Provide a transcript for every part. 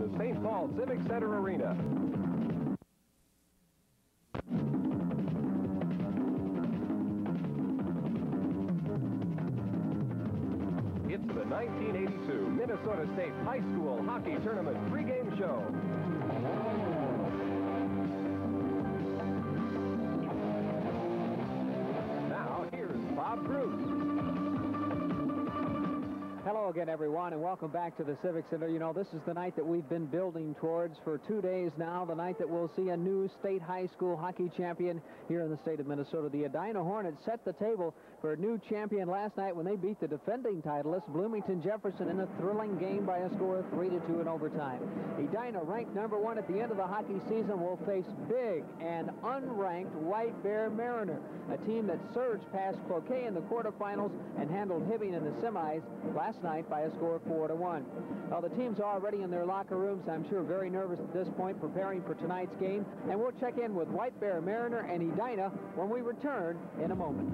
the St. Paul Civic Center Arena. It's the 1982 Minnesota State High School Hockey Tournament pregame show. Now, here's Bob Bruce. Hello again, everyone, and welcome back to the Civic Center. You know, this is the night that we've been building towards for 2 days now, the night that we'll see a new state high school hockey champion here in the state of Minnesota. The Edina Hornets set the table for a new champion last night when they beat the defending titleists, Bloomington Jefferson, in a thrilling game by a score of 3-2 in overtime. Edina, ranked #1 at the end of the hockey season, will face big and unranked White Bear Mariner, a team that surged past Cloquet in the quarterfinals and handled Hibbing in the semis last night by a score of 4-1. Well, the team's already in their locker rooms, I'm sure very nervous at this point, preparing for tonight's game, and we'll check in with White Bear Mariner and Edina when we return in a moment.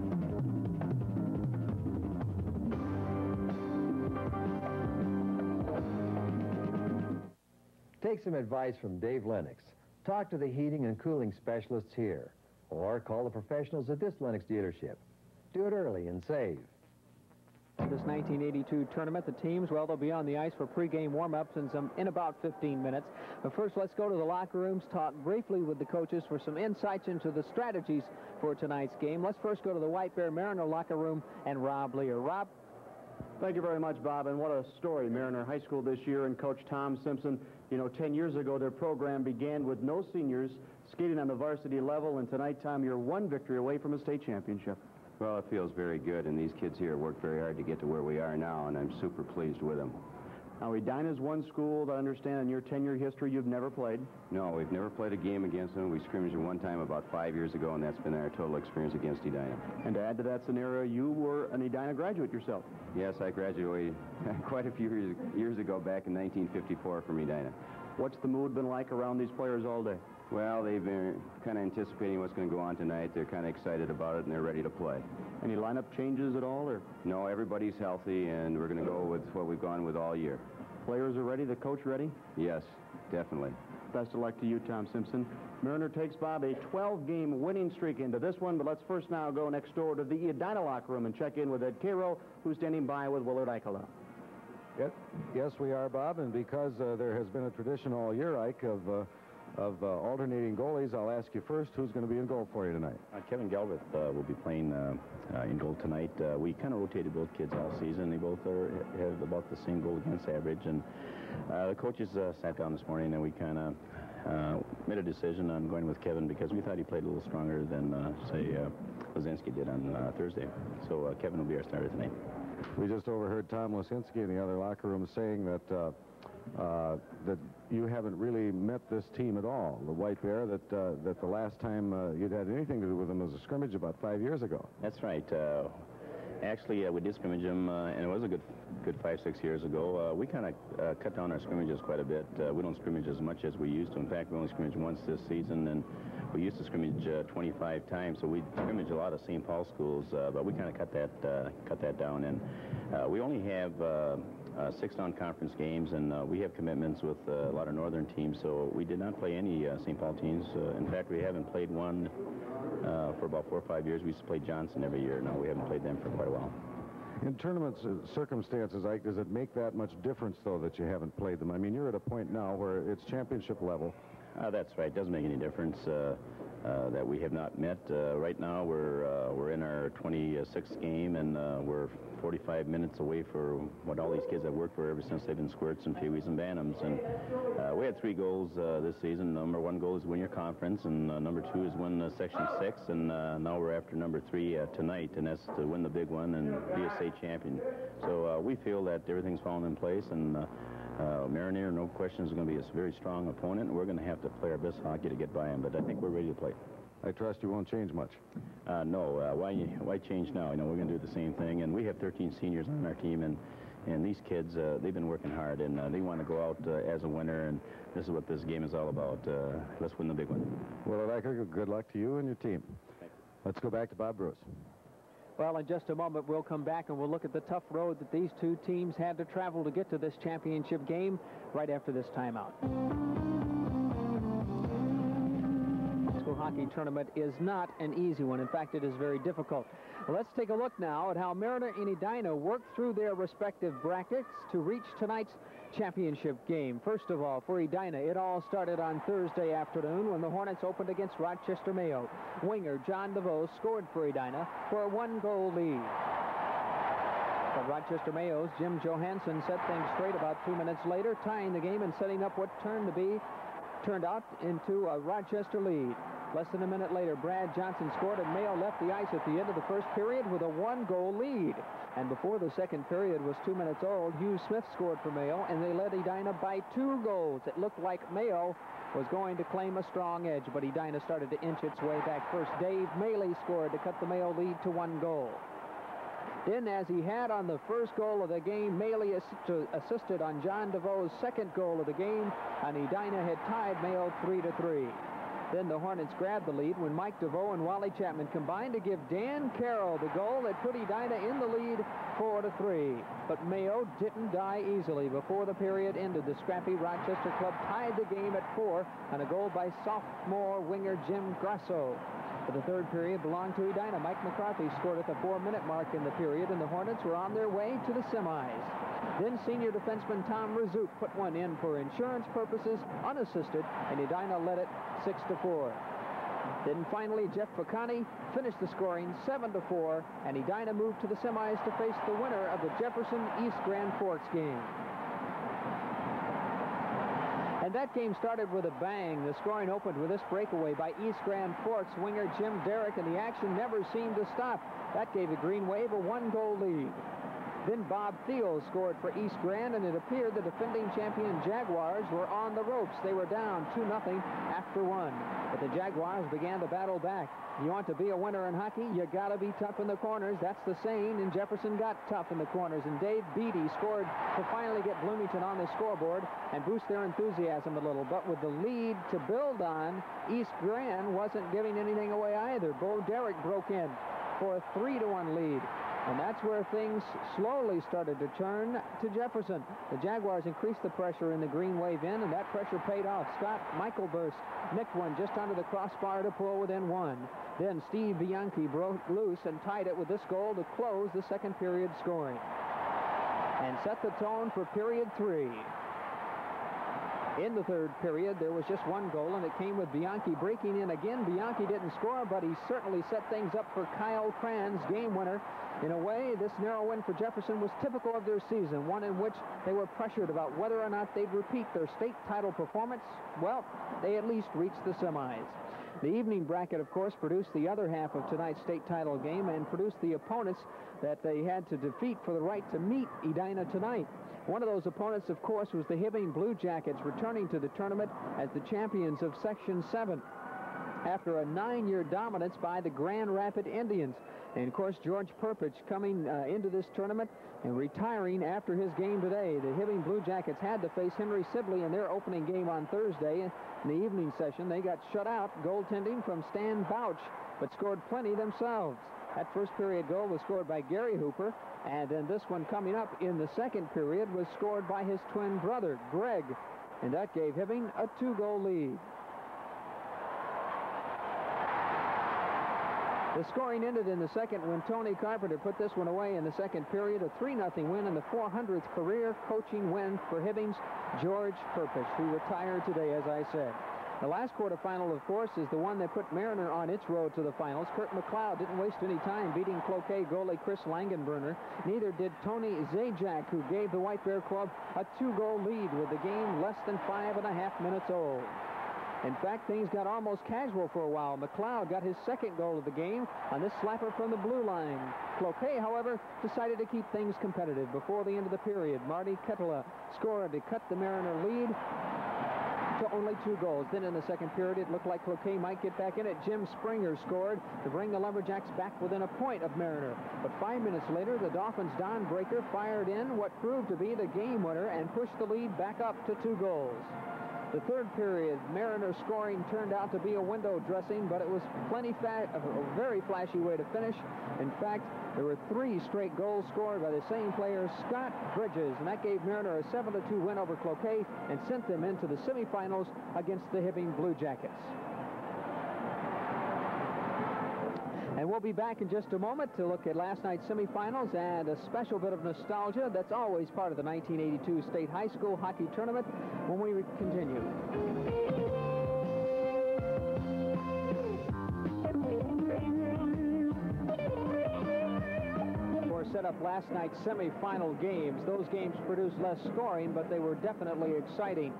Take some advice from Dave Lennox. Talk to the heating and cooling specialists here, or call the professionals at this Lennox dealership. Do it early and save. This 1982 tournament, the teams, well, they'll be on the ice for pregame warm-ups in about 15 minutes. But first, let's go to the locker rooms, talk briefly with the coaches for some insights into the strategies for tonight's game. Let's first go to the White Bear Mariner locker room and Rob Lear. Rob? Thank you very much, Bob, and what a story, Mariner High School this year, and Coach Tom Simpson. You know, 10 years ago, their program began with no seniors skating on the varsity level, and tonight, Tom, you're one victory away from a state championship. Well, it feels very good, and these kids here worked very hard to get to where we are now, and I'm super pleased with them. Now, Edina's one school that I understand in your 10-year history you've never played. No, we've never played a game against them. We scrimmaged one time about 5 years ago, and that's been our total experience against Edina. And to add to that scenario, you were an Edina graduate yourself. Yes, I graduated quite a few years ago, back in 1954 from Edina. What's the mood been like around these players all day? Well, they've been kind of anticipating what's going to go on tonight. They're kind of excited about it, and they're ready to play. Any lineup changes at all? Or? No, everybody's healthy, and we're going to go with what we've gone with all year. Players are ready? The coach ready? Yes, definitely. Best of luck to you, Tom Simpson. Mariner takes, Bob, a 12-game winning streak into this one, but let's first now go next door to the Edina locker room and check in with Ed Cairo, who's standing by with Willard Eichela. Yes, we are, Bob, and because there has been a tradition all year, Ike, of alternating goalies, I'll ask you first, who's going to be in goal for you tonight? Kevin Galbraith will be playing in goal tonight. We kind of rotated both kids all season. They both have about the same goal against average, and the coaches sat down this morning and we kind of made a decision on going with Kevin because we thought he played a little stronger than, say, Lazinski did on Thursday. So Kevin will be our starter tonight. We just overheard Tom Lasinski in the other locker room saying that that you haven't really met this team at all, the White Bear, that the last time you'd had anything to do with them was a scrimmage about 5 years ago. That's right. Actually, we did scrimmage them, and it was a good 5-6 years ago. We kind of cut down our scrimmages quite a bit. We don't scrimmage as much as we used to. In fact, we only scrimmaged once this season, and we used to scrimmage 25 times. So we scrimmage a lot of St. Paul schools, but we kind of cut that down. And we only have 6 non-conference games, and we have commitments with a lot of northern teams. So we did not play any St. Paul teams. In fact, we haven't played one for about 4 or 5 years. We used to play Johnson every year. Now we haven't played them for quite a while. In tournament circumstances, Ike, does it make that much difference, though, that you haven't played them? I mean, you're at a point now where it's championship level. That's right. It doesn't make any difference that we have not met. Right now, we're in our 26th game, and we're 45 minutes away for what all these kids have worked for ever since they've been squirts and peewees and bantams. And we had 3 goals this season. Number 1 goal is win your conference, and number 2 is win Section 6, and now we're after number 3 tonight, and that's to win the big one and be a state champion. So we feel that everything's fallen in place, and Mariner, no question, is going to be a very strong opponent, and we're going to have to play our best hockey to get by him, but I think we're ready to play. I trust you won't change much. No. Why change now? You know, we're going to do the same thing, and we have 13 seniors on our team, and these kids, they've been working hard, and they want to go out as a winner, and this is what this game is all about. Let's win the big one. Well, good luck to you and your team. Let's go back to Bob Bruce. Well, in just a moment, we'll come back and we'll look at the tough road that these two teams had to travel to get to this championship game right after this timeout. School hockey tournament is not an easy one. In fact, it is very difficult. Well, let's take a look now at how Mariner and Edina worked through their respective brackets to reach tonight's championship game. First of all, for Edina, it all started on Thursday afternoon when the Hornets opened against Rochester Mayo. Winger John DeVoe scored for Edina for a 1-goal lead. But Rochester Mayo's Jim Johansson set things straight about 2 minutes later, tying the game and setting up what turned out into a Rochester lead. Less than a minute later, Brad Johnson scored, and Mayo left the ice at the end of the first period with a 1-goal lead. And before the second period was 2 minutes old, Hugh Smith scored for Mayo, and they led Edina by 2 goals. It looked like Mayo was going to claim a strong edge, but Edina started to inch its way back. First, Dave Maley scored to cut the Mayo lead to 1 goal. Then, as he had on the first goal of the game, Maley assisted on John DeVoe's second goal of the game, and Edina had tied Mayo 3-3. Then the Hornets grabbed the lead when Mike DeVoe and Wally Chapman combined to give Dan Carroll the goal that put Edina in the lead 4-3. But Mayo didn't die easily. Before the period ended, the scrappy Rochester club tied the game at 4 on a goal by sophomore winger Jim Grasso. But the third period belonged to Edina. Mike McCarthy scored at the 4-minute mark in the period, and the Hornets were on their way to the semis. Then senior defenseman Tom Rizut put one in for insurance purposes, unassisted, and Edina led it 6-4. Then finally, Jeff Picani finished the scoring 7-4, and Edina moved to the semis to face the winner of the Jefferson-East Grand Forks game. And that game started with a bang. The scoring opened with this breakaway by East Grand Forks winger Jim Derrick, and the action never seemed to stop. That gave the Green Wave a 1-goal lead. Then Bob Thiel scored for East Grand, and it appeared the defending champion Jaguars were on the ropes. They were down 2-0 after 1. But the Jaguars began to battle back. You want to be a winner in hockey, you got to be tough in the corners. That's the saying, and Jefferson got tough in the corners. And Dave Beatty scored to finally get Bloomington on the scoreboard and boost their enthusiasm a little. But with the lead to build on, East Grand wasn't giving anything away either. Bo Derrick broke in for a 3-1 lead. And that's where things slowly started to turn to Jefferson. The Jaguars increased the pressure in the Green Wave end, and that pressure paid off. Scott Michaelburst nicked one just under the crossbar to pull within 1. Then Steve Bianchi broke loose and tied it with this goal to close the second period scoring and set the tone for period 3. In the third period, there was just 1 goal, and it came with Bianchi breaking in again. Bianchi didn't score, but he certainly set things up for Kyle Cran's game winner. In a way, this narrow win for Jefferson was typical of their season, one in which they were pressured about whether or not they'd repeat their state title performance. Well, they at least reached the semis. The evening bracket, of course, produced the other half of tonight's state title game and produced the opponents that they had to defeat for the right to meet Edina tonight. One of those opponents, of course, was the Hibbing Blue Jackets, returning to the tournament as the champions of Section 7 after a 9-year dominance by the Grand Rapid Indians. And, of course, George Perpich coming into this tournament and retiring after his game today. The Hibbing Blue Jackets had to face Henry Sibley in their opening game on Thursday. In the evening session, they got shut out, goaltending from Stan Bouch, but scored plenty themselves. That first period goal was scored by Gary Hooper, and then this one coming up in the second period was scored by his twin brother, Greg, and that gave Hibbing a 2-goal lead. The scoring ended in the second when Tony Carpenter put this one away in the second period, a 3-0 win and the 400th career coaching win for Hibbing's George Perpich, who retired today, as I said. The last quarterfinal, of course, is the one that put Mariner on its road to the finals. Kurt McLeod didn't waste any time beating Cloquet goalie Chris Langenbrunner. Neither did Tony Zajac, who gave the White Bear Club a 2-goal lead with the game less than 5.5 minutes old. In fact, things got almost casual for a while. McLeod got his second goal of the game on this slapper from the blue line. Cloquet, however, decided to keep things competitive. Before the end of the period, Marty Kettela scored to cut the Mariner lead to only 2 goals. Then in the second period, it looked like Cloquet might get back in it. Jim Springer scored to bring the Lumberjacks back within a point of Mariner. But 5 minutes later, the Dolphins' Don Breaker fired in what proved to be the game winner and pushed the lead back up to 2 goals. The third period, Mariner scoring turned out to be a window dressing, but it was a very flashy way to finish. In fact, there were 3 straight goals scored by the same player, Scott Bridges, and that gave Mariner a 7-2 win over Cloquet and sent them into the semifinals against the Hibbing Blue Jackets. And we'll be back in just a moment to look at last night's semifinals and a special bit of nostalgia that's always part of the 1982 State High School Hockey Tournament when we continue. Set up last night's semifinal games. Those games produced less scoring, but they were definitely exciting.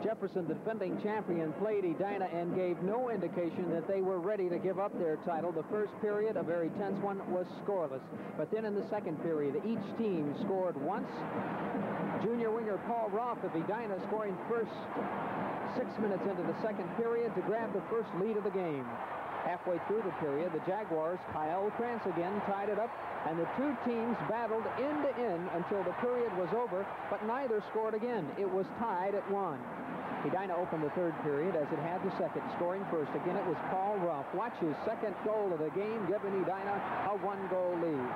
Jefferson, the defending champion, played Edina and gave no indication that they were ready to give up their title. The first period, a very tense one, was scoreless. But then in the second period, each team scored once. Junior winger Paul Roth of Edina scoring first 6 minutes into the second period to grab the first lead of the game. Halfway through the period, the Jaguars, Kyle Krantz again, tied it up, and the two teams battled end to end until the period was over, but neither scored again. It was tied at 1. Edina opened the third period as it had the second, scoring first. Again, it was Paul Ruff. Watch his second goal of the game, giving Edina a 1-goal lead.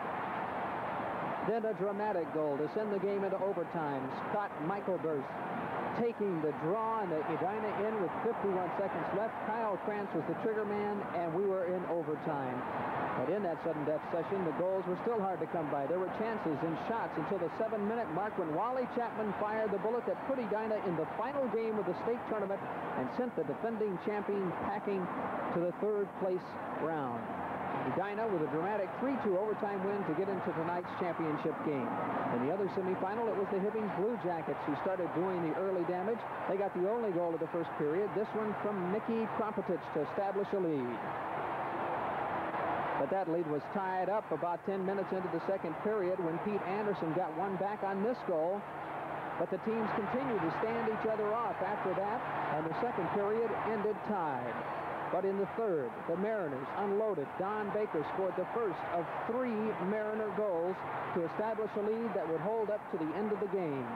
Then a dramatic goal to send the game into overtime. Scott Michaelburst taking the draw and the Edina in with 51 seconds left. Kyle Krantz was the trigger man, and we were in overtime. But in that sudden death session, the goals were still hard to come by. There were chances and shots until the 7-minute mark when Wally Chapman fired the bullet that put Edina in the final game of the state tournament and sent the defending champion packing to the third-place round. Edina with a dramatic 3-2 overtime win to get into tonight's championship game. In the other semifinal, it was the Hibbing Blue Jackets who started doing the early damage. They got the only goal of the first period, this one from Mickey Krompetich to establish a lead. But that lead was tied up about 10 minutes into the second period when Pete Anderson got one back on this goal. But the teams continued to stand each other off after that, and the second period ended tied. But in the third, the Mariners unloaded. Don Baker scored the first of 3 Mariner goals to establish a lead that would hold up to the end of the game.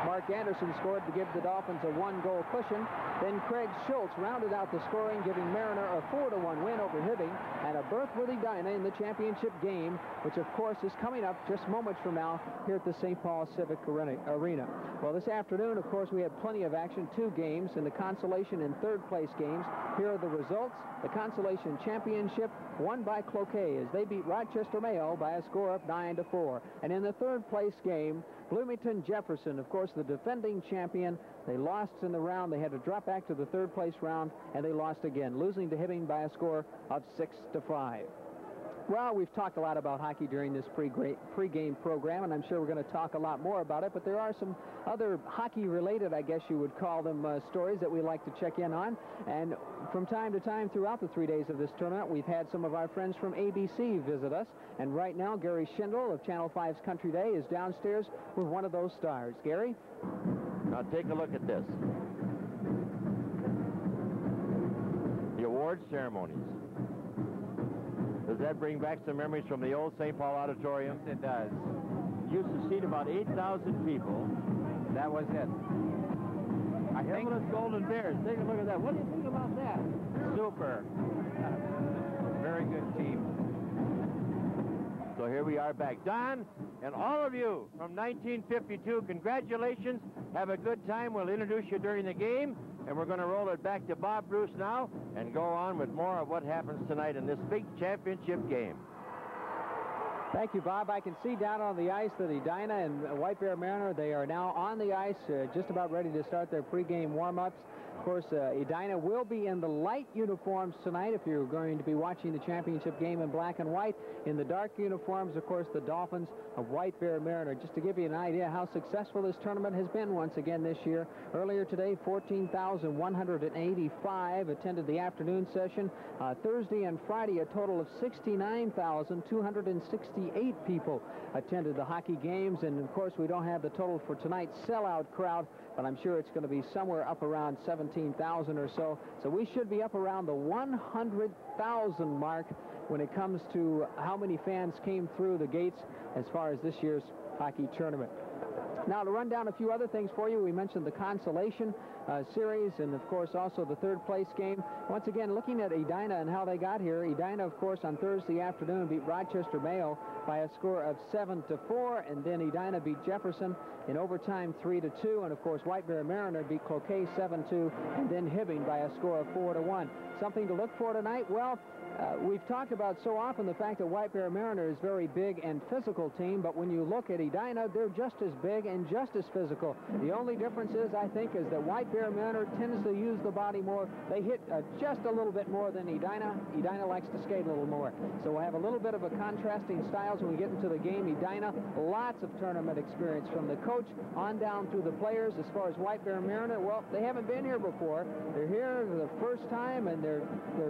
Mark Anderson scored to give the Dolphins a 1-goal cushion. Then Craig Schultz rounded out the scoring, giving Mariner a 4-1 win over Hibbing and a berth with Edina in the championship game, which of course is coming up just moments from now here at the St. Paul Civic Arena. Well, this afternoon, of course, we had plenty of action. 2 games in the consolation and third-place games. Here are the results. The consolation championship won by Cloquet as they beat Rochester Mayo by a score of 9-4. And in the third-place game, Bloomington Jefferson, of course, the defending champion, they lost in the round. They had to drop back to the third-place round, and they lost again, losing to Hibbing by a score of 6-5. Well, we've talked a lot about hockey during this pre-game program, and I'm sure we're going to talk a lot more about it, but there are some other hockey-related, I guess you would call them, stories that we like to check in on. And from time to time throughout the 3 days of this tournament, we've had some of our friends from ABC visit us, and right now, Gary Schindel of Channel 5's Country Day is downstairs with one of those stars. Gary? Now take a look at this. The award ceremonies. Does that bring back some memories from the old St. Paul Auditorium? Yes, it does. Used to seat about 8,000 people. That was it. I think Evelyn's Golden Bears. Take a look at that. What do you think about that? super. Very good team. So here we are back. Don, and all of you from 1952, congratulations. Have a good time. We'll introduce you during the game, and we're going to roll it back to Bob Bruce now and go on with more of what happens tonight in this big championship game. Thank you, Bob. I can see down on the ice that Edina and White Bear Mariner, they are now on the ice, just about ready to start their pregame warm-ups. Of course, Edina will be in the light uniforms tonight if you're going to be watching the championship game in black and white. In the dark uniforms, of course, the Dolphins of White Bear Mariner. Just to give you an idea how successful this tournament has been once again this year. Earlier today, 14,185 attended the afternoon session. Thursday and Friday, a total of 69,268 people attended the hockey games. And, of course, we don't have the total for tonight's sellout crowd, but I'm sure it's going to be somewhere up around 17,000 or so. So we should be up around the 100,000 mark when it comes to how many fans came through the gates as far as this year's hockey tournament. Now, to run down a few other things for you, we mentioned the consolation series and, of course, also the third-place game. Once again, looking at Edina and how they got here, Edina, of course, on Thursday afternoon beat Rochester Mayo by a score of 7-4, and then Edina beat Jefferson in overtime 3-2, and, of course, White Bear Mariner beat Cloquet 7-2, and then Hibbing by a score of 4-1. Something to look for tonight? Well, we've talked about so often the fact that White Bear Mariner is a very big and physical team, but when you look at Edina, they're just as big and just as physical. The only difference is, I think, is that White Bear Mariner tends to use the body more. They hit just a little bit more than Edina. Edina likes to skate a little more. So we'll have a little bit of a contrasting styles when we get into the game. Edina, lots of tournament experience from the coach on down through the players. As far as White Bear Mariner, well, they haven't been here before. They're here for the first time, and they're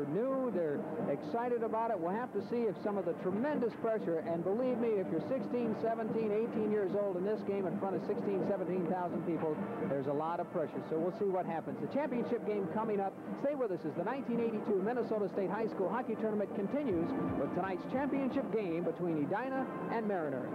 new. They're excited about it. We'll have to see if some of the tremendous pressure, and believe me, if you're 16, 17, 18 years old in this game in front of 16, 17,000 people, there's a lot of pressure. So we'll see what happens. The championship game coming up. Stay with us as the 1982 Minnesota State High School Hockey Tournament continues with tonight's championship game between Edina and Mariner.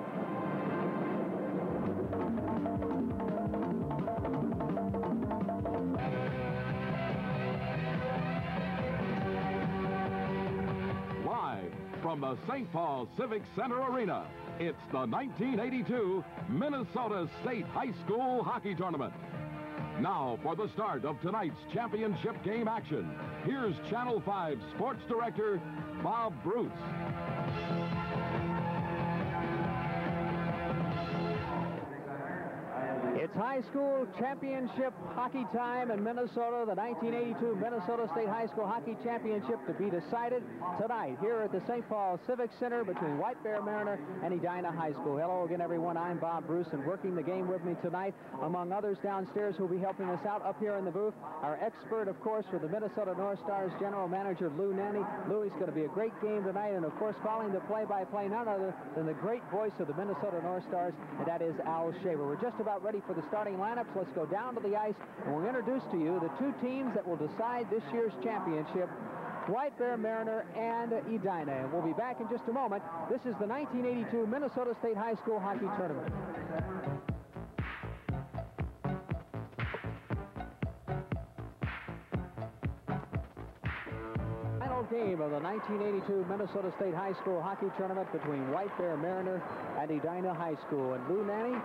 From the St. Paul Civic Center Arena, it's the 1982 Minnesota State High School Hockey Tournament. Now for the start of tonight's championship game action, here's Channel 5 Sports Director Bob Bruce. It's high school championship hockey time in Minnesota, the 1982 Minnesota State High School Hockey Championship to be decided tonight here at the St. Paul Civic Center between White Bear Mariner and Edina High School. Hello again, everyone. I'm Bob Bruce, and working the game with me tonight, among others downstairs who'll be helping us out up here in the booth, our expert, of course, for the Minnesota North Stars, General Manager Lou Nanny. Lou, it's going to be a great game tonight, and, of course, following the play-by-play, none other than the great voice of the Minnesota North Stars, and that is Al Shaver. We're just about ready for the starting lineups. Let's go down to the ice, and we'll introduce to you the two teams that will decide this year's championship, White Bear Mariner and Edina. And we'll be back in just a moment. This is the 1982 Minnesota State High School Hockey Tournament. Final game of the 1982 Minnesota State High School Hockey Tournament between White Bear Mariner and Edina High School. And Lou Nanny,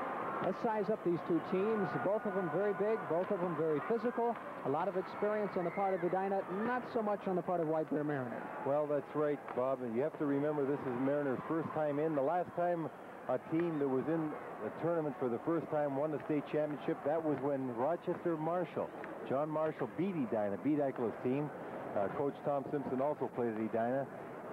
let's size up these two teams. Both of them very big, both of them very physical. A lot of experience on the part of Edina, not so much on the part of White Bear Mariner. Well, that's right, Bob. And you have to remember this is Mariner's first time in. The last time a team that was in the tournament for the first time won the state championship, that was when Rochester Marshall, John Marshall, beat Edina, beat Eichler's team. Coach Tom Simpson also played at Edina.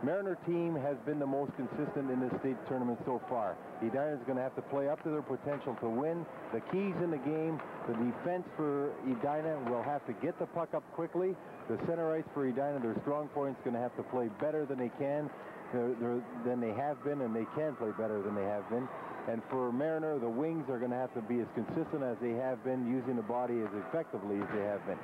Mariner team has been the most consistent in this state tournament so far. Edina is going to have to play up to their potential to win. The keys in the game, the defense for Edina will have to get the puck up quickly. The center ice for Edina, their strong point's going to have to play better than they can, than they have been, and they can play better than they have been. And for Mariner, the wings are going to have to be as consistent as they have been, using the body as effectively as they have been.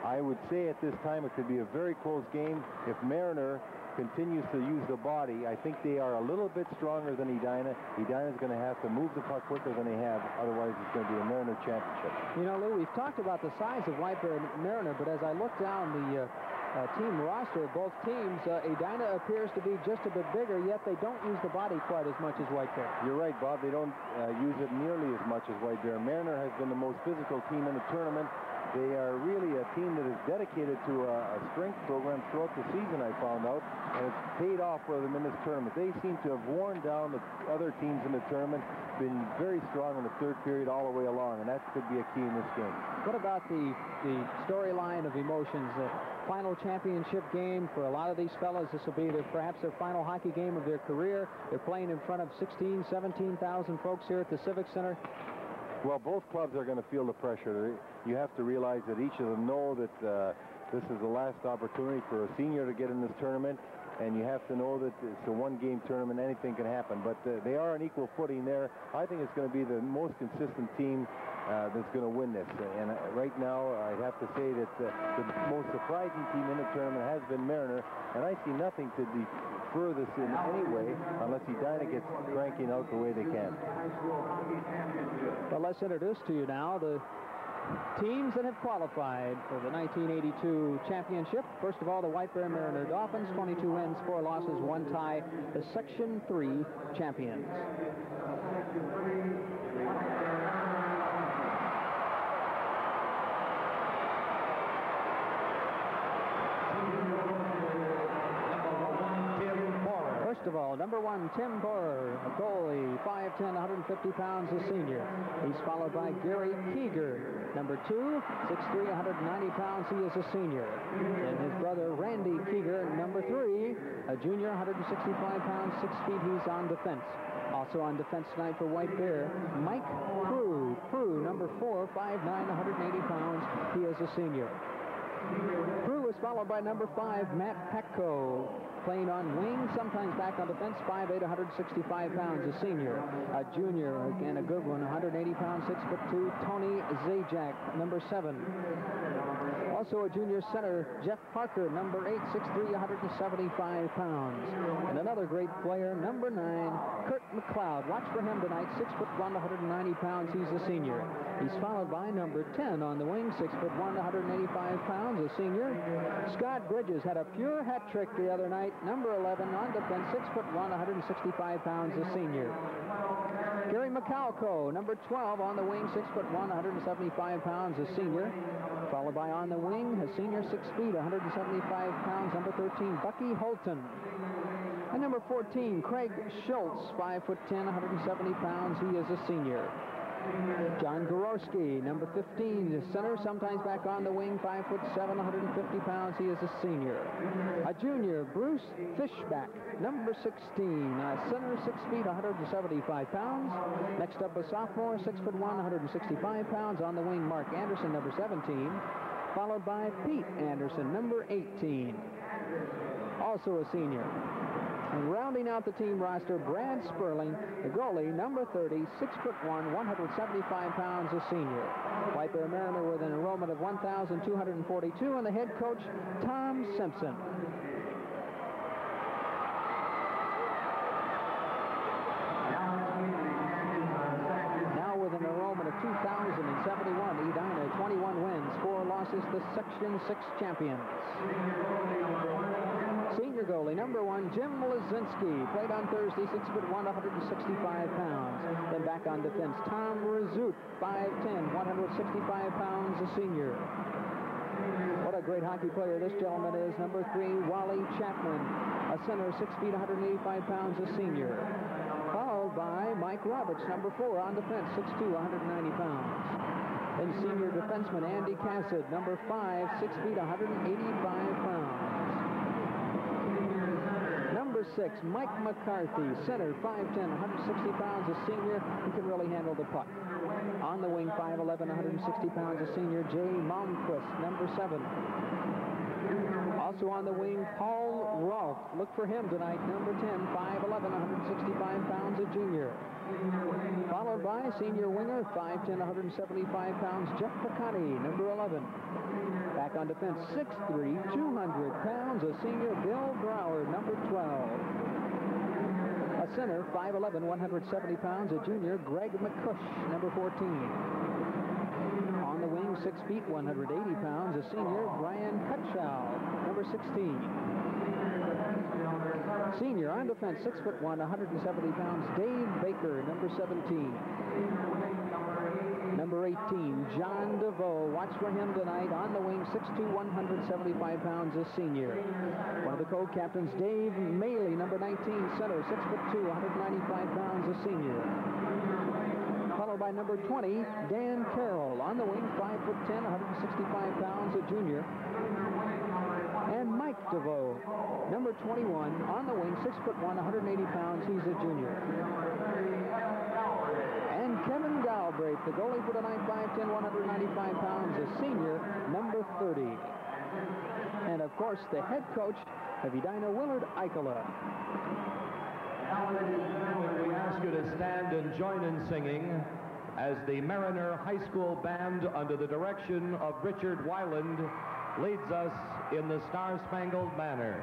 I would say at this time it could be a very close game. If Mariner continues to use the body, I think they are a little bit stronger than Edina. Edina is going to have to move the puck quicker than they have. Otherwise, it's going to be a Mariner championship. You know, Lou, we've talked about the size of White Bear Mariner, but as I look down the team roster of both teams, Edina appears to be just a bit bigger, yet they don't use the body quite as much as White Bear. You're right, Bob. They don't use it nearly as much as White Bear. Mariner has been the most physical team in the tournament. They are really a team that is dedicated to a strength program throughout the season, I found out, and it's paid off for them in this tournament. They seem to have worn down the other teams in the tournament, been very strong in the third period all the way along, and that could be a key in this game. What about the storyline of emotions? Final championship game for a lot of these fellas. This will be perhaps their final hockey game of their career. They're playing in front of 16,000, 17,000 folks here at the Civic Center. Well, both clubs are going to feel the pressure. You have to realize that each of them know that this is the last opportunity for a senior to get in this tournament, and you have to know that it's a one-game tournament. Anything can happen, but they are on equal footing there. I think it's going to be the most consistent team that's going to win this. And right now, I'd have to say that the most surprising team in the tournament has been Mariner, and I see nothing to defer this in any way unless Edina gets cranking out the way they can. Well, us introduce to you now the teams that have qualified for the 1982 championship. First of all, the White Bear Mariner Dolphins, 22 wins, 4 losses, 1 tie, the Section 3 champions. First of all, number 1, Tim Borer, a goalie, 5'10", 150 pounds, a senior. He's followed by Gary Keeger. Number 2, 6'3", 190 pounds, he is a senior. And his brother, Randy Keeger, number 3, a junior, 165 pounds, 6 feet, he's on defense. Also on defense tonight for White Bear, Mike Prue. Prue, number 4, 5'9", 180 pounds, he is a senior. Prue is followed by number 5, Matt Petco, playing on wing, sometimes back on defense, 5'8", 165 pounds, a senior. A junior, again a good one, 180 pounds, 6'2", Tony Zajac, number 7. Also a junior center, Jeff Parker, number 8, 6'3", 175 pounds. And another great player, number 9, Kurt McLeod. Watch for him tonight, 6'1", 190 pounds, he's a senior. He's followed by number 10 on the wing, 6'1", 185 pounds, a senior. Scott Bridges had a pure hat trick the other night, number 11 on defense, 6'1", 165 pounds, a senior. Gary McAlco, number 12 on the wing, 6'1", 175 pounds, a senior. Followed by on the wing, a senior, 6 feet, 175 pounds, number 13, Bucky Holton. And number 14, Craig Schultz, 5'10", 170 pounds, he is a senior. John Gorowski, number 15, the center, sometimes back on the wing, 5'7", 150 pounds, he is a senior. A junior, Bruce Fishback, number 16, center, 6 feet, 175 pounds. Next up, a sophomore, 6'1", 165 pounds, on the wing, Mark Anderson, number 17, followed by Pete Anderson, number 18, also a senior. And rounding out the team roster, Brad Sperling, the goalie, number 30, 6'1", 175 pounds, a senior. White Bear Mariner with an enrollment of 1,242, and the head coach, Tom Simpson. Now with an enrollment of 2,071, Edina, 21 wins, 4 losses, the Section 6 champions. Senior goalie, number 1, Jim Lazinski, played on Thursday, 6'1", 165 pounds. Then back on defense, Tom Rezout, 5'10", 165 pounds, a senior. What a great hockey player this gentleman is. Number 3, Wally Chapman, a center, 6 feet, 185 pounds, a senior. Followed by Mike Roberts, number 4, on defense, 6'2", 190 pounds. Then senior defenseman Andy Cassett, number 5, 6 feet, 185 pounds. Number 6, Mike McCarthy, center, 5'10", 160 pounds, a senior. He can really handle the puck. On the wing, 5'11", 160 pounds, a senior, Jay Malmquist, number 7. Also on the wing, Paul Rolfe. Look for him tonight, number 10, 5'11", 165 pounds, a junior. Followed by senior winger, 5'10", 175 pounds, Jeff Picani, number 11. Back on defense, 6'3", 200 pounds, a senior, Bill Brower, number 12. A center, 5'11", 170 pounds, a junior, Greg McCush, number 14. On the wing, 6 feet, 180 pounds, a senior, Brian Kutschow, number 16. Senior on defense, 6'1", 170 pounds, Dave Baker, number 17. Number 18, John DeVoe. Watch for him tonight. On the wing, 6'2", 175 pounds, a senior. One of the co-captains, Dave Maley, number 19, center, 6'2", 195 pounds, a senior. Followed by number 20, Dan Carroll. On the wing, 5'10", 165 pounds, a junior. And Mike DeVoe, number 21, on the wing, 6'1", 180 pounds, he's a junior. And Kevin Galbraith, the goalie for tonight, 5'10", 195 pounds, a senior, number 30. And of course, the head coach of Edina, Willard Eichela. Now, ladies and gentlemen, we ask you to stand and join in singing as the Mariner High School Band, under the direction of Richard Weiland, leads us in the Star-Spangled Banner.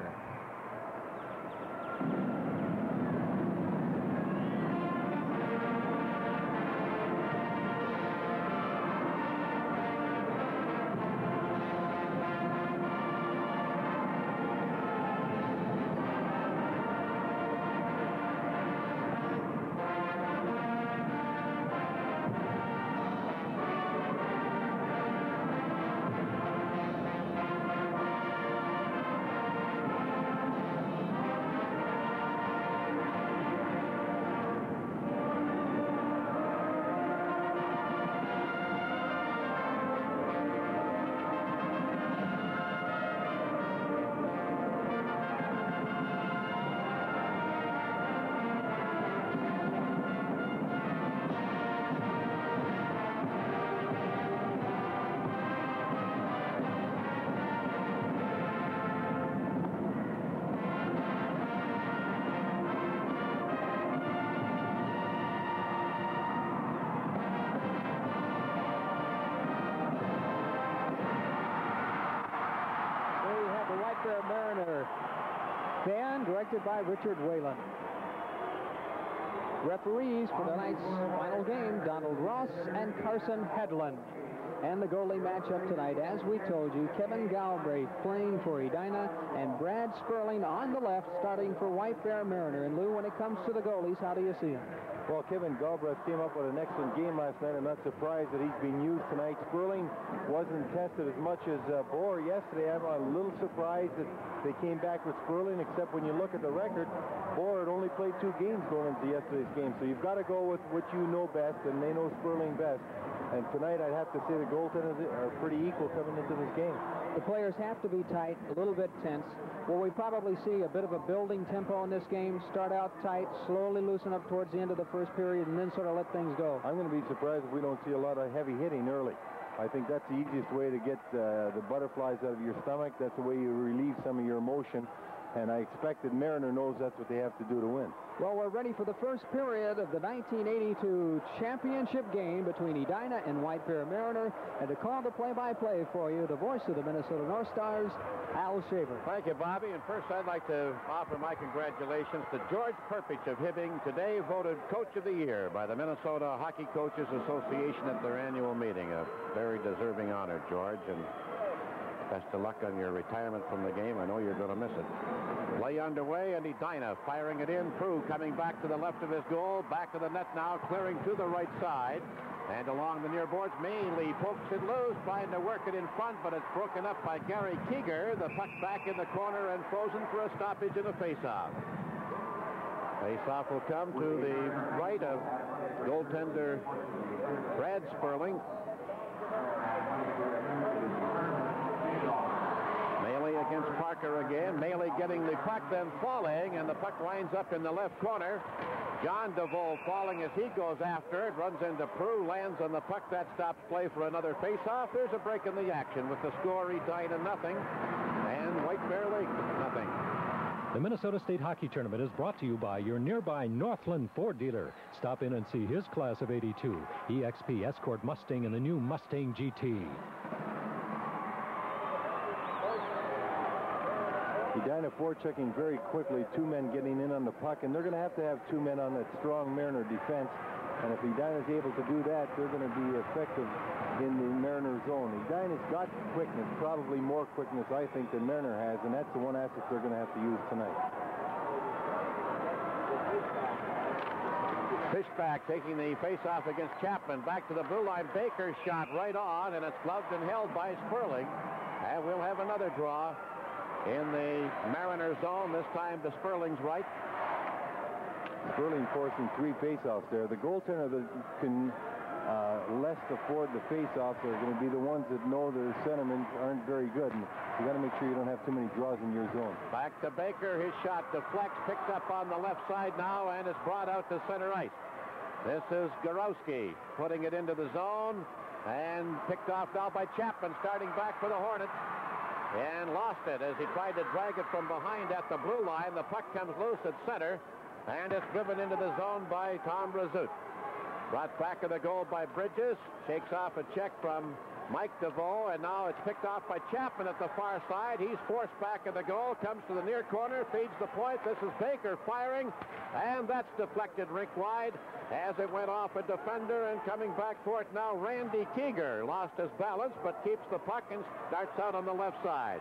White Bear Mariner band, directed by Richard Whalen. Referees for tonight's final game, Donald Ross and Carson Hedlund. And the goalie matchup tonight, as we told you, Kevin Galbraith playing for Edina and Brad Sperling on the left, starting for White Bear Mariner. And Lou, when it comes to the goalies, how do you see them? Well, Kevin Galbraith came up with an excellent game last night. I'm not surprised that he's being used tonight. Sperling wasn't tested as much as Bohr yesterday. I'm a little surprised that they came back with Sperling, except when you look at the record, Bohr had only played 2 games going into yesterday's game. So you've got to go with what you know best, and they know Sperling best. And tonight, I'd have to say the goaltenders are pretty equal coming into this game. The players have to be tight, a little bit tense. Will we probably see a bit of a building tempo in this game? Start out tight, slowly loosen up towards the end of the first period, and then sort of let things go. I'm going to be surprised if we don't see a lot of heavy hitting early. I think that's the easiest way to get the butterflies out of your stomach. That's the way you relieve some of your emotion. And I expect that Mariner knows that's what they have to do to win. Well, we're ready for the first period of the 1982 championship game between Edina and White Bear Mariner. And to call the play-by-play for you, the voice of the Minnesota North Stars, Al Shaver. Thank you, Bobby. And first, I'd like to offer my congratulations to George Perpich of Hibbing, today voted Coach of the Year by the Minnesota Hockey Coaches Association at their annual meeting. A very deserving honor, George. And best of luck on your retirement from the game. I know you're going to miss it. Play underway, and Edina firing it in. Prue coming back to the left of his goal. Back of the net now, clearing to the right side. And along the near boards, Mainley pokes it loose, trying to work it in front, but it's broken up by Gary Keeger. The puck back in the corner and frozen for a stoppage in a face-off. Face-off will come to the right of goaltender Brad Sperling. Against Parker again. Mealy getting the puck, then falling, and the puck winds up in the left corner. John DeVoe falling as he goes after it, runs into Prue, lands on the puck. That stops play for another face-off. There's a break in the action with the score Edina nothing and White Bear Lake nothing. The Minnesota State Hockey Tournament is brought to you by your nearby Northland Ford dealer. Stop in and see his class of 82, EXP Escort Mustang and the new Mustang GT. Edina forechecking very quickly, 2 men getting in on the puck, and they're going to have 2 men on that strong Mariner defense. And if Edina's able to do that, they're going to be effective in the Mariner zone. Edina's got quickness, probably more quickness, I think, than Mariner has, and that's the one asset they're going to have to use tonight. Fishback taking the face-off against Chapman. Back to the blue line. Baker's shot right on, and it's gloved and held by Sperling. And we'll have another draw in the Mariner zone, this time to Sperling's right. Sperling forcing 3 face-offs there. The goaltender that can less afford the face-offs are going to be the ones that know their centermen aren't very good. And you got to make sure you don't have too many draws in your zone. Back to Baker. His shot deflects, picked up on the left side now, and it's brought out to center ice. This is Gorowski putting it into the zone, and picked off now by Chapman, starting back for the Hornets. And lost it as he tried to drag it from behind at the blue line. The puck comes loose at center, and it's driven into the zone by Tom Razut. Brought back of the goal by Bridges. Shakes off a check from Mike DeVoe, and now it's picked off by Chapman at the far side. He's forced back of the goal, comes to the near corner, feeds the point. This is Baker firing, and that's deflected rink wide as it went off a defender, and coming back for it now, Randy Keeger lost his balance, but keeps the puck and starts out on the left side.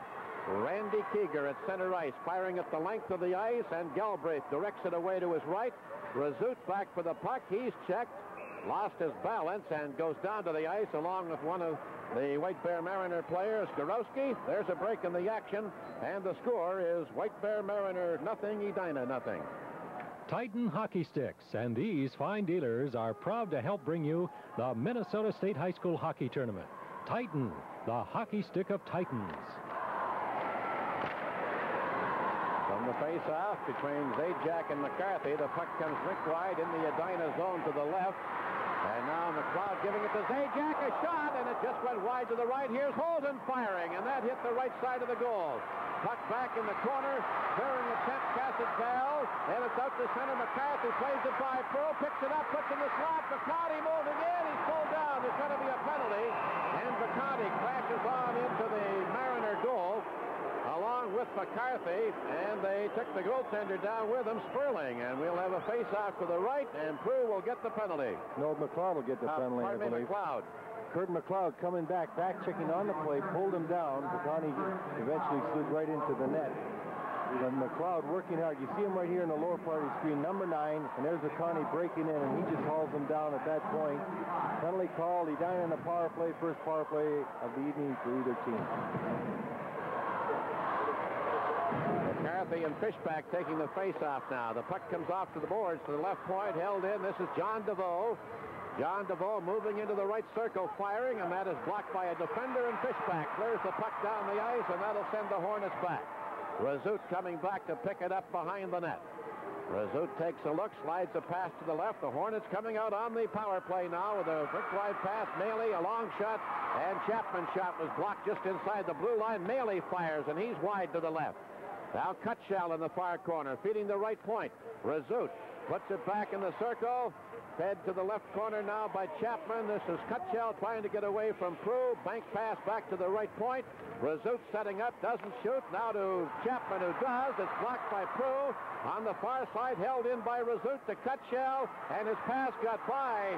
Randy Keeger at center ice, firing at the length of the ice, and Galbraith directs it away to his right. Razut back for the puck. He's checked, lost his balance, and goes down to the ice along with one of the White Bear Mariner players, Gorowski. There's a break in the action, and the score is White Bear Mariner nothing, Edina nothing. Titan Hockey Sticks and these fine dealers are proud to help bring you the Minnesota State High School Hockey Tournament. Titan, the hockey stick of Titans. From the face-off between Zajac and McCarthy, the puck comes rink wide in the Edina zone to the left. And now McLeod giving it to Zajac, a shot, and it just went wide to the right. Here's Holden firing, and that hit the right side of the goal. Puck back in the corner, clearing the tent, Cassidell, and it's out to center. McCarthy plays it by Prue, picks it up, puts in the slot. McCarthy moving in, he's pulled down. There's going to be a penalty, and McCarthy crashes on into the Mariner goal, along with McCarthy, and they took the goaltender down with them, Sperling, and we'll have a face-off to the right, and Prue will get the penalty. No, McLeod will get the penalty, I believe. McLeod. Kurt McLeod coming back checking on the play, pulled him down. Bacani eventually slid right into the net. And McLeod working hard. You see him right here in the lower part of the screen, number 9, and there's Bacani breaking in, and he just hauls him down at that point. Penalty called. Edina in the power play, first power play of the evening for either team. McCarthy and Fishback taking the face-off now. The puck comes off to the boards to the left point, held in. This is John DeVoe. John DeVoe moving into the right circle, firing, and that is blocked by a defender, and Fishback clears the puck down the ice, and that'll send the Hornets back. Razout coming back to pick it up behind the net. Razout takes a look, slides a pass to the left. The Hornets coming out on the power play now with a quick wide pass. Maley, a long shot, and Chapman's shot was blocked just inside the blue line. Maley fires, and he's wide to the left. Now Cutshell in the far corner, feeding the right point. Razout puts it back in the circle. Fed to the left corner now by Chapman. This is Cutshell trying to get away from Prue. Bank pass back to the right point. Razout setting up, doesn't shoot. Now to Chapman, who does. It's blocked by Prue. On the far side, held in by Razout to Cutshell, and his pass got by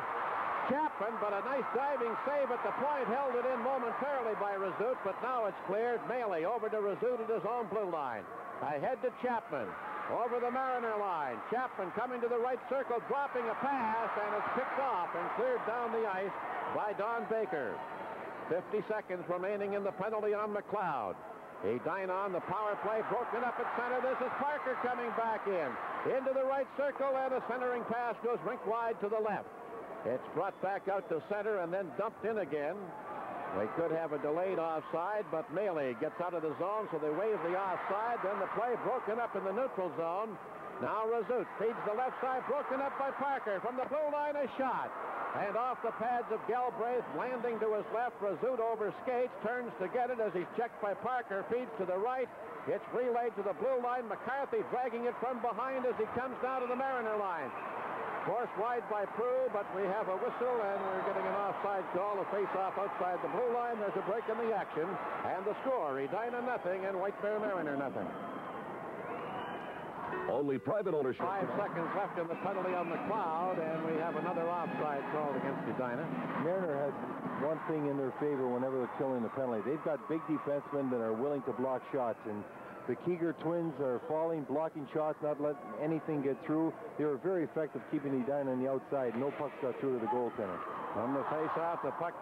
Chapman, but a nice diving save at the point. Held it in momentarily by Razout, but now it's cleared. Maley over to Razout at his own blue line. Ahead to Chapman. Over the Mariner line. Chapman coming to the right circle, dropping a pass, and it's picked off and cleared down the ice by Don Baker. 50 seconds remaining in the penalty on McLeod. Edina on the power play, broken up at center. This is Parker coming back in. Into the right circle, and a centering pass goes rink wide to the left. It's brought back out to center and then dumped in again. They could have a delayed offside, but Maley gets out of the zone, so they wave the offside. Then the play broken up in the neutral zone. Now Razout feeds the left side, broken up by Parker. From the blue line, a shot. And off the pads of Galbraith, landing to his left. Razout over skates, turns to get it as he's checked by Parker, feeds to the right. It's relayed to the blue line. McCarthy dragging it from behind as he comes down to the Mariner line. Forced wide by Prue, but we have a whistle, and we're getting an offside call, a face-off outside the blue line. There's a break in the action, and the score, Edina nothing, and White Bear Mariner nothing. Only private ownership. 5 seconds left in the penalty on McLeod, and we have another offside called against Edina. Mariner has one thing in their favor whenever they're killing the penalty. They've got big defensemen that are willing to block shots, and the Keeger twins are falling, blocking shots, not letting anything get through. They were very effective keeping Edina on the outside. No pucks got through to the goaltender. On the face-off, the puck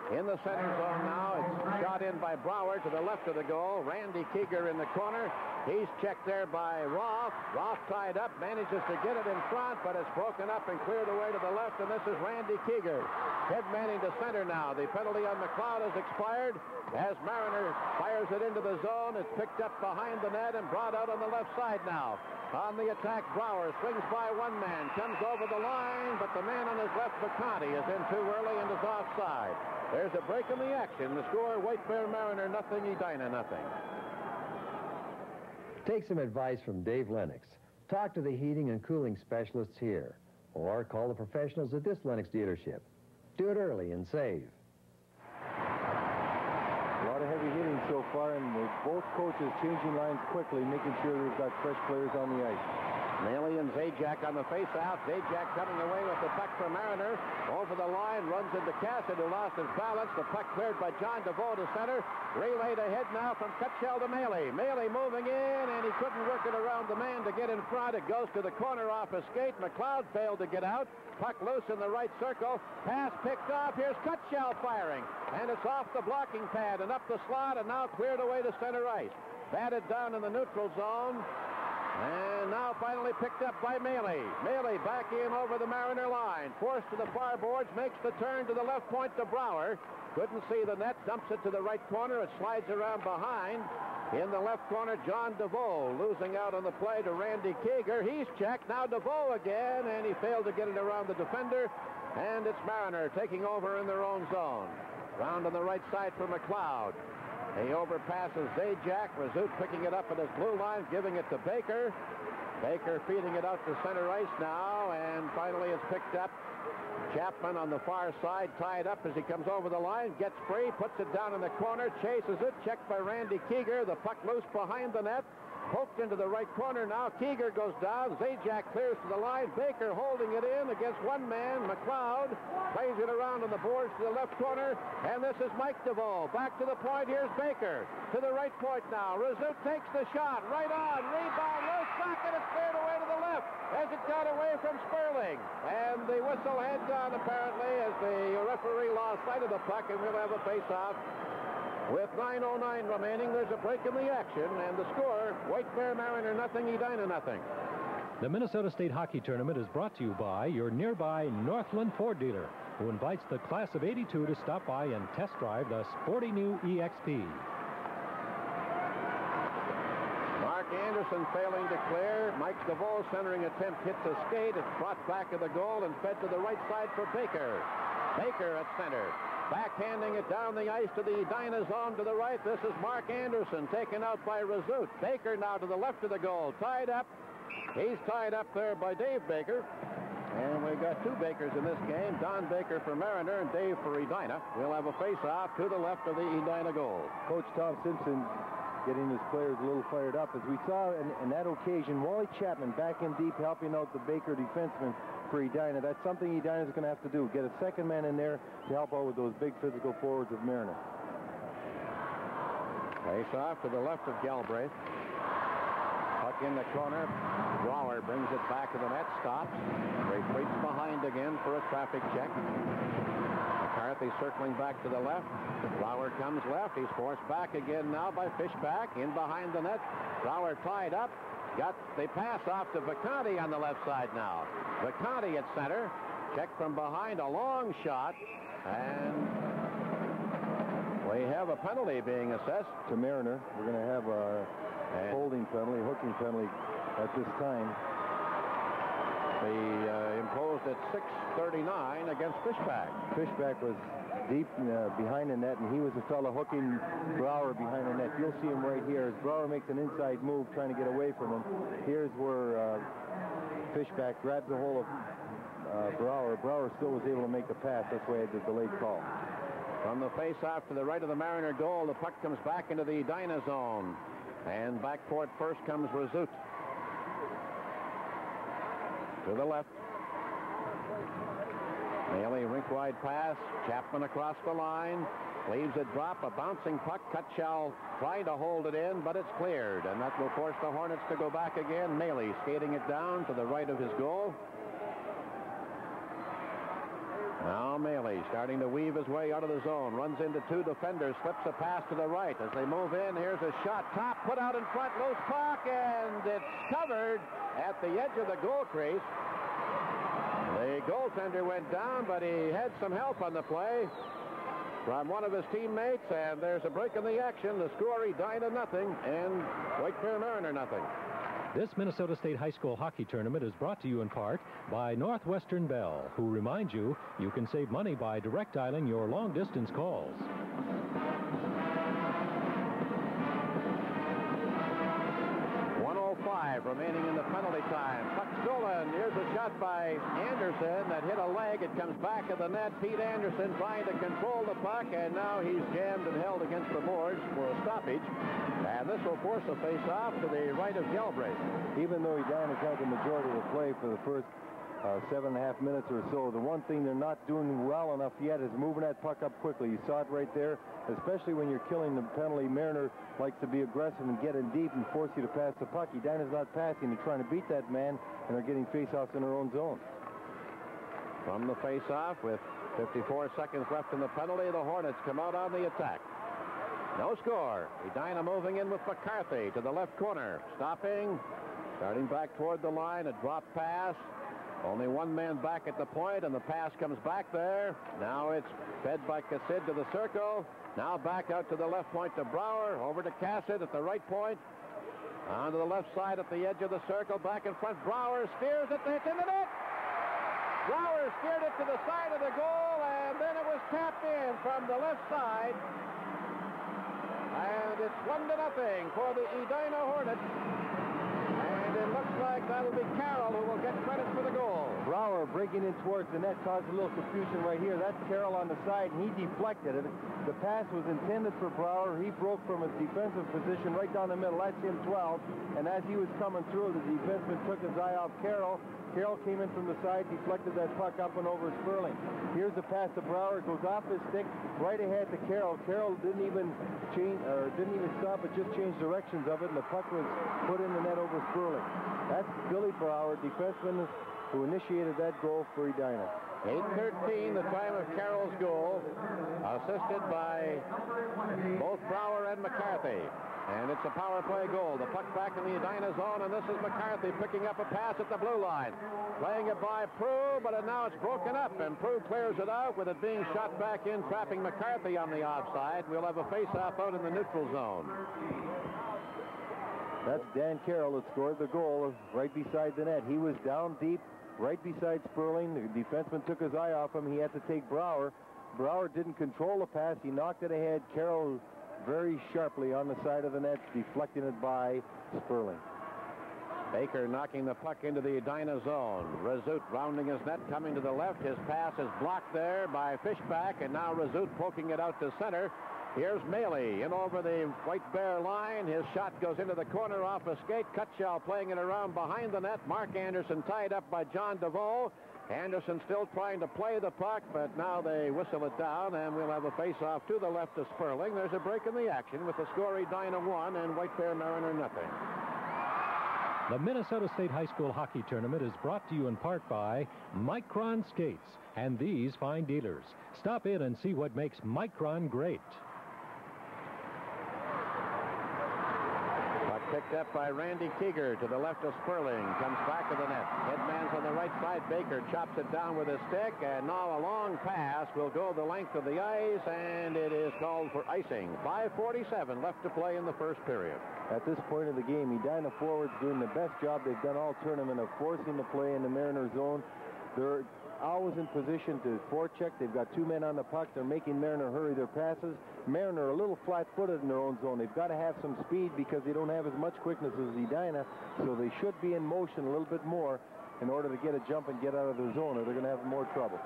in the center zone now. It's shot in by Brower to the left of the goal. Randy Keeger in the corner. He's checked there by Roth. Roth tied up, manages to get it in front, but it's broken up and cleared away to the left, and this is Randy Keeger. Head manning to center now. The penalty on McLeod has expired. As Mariner fires it into the zone, it's picked up behind the net and brought out on the left side now. On the attack, Brower swings by one man, comes over the line, but the man on his left, Bacanti, is in too early and is offside. There's a break in the action. The score, White Bear Mariner nothing, Edina nothing. Take some advice from Dave Lennox. Talk to the heating and cooling specialists here, or call the professionals at this Lennox dealership. Do it early and save. A lot of heavy hitting so far, and both coaches changing lines quickly, making sure they've got fresh players on the ice. Maley and Zajac on the face-off. Zajac coming away with the puck for Mariner. Over the line, runs into Cassidy, who lost his balance. The puck cleared by John DeVoe to center. Relayed ahead now from Cutshell to Maley. Maley moving in, and he couldn't work it around the man to get in front. It goes to the corner off a skate. McLeod failed to get out. Puck loose in the right circle. Pass picked off. Here's Cutshell firing. And it's off the blocking pad and up the slot, and now cleared away to center ice. Batted down in the neutral zone. And now finally picked up by Maley. Maley back in over the Mariner line. Forced to the far boards, makes the turn to the left point to Brower. Couldn't see the net, dumps it to the right corner. It slides around behind. In the left corner, John DeVoe losing out on the play to Randy Keeger. He's checked. Now DeVoe again, and he failed to get it around the defender. And it's Mariner taking over in their own zone. Round on the right side for McLeod. He overpasses Zajac. Razout picking it up at his blue line, giving it to Baker. Baker feeding it out to center ice now, and finally it's picked up Chapman on the far side, tied up as he comes over the line, gets free, puts it down in the corner, chases it, checked by Randy Keeger. The puck loose behind the net, poked into the right corner now. Keeger goes down, Zajac clears to the line, Baker holding it in against one man, McLeod plays it around on the boards to the left corner, and this is Mike DeVoe. Back to the point, here's Baker. To the right point now, Rezout takes the shot, right on, rebound, loose puck, and it's cleared away to the left as it got away from Sperling. And the whistle had gone apparently as the referee lost sight of the puck, and we'll have a face-off. With 9:09 remaining, there's a break in the action, and the score, White Bear Mariner nothing, Edina nothing. The Minnesota State Hockey Tournament is brought to you by your nearby Northland Ford dealer, who invites the class of '82 to stop by and test drive the sporty new EXP. Mark Anderson failing to clear. Mike DeVoe centering attempt hits a skate. It's brought back of the goal and fed to the right side for Baker. Baker at center. Backhanding it down the ice to the Edina zone to the right. This is Mark Anderson taken out by Rezout. Baker now to the left of the goal. Tied up. He's tied up there by Dave Baker. And we've got two Bakers in this game. Don Baker for Mariner and Dave for Edina. We'll have a face-off to the left of the Edina goal. Coach Tom Simpson getting his players a little fired up. As we saw in that occasion, Wally Chapman back in deep helping out the Baker defenseman for Edina. That's something Edina's going to have to do. Get a second man in there to help out with those big physical forwards of Mariner. Face off to the left of Galbraith. Puck in the corner. Brower brings it back to the net. Stops. Retreats behind again for a traffic check. McCarthy circling back to the left. Brower comes left. He's forced back again now by Fishback. In behind the net. Brower tied up. Got the pass off to Vacanti on the left side now. Vacanti at center. Check from behind. A long shot. And we have a penalty being assessed. To Mariner. We're going to have a holding penalty, hooking penalty at this time. Imposed at 6:39 against Fishback. Fishback was deep behind the net, and he was the fellow hooking Brower behind the net. You'll see him right here as Brower makes an inside move trying to get away from him. Here's where Fishback grabs a hold of Brower. Brower still was able to make the pass. That's why the delayed call. From the face-off to the right of the Mariner goal, the puck comes back into the Edina zone. And back for it first comes Rezout. To the left. Bailey rink-wide pass. Chapman across the line. Leaves it drop. A bouncing puck. Cutshall trying to hold it in, but it's cleared. And that will force the Hornets to go back again. Maley skating it down to the right of his goal. Now Maley starting to weave his way out of the zone. Runs into two defenders. Slips a pass to the right. As they move in, here's a shot. Top put out in front. Loose puck, and it's covered at the edge of the goal crease. The goaltender went down, but he had some help on the play from one of his teammates, and there's a break in the action. The score, Edina nothing, and White Bear Mariner nothing. This Minnesota State High School Hockey Tournament is brought to you in part by Northwestern Bell, who remind you can save money by direct dialing your long-distance calls. 1:05 remaining in the penalty time. Puck stolen. Here's a shot by Anderson that hit a leg. It comes back of the net. Pete Anderson trying to control the puck, and now he's jammed and held against the boards for a stoppage. And this will force a face-off to the right of Galbraith. Even though Edina's had the majority of the play for the first 7.5 minutes or so, the one thing they're not doing well enough yet is moving that puck up quickly. You saw it right there, especially when you're killing the penalty. Mariner likes to be aggressive and get in deep and force you to pass the puck. Edina's not passing. They're trying to beat that man, and they're getting face-offs in their own zone. From the face-off with 54 seconds left in the penalty, the Hornets come out on the attack. No score. Edina moving in with McCarthy to the left corner. Stopping. Starting back toward the line. A drop pass. Only one man back at the point, and the pass comes back there. Now it's fed by Cassid to the circle. Now back out to the left point to Brower. Over to Cassid at the right point. On to the left side at the edge of the circle. Back in front. Brower steers it. It's in the net. Brower steered it to the side of the goal, and then it was tapped in from the left side. And it's 1-0 for the Edina Hornets. And it looks like that'll be Carroll who will get credit for the goal. Brower breaking in towards the net caused a little confusion right here. That's Carroll on the side, and he deflected it. The pass was intended for Brower. He broke from his defensive position right down the middle. That's him 12. And as he was coming through, the defenseman took his eye off Carroll. Carroll came in from the side, deflected that puck up and over Sperling. Here's the pass to Brower. It goes off his stick right ahead to Carroll. Carroll didn't even stop, but just changed directions of it, and the puck was put in the net over Sperling. That's Billy Brower, defenseman who initiated that goal for Edina. 8:13, the time of Carroll's goal, assisted by both Brower and McCarthy. And it's a power play goal. The puck back in the Edina zone, and this is McCarthy picking up a pass at the blue line. Playing it by Prue, but now it's broken up, and Prue clears it out with it being shot back in, trapping McCarthy on the offside. We'll have a face-off out in the neutral zone. That's Dan Carroll that scored the goal right beside the net. He was down deep, right beside Sperling. The defenseman took his eye off him. He had to take Brower. Brower didn't control the pass. He knocked it ahead. Carroll very sharply on the side of the net, deflecting it by Sperling. Baker knocking the puck into the Edina zone. Rezout rounding his net, coming to the left. His pass is blocked there by Fishback, and now Rezout poking it out to center. Here's Maley in over the White Bear line. His shot goes into the corner off a skate. Cutshall playing it around behind the net. Mark Anderson tied up by John DeVoe. Anderson still trying to play the puck, but now they whistle it down, and we'll have a face-off to the left of Sperling. There's a break in the action with the score Edina 1 and White Bear Mariner nothing. The Minnesota State High School Hockey Tournament is brought to you in part by Micron Skates and these fine dealers. Stop in and see what makes Micron great. Picked up by Randy Keeger to the left of Sperling. Comes back to the net. Headman's on the right side. Baker chops it down with his stick, and now a long pass will go the length of the ice, and it is called for icing. 5:47 left to play in the first period. At this point of the game, Edina forwards doing the best job they've done all tournament of forcing the play in the Mariner zone. They're always in position to forecheck. They've got two men on the puck. They're making Mariner hurry their passes. Mariner are a little flat-footed in their own zone. They've got to have some speed because they don't have as much quickness as Edina, so they should be in motion a little bit more in order to get a jump and get out of their zone, or they're going to have more trouble.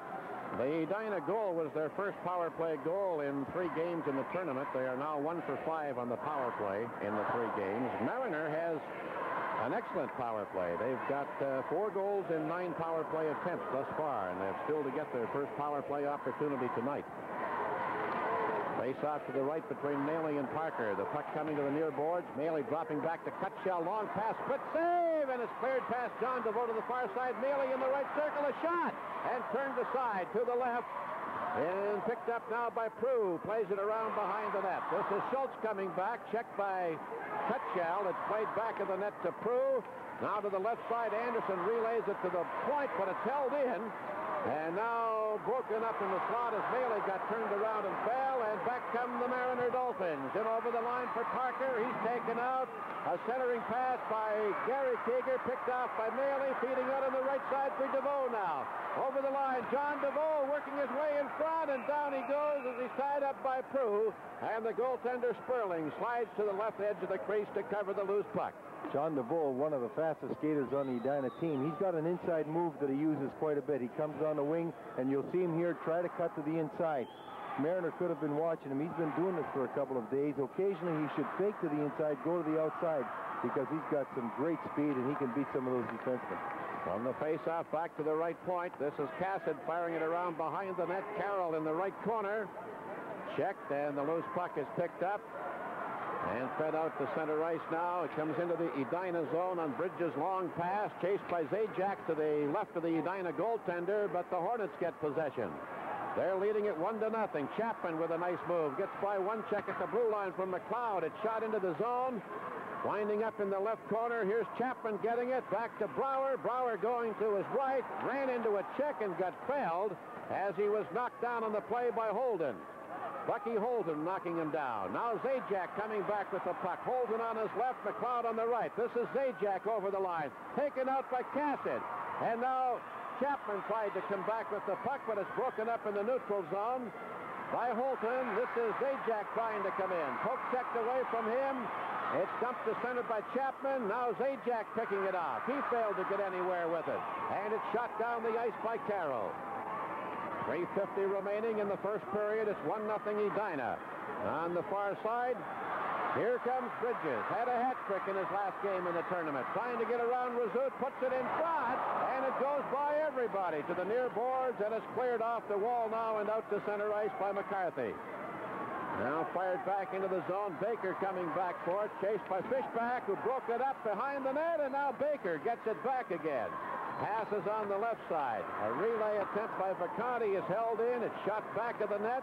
The Edina goal was their first power play goal in 3 games in the tournament. They are now 1 for 5 on the power play in the 3 games. Mariner has an excellent power play. They've got 4 goals in 9 power play attempts thus far, and they're still to get their first power play opportunity tonight. Face off to the right between Maley and Parker. The puck coming to the near boards. Maley dropping back to Cutshall. Long pass, quick save, and it's cleared past John DeVoe to the far side. Maley in the right circle, a shot, and turned aside to the left. And picked up now by Prue. Plays it around behind the net. This is Schultz coming back. Checked by Cutshall. It's played back of the net to Prue. Now to the left side. Anderson relays it to the point, but it's held in. And now broken up in the slot as Maley got turned around and fell. And back come the Mariner Dolphins. In over the line for Parker. He's taken out. A centering pass by Gary Keeger. Picked off by Maley. Feeding out on the right side for DeVoe now. Over the line. John DeVoe working his way in front. And down he goes as he's tied up by Prue. And the goaltender Sperling slides to the left edge of the crease to cover the loose puck. John DeVoe, one of the fastest skaters on the Edina team. He's got an inside move that he uses quite a bit. He comes on the wing, and you'll see him here try to cut to the inside. Mariner could have been watching him. He's been doing this for a couple of days. Occasionally, he should fake to the inside, go to the outside, because he's got some great speed, and he can beat some of those defensemen. From the face-off back to the right point. This is Cassett firing it around behind the net. Carroll in the right corner. Checked, and the loose puck is picked up. And fed out to center ice now. It comes into the Edina zone on Bridges' long pass. Chased by Zajac to the left of the Edina goaltender, but the Hornets get possession. They're leading it 1-0. Chapman with a nice move. Gets by one check at the blue line from McLeod. It's shot into the zone. Winding up in the left corner. Here's Chapman getting it. Back to Brower. Brower going to his right. Ran into a check and got felled as he was knocked down on the play by Holden. Bucky Holden knocking him down. Now Zajac coming back with the puck. Holden on his left, McLeod on the right. This is Zajac over the line. Taken out by Cassett. And now Chapman tried to come back with the puck, but it's broken up in the neutral zone by Holton. This is Zajac trying to come in. Poke checked away from him. It's dumped to center by Chapman. Now Zajac picking it off. He failed to get anywhere with it. And it's shot down the ice by Carroll. 3:50 remaining in the first period. It's 1-0 Edina. On the far side, here comes Bridges. Had a hat trick in his last game in the tournament. Trying to get around Razut, puts it in front, and it goes by everybody to the near boards, and it's cleared off the wall now and out to center ice by McCarthy. Now fired back into the zone. Baker coming back for it, chased by Fishback, who broke it up behind the net, and now Baker gets it back again. Passes on the left side. A relay attempt by Bacardi is held in. It's shot back of the net.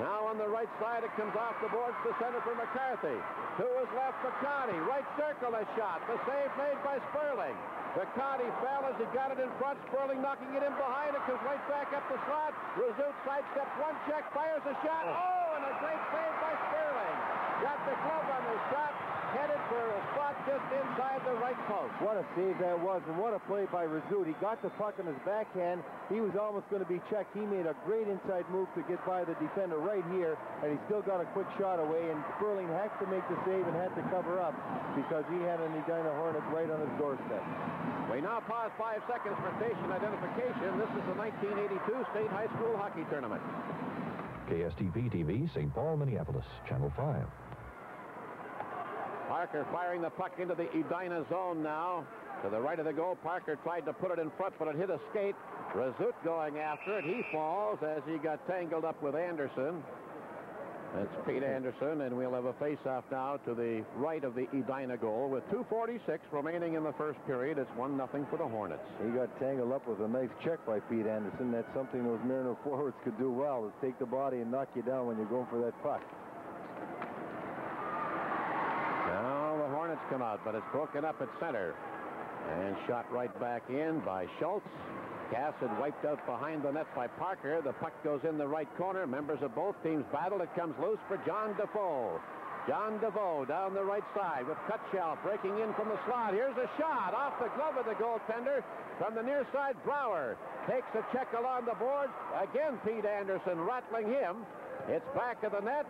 Now on the right side, it comes off the boards to center for McCarthy. To his left, Bacardi. Right circle a shot. The save made by Sperling. Bacardi fell as he got it in front. Sperling knocking it in behind. It comes right back up the slot. Razut sidesteps one check, fires a shot. Oh, and a great save by Sperling. Got the glove on the shot. Headed for a spot just inside the right post. What a save that was, and what a play by Razut. He got the puck in his backhand. He was almost going to be checked. He made a great inside move to get by the defender right here, and he still got a quick shot away, and Sperling had to make the save and had to cover up because he had an Edina Hornet right on his doorstep. We now pause 5 seconds for station identification. This is the 1982 State High School Hockey Tournament. KSTP-TV, St. Paul, Minneapolis, Channel 5. Parker firing the puck into the Edina zone now. To the right of the goal, Parker tried to put it in front, but it hit a skate. Razut going after it. He falls as he got tangled up with Anderson. That's Pete Anderson, and we'll have a face-off now to the right of the Edina goal with 2:46 remaining in the first period. It's 1-0 for the Hornets. He got tangled up with a nice check by Pete Anderson. That's something those Mariner forwards could do well, is take the body and knock you down when you're going for that puck. Now the Hornets come out, but it's broken up at center. And shot right back in by Schultz. Cassidy wiped out behind the net by Parker. The puck goes in the right corner. Members of both teams battle. It comes loose for John Defoe. John Defoe down the right side with Cutshall breaking in from the slot. Here's a shot off the glove of the goaltender from the near side. Brower takes a check along the boards. Again, Pete Anderson rattling him. It's back of the net.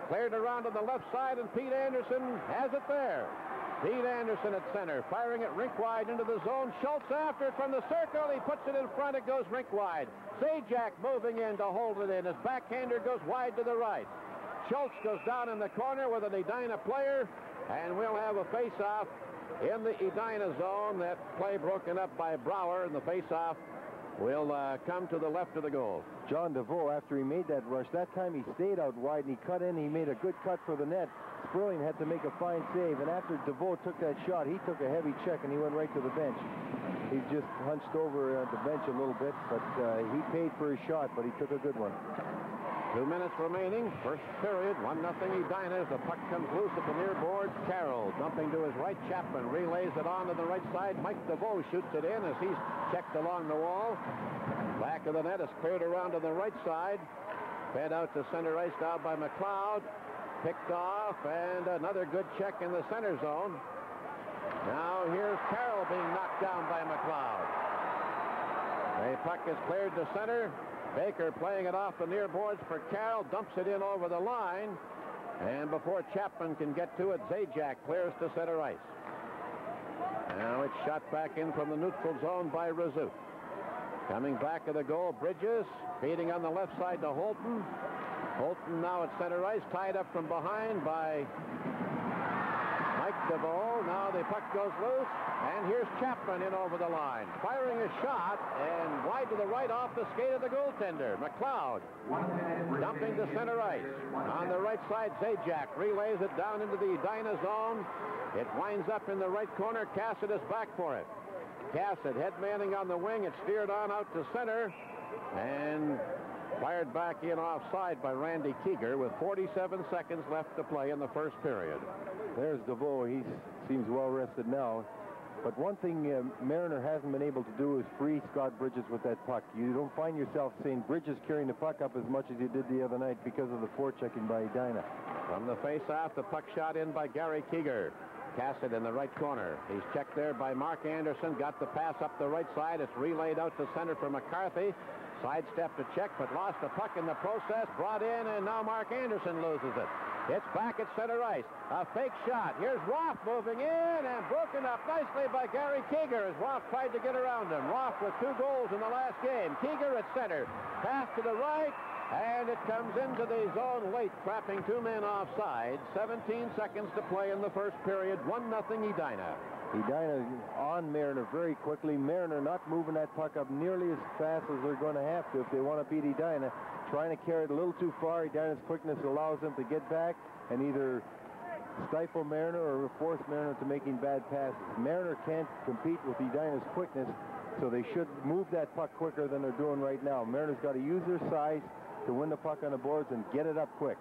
Cleared around to the left side, and Pete Anderson has it there. Pete Anderson at center, firing it rink wide into the zone. Schultz after it from the circle. He puts it in front. It goes rink wide. Zajac moving in to hold it in. His backhander goes wide to the right. Schultz goes down in the corner with an Edina player, and we'll have a face-off in the Edina zone. That play broken up by Brower, and the face-off will come to the left of the goal. John Defoe, after he made that rush, that time he stayed out wide and he cut in. He made a good cut for the net. Sperling had to make a fine save, and after Defoe took that shot, he took a heavy check and he went right to the bench. He just hunched over the bench a little bit, but he paid for his shot, but he took a good one. 2 minutes remaining, first period, 1-0 Edina as the puck comes loose at the near boards. Carroll dumping to his right. Chapman relays it on to the right side. Mike DeVoe shoots it in as he's checked along the wall. Back of the net is cleared around to the right side. Fed out to center ice now by McLeod. Picked off, and another good check in the center zone. Now here's Carroll being knocked down by McLeod. The puck is cleared to center. Baker playing it off the near boards for Carroll, dumps it in over the line, and before Chapman can get to it, Zajac clears to center ice. Now it's shot back in from the neutral zone by Razut. Coming back of the goal, Bridges feeding on the left side to Holton. Holton now at center ice, tied up from behind by Mike DeVoe. Now the puck goes loose, and here's Chapman in over the line, firing a shot, and wide to the right off the skate of the goaltender. McLeod dumping to center ice. On the right side, Zajac relays it down into the Edina zone. It winds up in the right corner. Cassidy is back for it. Cassidy headmanning on the wing. It's steered on out to center, and fired back in offside by Randy Keeger with 47 seconds left to play in the first period. There's DeVoe. He seems well rested now. But one thing Mariner hasn't been able to do is free Scott Bridges with that puck. You don't find yourself seeing Bridges carrying the puck up as much as you did the other night because of the forechecking by Edina. From the face-off, the puck shot in by Gary Keeger. Cassidy in the right corner. He's checked there by Mark Anderson. Got the pass up the right side. It's relayed out to center for McCarthy. Sidestepped a check, but lost the puck in the process. Brought in, and now Mark Anderson loses it. It's back at center ice. A fake shot. Here's Roth moving in and broken up nicely by Gary Keeger as Roth tried to get around him. Roth with 2 goals in the last game. Keeger at center. Pass to the right, and it comes into the zone late, trapping 2 men offside. 17 seconds to play in the first period. 1-0 Edina. Edina on Mariner very quickly. Mariner not moving that puck up nearly as fast as they're going to have to if they want to beat Edina. Trying to carry it a little too far. Edina's quickness allows them to get back and either stifle Mariner or force Mariner to making bad passes. Mariner can't compete with Edina's quickness, so they should move that puck quicker than they're doing right now. Mariner's got to use their size to win the puck on the boards and get it up quick.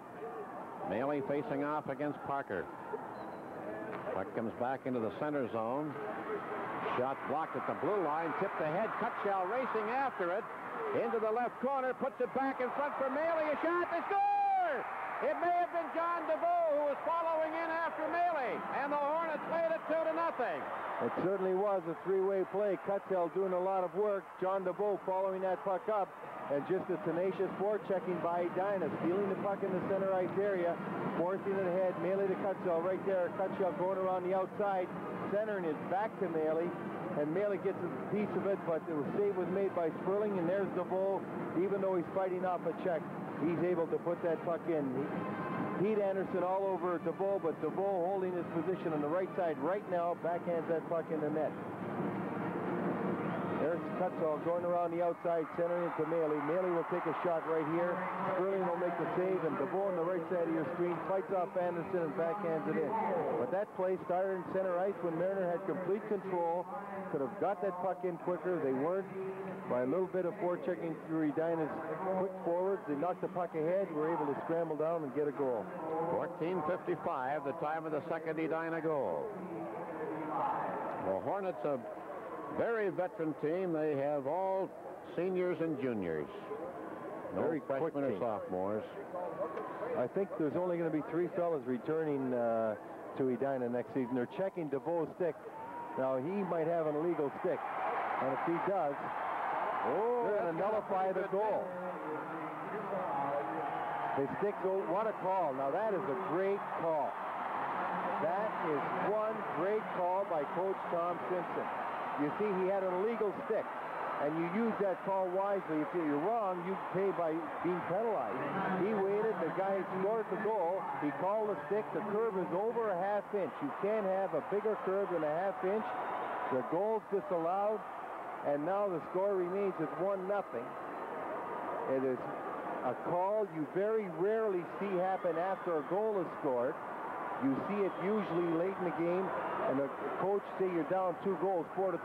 Maley facing off against Parker. Puck comes back into the center zone. Shot blocked at the blue line. Tipped ahead. Cutshell racing after it. Into the left corner. Puts it back in front for Maley. A shot. They score! It may have been John DeVoe who was following in after Maley. And the Hornets made it 2-0. It certainly was a 3-way play. Cutshell doing a lot of work. John DeVoe following that puck up. And just a tenacious forechecking by Edina, stealing the puck in the center ice area, forcing it ahead. Maley to Cutshell right there. Cutshell going around the outside, centering it back to Maley, and Maley gets a piece of it, but the save was made by Sperling, and there's DeVoe. Even though he's fighting off a check, he's able to put that puck in. Pete Anderson all over DeVoe, but DeVoe holding his position on the right side right now, backhands that puck in the net. There's Cutshell going around the outside, centering it to Maley. Maley will take a shot right here. Sperling will make the save, and DeVoe on the right side of your screen fights off Anderson and backhands it in. But that play started in center ice when Mariner had complete control. Could have got that puck in quicker. They weren't. By a little bit of forechecking through Edina's quick forwards, they knocked the puck ahead, were able to scramble down and get a goal. 14:55, the time of the second Edina goal. The Hornets are very veteran team. They have all seniors and juniors. No Very freshmen or sophomores. I think there's only going to be 3 fellas returning to Edina next season. They're checking DeVoe's stick. Now, he might have an illegal stick. And if he does, they're going to nullify the goal. His stick, what a call. Now, that is a great call. That is one great call by Coach Tom Simpson. You see, he had an illegal stick, and you use that call wisely. If you're wrong, you pay by being penalized. He waited. The guy scored the goal. He called the stick. The curve is over a half-inch. You can't have a bigger curve than a half-inch. The goal's disallowed, and now the score remains at 1-0. It is a call you very rarely see happen after a goal is scored. You see it usually late in the game, and the coach say you're down 2 goals, 4-2.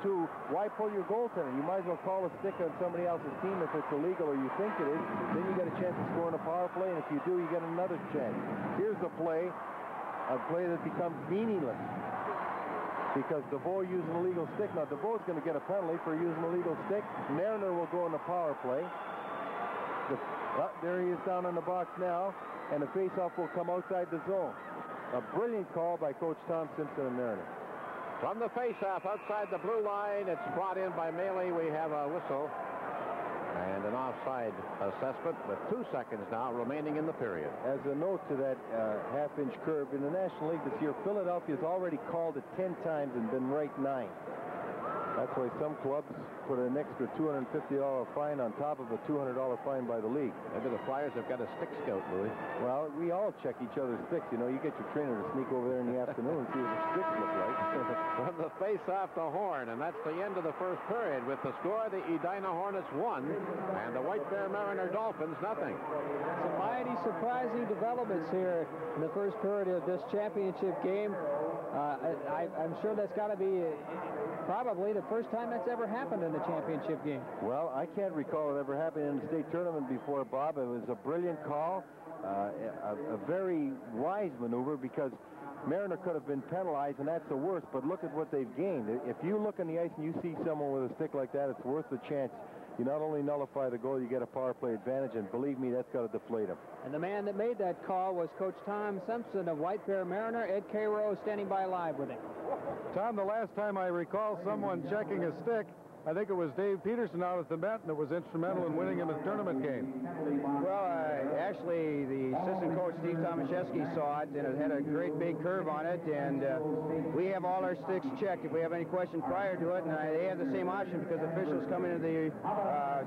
Why pull your goaltender? You might as well call a stick on somebody else's team if it's illegal or you think it is. Then you get a chance to score in a power play, and if you do, you get another chance. Here's a play that becomes meaningless because DeVoe used an illegal stick. Now, DeVoe's going to get a penalty for using an illegal stick. Mariner will go in the power play. There he is down in the box now, and the faceoff will come outside the zone. A brilliant call by Coach Tom Simpson and Mariner. From the faceoff outside the blue line, it's brought in by Maley. We have a whistle and an offside assessment with 2 seconds now remaining in the period. As a note to that half-inch curve, in the National League this year, Philadelphia's already called it 10 times and been right 9. That's why some clubs put an extra $250 fine on top of a $200 fine by the league. Maybe the Flyers have got a stick scout, Louis. Well, we all check each other's sticks. You know, you get your trainer to sneak over there in the afternoon and see what the sticks look like. From the face-off to Horn, and that's the end of the first period. With the score, the Edina Hornets 1, and the White Bear Mariner Dolphins 0. Some mighty surprising developments here in the first period of this championship game. I'm sure that's got to be probably the first time that's ever happened in a championship game. Well, I can't recall it ever happening in the state tournament before, Bob. It was a brilliant call, a very wise maneuver because Mariner could have been penalized, and that's the worst, but look at what they've gained. If you look on the ice and you see someone with a stick like that, it's worth the chance. You not only nullify the goal, you get a power play advantage, and believe me, that's got to deflate him. And the man that made that call was Coach Tom Simpson of White Bear Mariner. Ed Cairo standing by live with him. Tom, the last time I recall someone checking a stick, I think it was Dave Peterson out at the Met, and it was instrumental in winning him a tournament game. Well, actually, the assistant coach, Steve Tomaszewski, saw it, and it had a great big curve on it, and we have all our sticks checked if we have any question prior to it, and they have the same option because officials come into the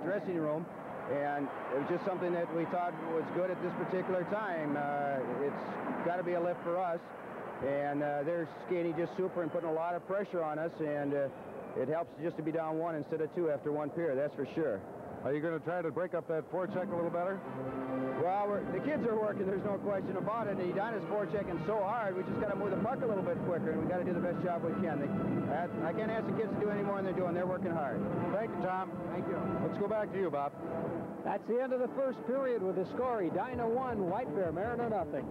dressing room, and it was just something that we thought was good at this particular time. It's got to be a lift for us, and they're skating just super and putting a lot of pressure on us, and it helps just to be down 1 instead of 2 after 1 period, that's for sure. Are you going to try to break up that forecheck a little better? Well, the kids are working, there's no question about it. Edina's forechecking so hard, we just got to move the puck a little bit quicker, and we got to do the best job we can. I can't ask the kids to do any more than they're doing. They're working hard. Thank you, Tom. Thank you. Let's go back to you, Bob. That's the end of the first period with the score. Edina 1, White Bear Mariner nothing.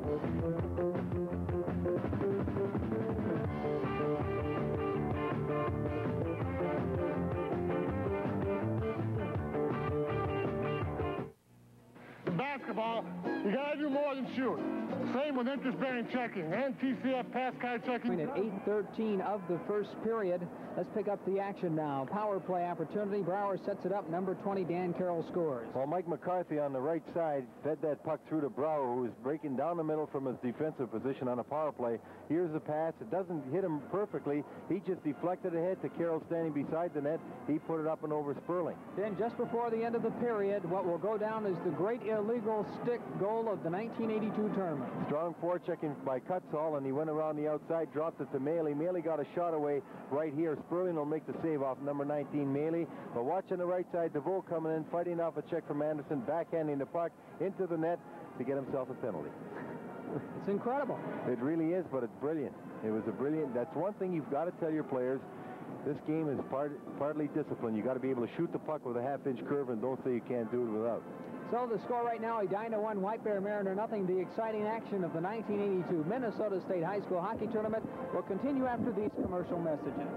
Basketball, you gotta do more than shoot. Same with interest-bearing checking and TCF pass card checking. At 8:13 of the first period, let's pick up the action now. Power play opportunity. Brower sets it up. Number 20, Dan Carroll scores. Well, Mike McCarthy on the right side fed that puck through to Brower, who was breaking down the middle from his defensive position on a power play. Here's the pass. It doesn't hit him perfectly. He just deflected ahead to Carroll standing beside the net. He put it up and over Sperling. Then just before the end of the period, what will go down as the great illegal stick goal of the 1982 tournament. Strong forechecking by Cutzall, and he went around the outside, dropped it to Maley. Maley got a shot away right here. Sperling will make the save off number 19, Maley. But watch on the right side, DeVoe coming in, fighting off a check from Anderson, backhanding the puck into the net to get himself a penalty. It's incredible. It really is, but it's brilliant. It was a brilliant... That's one thing you've got to tell your players. This game is partly discipline. You got to be able to shoot the puck with a half-inch curve, and don't say you can't do it without. So the score right now, Edina 1, White Bear Mariner nothing. The exciting action of the 1982 Minnesota State High School Hockey Tournament will continue after these commercial messages.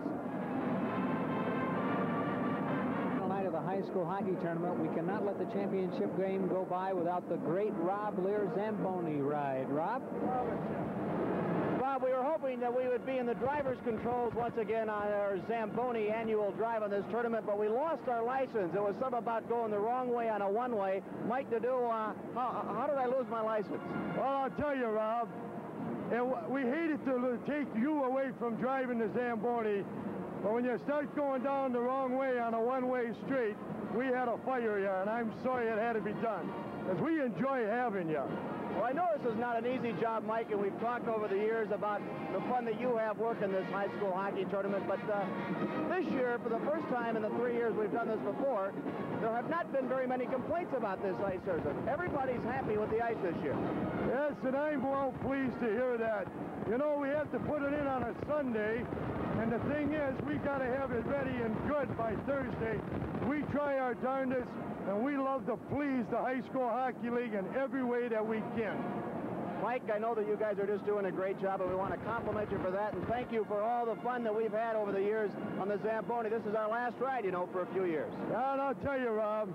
Night of the high school hockey tournament, we cannot let the championship game go by without the great Rob Lear Zamboni ride. Rob? Bob, we were hoping that we would be in the driver's controls once again on our Zamboni annual drive on this tournament, but we lost our license. It was something about going the wrong way on a one-way. Mike Nadeau, how did I lose my license? Well, I'll tell you, Rob, we hated to take you away from driving the Zamboni, but when you start going down the wrong way on a one-way street, we had to fire you, and I'm sorry it had to be done, because we enjoy having you. Well, I know this is not an easy job, Mike, and we've talked over the years about the fun that you have working this high school hockey tournament, but this year, for the first time in the 3 years we've done this before, there have not been very many complaints about this ice surface. Everybody's happy with the ice this year. Yes, and I'm well pleased to hear that. You know, we have to put it in on a Sunday, and the thing is, we got to have it ready and good by Thursday. We try our darndest, and we love to please the High School Hockey League in every way that we can. Mike, I know that you guys are just doing a great job, and we want to compliment you for that, and thank you for all the fun that we've had over the years on the Zamboni. This is our last ride, you know, for a few years. And I'll tell you, Rob,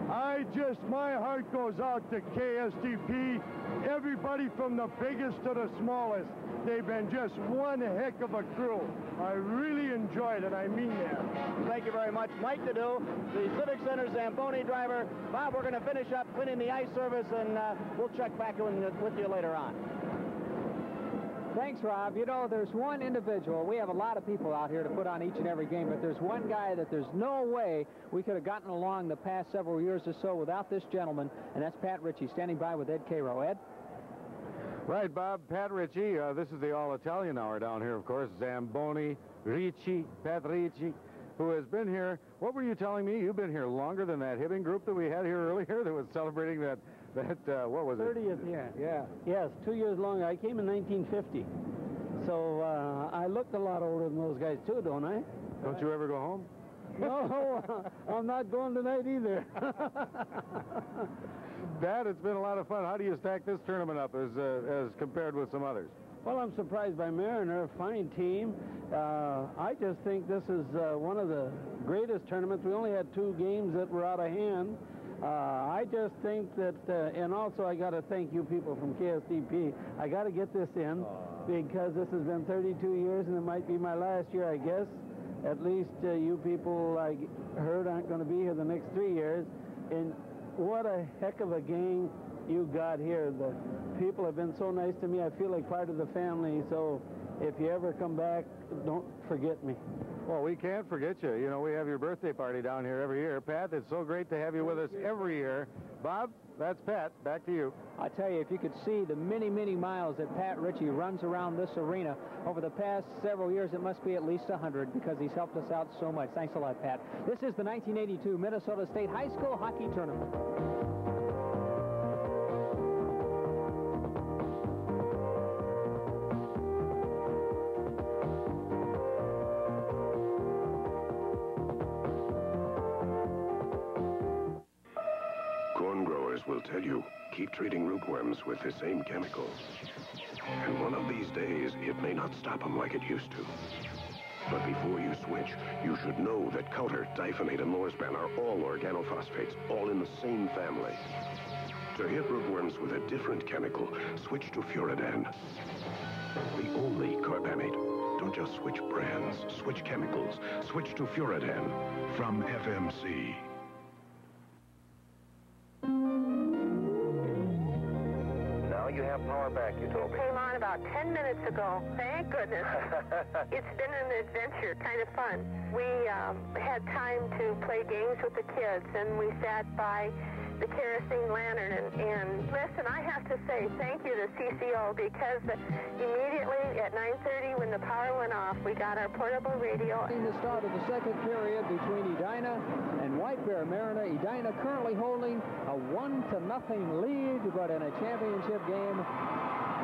my heart goes out to KSTP, everybody from the biggest to the smallest. They've been just one heck of a crew. I really enjoyed it, I mean that. Thank you very much. Mike Nadeau, the Civic Center Zamboni driver. Bob, we're going to finish up cleaning the ice surface, and we'll check back with you later on. Thanks, Rob. You know, there's one individual. We have a lot of people out here to put on each and every game, but there's one guy that there's no way we could have gotten along the past several years or so without this gentleman, and that's Pat Ritchie, standing by with Ed Cairo. Ed? Right, Bob. Pat Ritchie. This is the all-Italian hour down here, of course. Zamboni, Ricci, Pat Ritchie, who has been here. What were you telling me? You've been here longer than that Hibbing group that we had here earlier that was celebrating that what was it? 30th year. Yeah. Yes, 2 years longer. I came in 1950. So I look a lot older than those guys, too, don't I? Don't you ever go home? No, I'm not going tonight either. Dad, it's been a lot of fun. How do you stack this tournament up as compared with some others? Well, I'm surprised by Mariner, a fine team. I just think this is one of the greatest tournaments. We only had 2 games that were out of hand. I just think that, and also I got to thank you people from KSTP. I got to get this in because this has been 32 years, and it might be my last year, I guess. at least you people I heard aren't going to be here the next 3 years. And what a heck of a gang you got here. The people have been so nice to me. I feel like part of the family. So if you ever come back, don't forget me. Well, we can't forget you. You know, we have your birthday party down here every year. Pat, it's so great to have you with us every year. Bob, that's Pat. Back to you. I tell you, if you could see the many, many miles that Pat Ritchie runs around this arena over the past several years, it must be at least 100 because he's helped us out so much. Thanks a lot, Pat. This is the 1982 Minnesota State High School Hockey Tournament. Will tell you, keep treating rootworms with the same chemical. And one of these days, it may not stop them like it used to. But before you switch, you should know that Coulter, Diphenate, and Lorsban are all organophosphates, all in the same family. To hit rootworms with a different chemical, switch to Furadan. The only carbamate. Don't just switch brands, switch chemicals. Switch to Furadan from FMC. You have power back, you told me. Came on about 10 minutes ago. Thank goodness. It's been an adventure, kind of fun. We had time to play games with the kids, and we sat by the kerosene lantern. And listen, I have to say thank you to CCO because immediately at 9:30 when the power went off, we got our portable radio. In the start of the second period between Edina and White Bear Mariner, Edina currently holding a 1-0 lead, but in a championship game,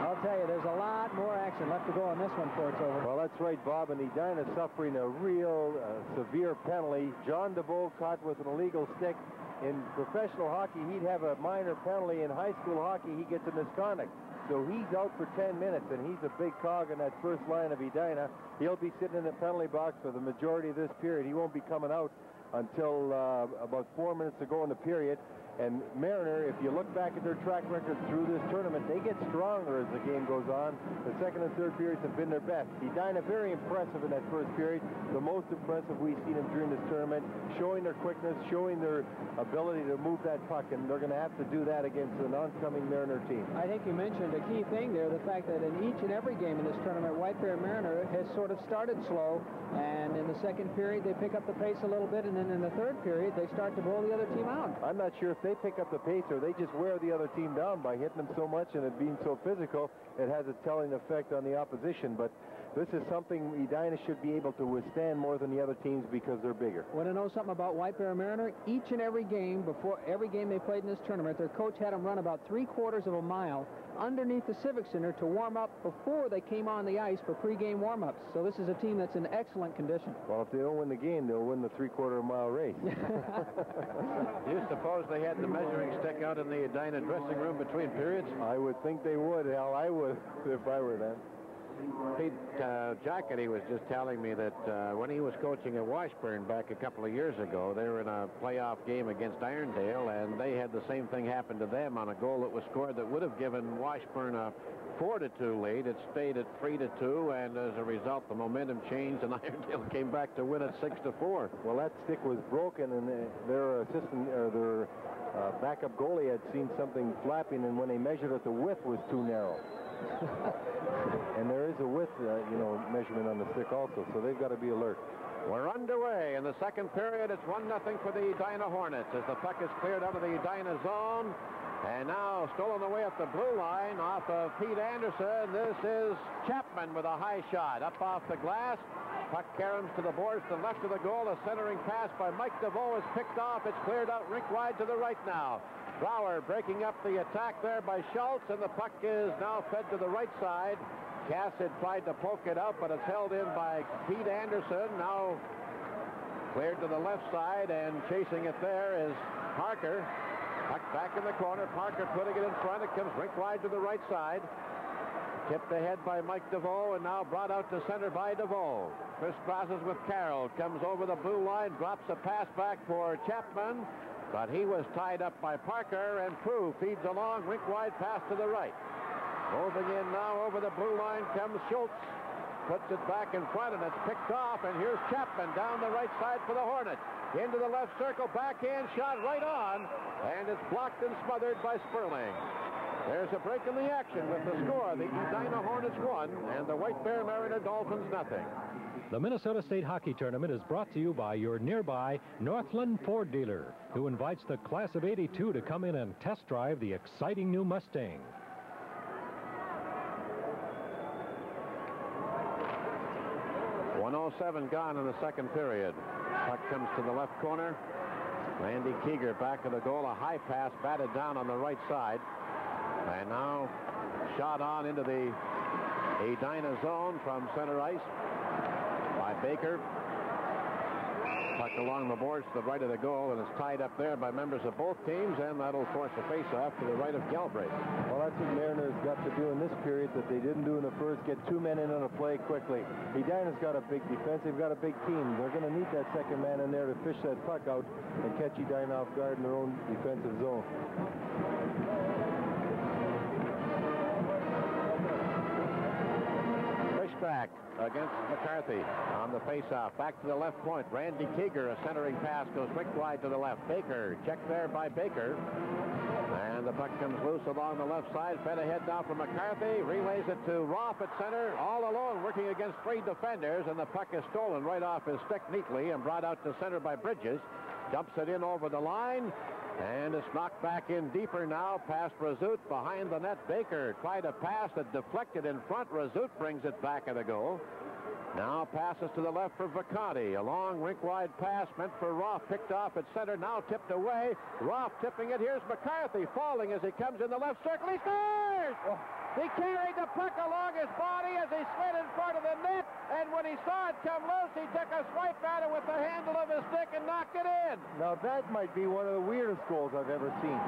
I'll tell you, there's a lot more action left to go on this one before it's over. Well, that's right, Bob, and Edina suffering a real severe penalty. John DeVoe caught with an illegal stick. In professional hockey, he'd have a minor penalty. In high school hockey, he gets a misconduct. So he's out for 10 minutes, and he's a big cog in that first line of Edina. He'll be sitting in the penalty box for the majority of this period. He won't be coming out until about 4 minutes to go in the period. And Mariner, if you look back at their track record through this tournament, they get stronger as the game goes on. The second and third periods have been their best. Edina very impressive in that first period, the most impressive we've seen them during this tournament, showing their quickness, showing their ability to move that puck, and they're going to have to do that against an oncoming Mariner team. I think you mentioned a key thing there, the fact that in each and every game in this tournament, White Bear Mariner has sort of started slow, and in the second period they pick up the pace a little bit, and then in the third period they start to blow the other team out. I'm not sure if they pick up the pace or they just wear the other team down by hitting them so much and it being so physical. It has a telling effect on the opposition, but this is something Edina should be able to withstand more than the other teams because they're bigger. Want to know something about White Bear Mariner? Each and every game, before every game they played in this tournament, their coach had them run about 3/4 of a mile underneath the Civic Center to warm up before they came on the ice for pregame warm-ups. So this is a team that's in excellent condition. Well, if they don't win the game, they'll win the 3/4 mile race. Do you suppose they had the measuring stick out in the Edina dressing room between periods? I would think they would, Al. I would if I were them. Pete Jackety was just telling me that when he was coaching at Washburn back a couple of years ago, they were in a playoff game against Irondale, and they had the same thing happen to them on a goal that was scored that would have given Washburn a 4-2 lead. It stayed at 3-2, and as a result, the momentum changed, and Irondale came back to win it 6-4. Well, that stick was broken, and their assistant, or their backup goalie had seen something flapping, and when they measured it, the width was too narrow. And there is a width, measurement on the stick also, so they've got to be alert. We're underway in the second period. It's 1-0 for the Edina Hornets as the puck is cleared out of the Edina zone. And now stolen away at the blue line off of Pete Anderson. This is Chapman with a high shot up off the glass. Puck caroms to the boards to the left of the goal. A centering pass by Mike DeVoe is picked off. It's cleared out rink wide to the right now. Brower breaking up the attack there by Schultz, and the puck is now fed to the right side. Cass had tried to poke it out, but it's held in by Pete Anderson. Now cleared to the left side, and chasing it there is Parker. Puck back in the corner. Parker putting it in front. It comes rink wide to the right side. Tipped ahead by Mike DeVoe, and now brought out to center by DeVoe. Chris crosses with Carroll. Comes over the blue line, drops a pass back for Chapman. But he was tied up by Parker, and Prue feeds along, rink wide pass to the right. Moving in now over the blue line comes Schultz. puts it back in front, and it's picked off, and here's Chapman down the right side for the Hornets. Into the left circle, backhand shot right on, and it's blocked and smothered by Sperling. There's a break in the action with the score. The Edina Hornets 1 and the White Bear Mariner Dolphins nothing. The Minnesota State Hockey Tournament is brought to you by your nearby Northland Ford dealer, who invites the class of '82 to come in and test drive the exciting new Mustang. .107 gone in the second period. Puck comes to the left corner. Randy Keeger back of the goal. A high pass batted down on the right side. And now shot on into the Edina zone from center ice by Baker. Puck along the boards to the right of the goal, and it's tied up there by members of both teams, and that'll force a face-off to the right of Galbraith. Well, that's what Mariners got to do in this period that they didn't do in the first. Get 2 men in on a play quickly. Edina's got a big defense. They've got a big team. They're going to need that second man in there to fish that puck out and catch Edina off guard in their own defensive zone. Back against McCarthy on the face-off. Back to the left point. Randy Keeger, a centering pass, goes quick wide to the left. Baker, checked there by Baker. And the puck comes loose along the left side. Fed ahead now from McCarthy. Relays it to Roth at center. All alone, working against 3 defenders. And the puck is stolen right off his stick neatly and brought out to center by Bridges. Dumps it in over the line. And it's knocked back in deeper now past Razut behind the net. Baker tried a pass that deflected in front. Razut brings it back at the goal. Now passes to the left for Vacanti. A long rink-wide pass meant for Roth. Picked off at center. Now tipped away. Roth tipping it. Here's McCarthy falling as he comes in the left circle. He scores! Oh. He carried the puck along his body as he slid in front of the net, and when he saw it come loose, he took a swipe at it with the handle of his stick and knocked it in. Now, that might be one of the weirdest goals I've ever seen.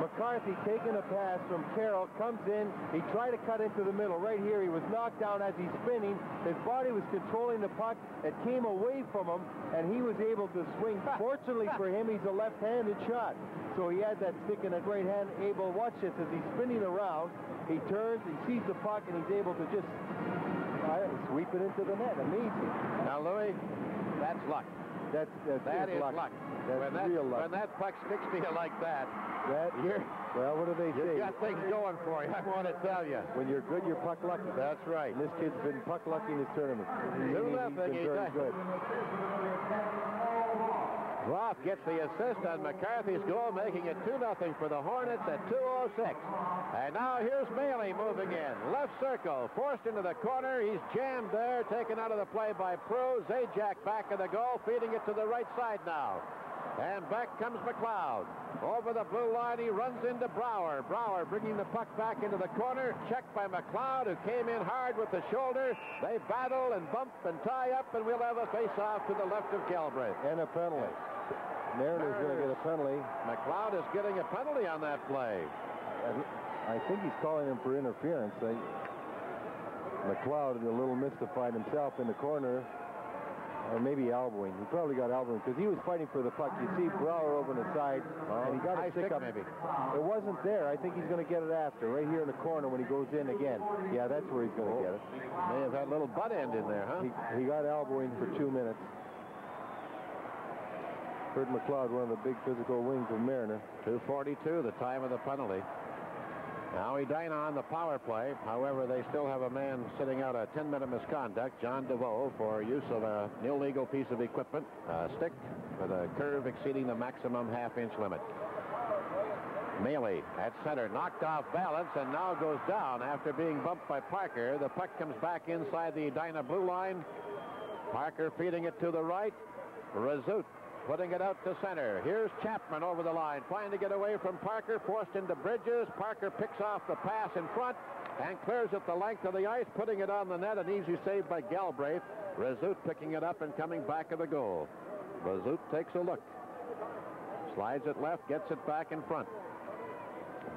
McCarthy taking a pass from Carroll, comes in, he tried to cut into the middle. Right here, he was knocked down as he's spinning. His body was controlling the puck. It came away from him, and he was able to swing. Fortunately for him, he's a left-handed shot. So he had that stick in a great hand, able, watch this, as he's spinning around, he turns, he sees the puck, and he's able to just sweep it into the net. Amazing. Now, Louis, that's luck. That is luck. That's real luck. When that puck sticks to you like that, well, what do they say? You've got things going for you, I want to tell you. When you're good, you're puck lucky. That's right. And this kid's been puck lucky in this tournament. He's been very good. Roth gets the assist on McCarthy's goal, making it 2-0 for the Hornets at 2:06. And now here's Maley moving in. Left circle, forced into the corner. He's jammed there, taken out of the play by Prue. Zajac back of the goal, feeding it to the right side now. And back comes McLeod. Over the blue line, he runs into Brower. Brower bringing the puck back into the corner. Checked by McLeod, who came in hard with the shoulder. They battle and bump and tie up, and we'll have a face-off to the left of Galbraith. And a penalty. Mariners going to get a penalty. McLeod is getting a penalty on that play. I think he's calling him for interference. McLeod a little mystified himself in the corner. Or maybe elbowing. He probably got elbowing because he was fighting for the puck. You see Brower over on the side, and he got a stick up. Maybe. It wasn't there. I think he's going to get it after, right here in the corner when he goes in again. Yeah, that's where he's going to get it. May have had a little butt end in there, huh? He got elbowing for 2 minutes. Kurt McLeod, one of the big physical wings of Mariner. 2:42, the time of the penalty. Now Edina on the power play. However, they still have a man sitting out a 10-minute misconduct, John DeVoe, for use of an illegal piece of equipment, a stick with a curve exceeding the maximum half-inch limit. Maley at center, knocked off balance, and now goes down after being bumped by Parker. The puck comes back inside the Edina blue line. Parker feeding it to the right. Razut putting it out to center. Here's Chapman over the line, trying to get away from Parker, forced into Bridges. Parker picks off the pass in front and clears it the length of the ice, putting it on the net. An easy save by Galbraith. Razut picking it up and coming back of the goal. Razut takes a look. Slides it left, gets it back in front.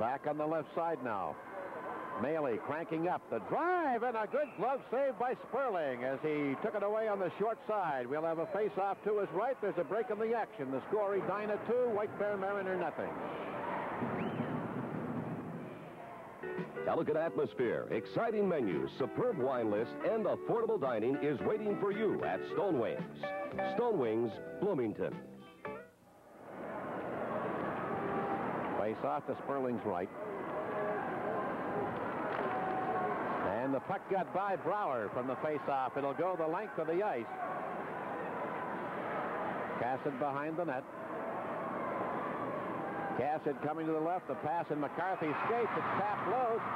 Back on the left side now. Maley cranking up the drive, and a good glove save by Sperling as he took it away on the short side. We'll have a face-off to his right. There's a break in the action. The score, Edina 2, White Bear Mariner nothing. Elegant atmosphere, exciting menus, superb wine list, and affordable dining is waiting for you at Stone Wings. Stone Wings, Bloomington. Face off to Sperling's right. And the puck got by Brower from the face-off. It'll go the length of the ice. Cassidy behind the net. Cassidy coming to the left. The pass in McCarthy's skates. It's tapped loose.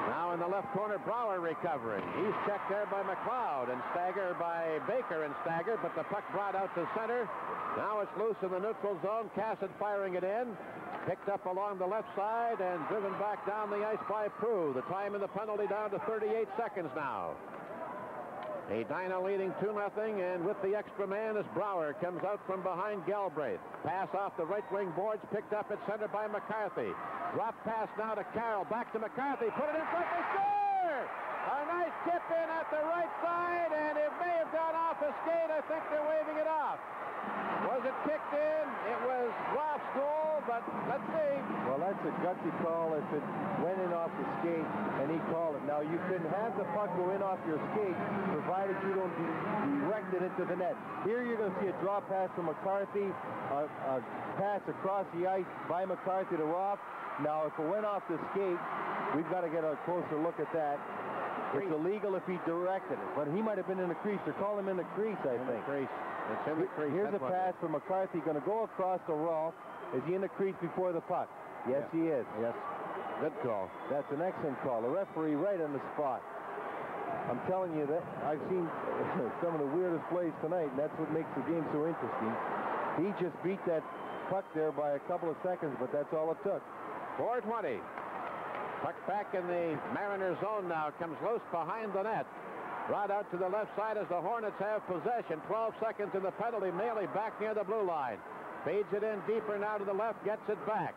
Now in the left corner, Brower recovering. He's checked there by McLeod and staggered by Baker and staggered, but the puck brought out to center. Now it's loose in the neutral zone. Cassidy firing it in. Picked up along the left side and driven back down the ice by Prue. The time in the penalty down to 38 seconds now. Edina leading 2-0, and with the extra man as Brower comes out from behind Galbraith. Pass off the right wing boards, picked up at center by McCarthy. Drop pass now to Carroll, back to McCarthy, put it in front, they score! A nice tip in at the right side, and it may have gone off a skate. I think they're waving it off. Was it kicked in? It was Roth's goal, but let's see. Well, that's a gutsy call if it went in off the skate and he called it. Now, you can have the puck go in off your skate, provided you don't direct it into the net. Here you're going to see a drop pass from McCarthy, a pass across the ice by McCarthy to Roth. Now, if it went off the skate, we've got to get a closer look at that. It's illegal if he directed it, but he might have been in the crease. They're calling him in the crease, I think. It's in the crease. Here's a pass from McCarthy, going to go across to Rolfe. Is he in the crease before the puck? Yes, he is. Yes. Good call. That's an excellent call. The referee right on the spot. I'm telling you that I've seen some of the weirdest plays tonight, and that's what makes the game so interesting. He just beat that puck there by a couple of seconds, but that's all it took. 4:20. Puck back in the Mariner zone now. Comes loose behind the net. Brought out to the left side as the Hornets have possession. 12 seconds in the penalty. Maley back near the blue line. Feeds it in deeper now to the left. Gets it back.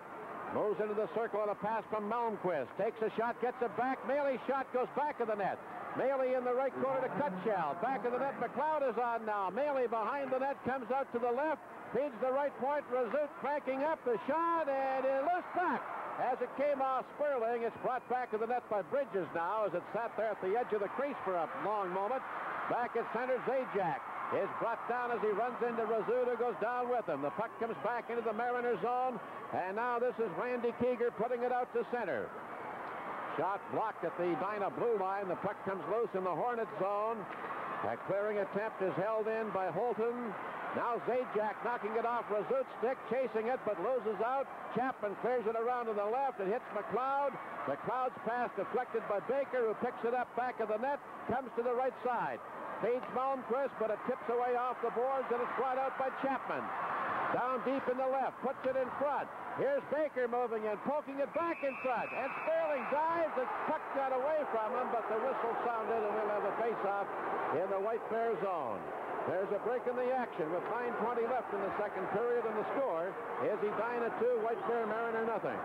Moves into the circle on a pass from Malmquist. Takes a shot. Gets it back. Maley's shot goes back of the net. Maley in the right corner to Cutshall. Back of the net. McLeod is on now. Maley behind the net. Comes out to the left. Feeds the right point. Razut cranking up the shot. And it loose back. As it came off Sperling, it's brought back to the net by Bridges now as it sat there at the edge of the crease for a long moment. Back at center, Zajac is brought down as he runs into Razut, who goes down with him. The puck comes back into the Mariner zone, and now this is Randy Keeger putting it out to center. Shot blocked at the Edina blue line. The puck comes loose in the Hornet zone. A clearing attempt is held in by Holton. Now Zajac knocking it off Razut's stick, chasing it, but loses out. Chapman clears it around to the left. It hits McLeod. McLeod's pass deflected by Baker, who picks it up back of the net, comes to the right side. Feeds Malmquist, but it tips away off the boards, and it's brought out by Chapman. Down deep in the left, puts it in front. Here's Baker moving in, poking it back in front. And Sperling dives. The puck got away from him, but the whistle sounded, and we'll have a face-off in the White Bear zone. There's a break in the action with 9:20 left in the second period, and the score is Edina 2, White Bear Mariner nothing.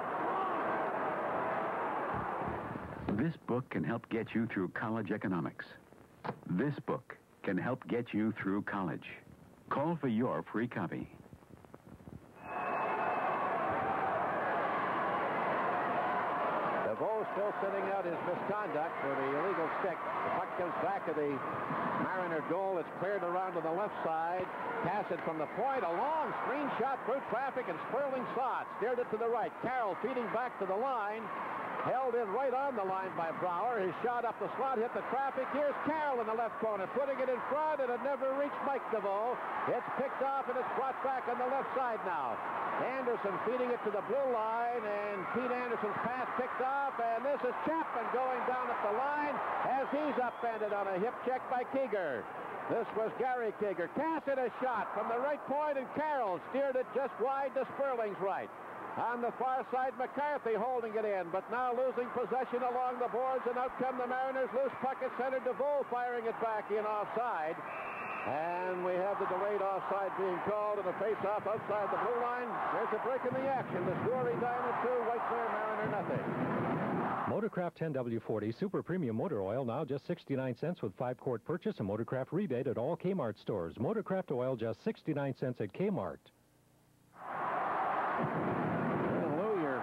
This book can help get you through college economics. This book can help get you through college. Call for your free copy. DeVoe still sitting out his misconduct for the illegal stick. The puck comes back to the Mariner goal. It's cleared around to the left side. Cassidy from the point. A long screen shot through traffic, and Sperling saw it. Steered it to the right. Carroll feeding back to the line. Held in right on the line by Brower. His shot up the slot hit the traffic. Here's Carroll in the left corner, putting it in front, and it never reached Mike DeVoe. It's picked off, and it's brought back on the left side now. Anderson feeding it to the blue line, and Pete Anderson's pass picked off, and this is Chapman going down at the line as he's upended on a hip check by Keeger. This was Gary Keeger. Cassidy a shot from the right point, and Carroll steered it just wide to Sperling's right. On the far side, McCarthy holding it in, but now losing possession along the boards, and out come the Mariners. Loose puck at center. DeVoe firing it back in offside. And we have the delayed offside being called, and a face-off outside the blue line. There's a break in the action. The score, Edina 2, White Bear Mariner nothing. Motorcraft 10W40 Super Premium Motor Oil now just 69 cents with 5-quart purchase, and Motorcraft rebate at all Kmart stores. Motorcraft oil just 69 cents at Kmart. Lou, your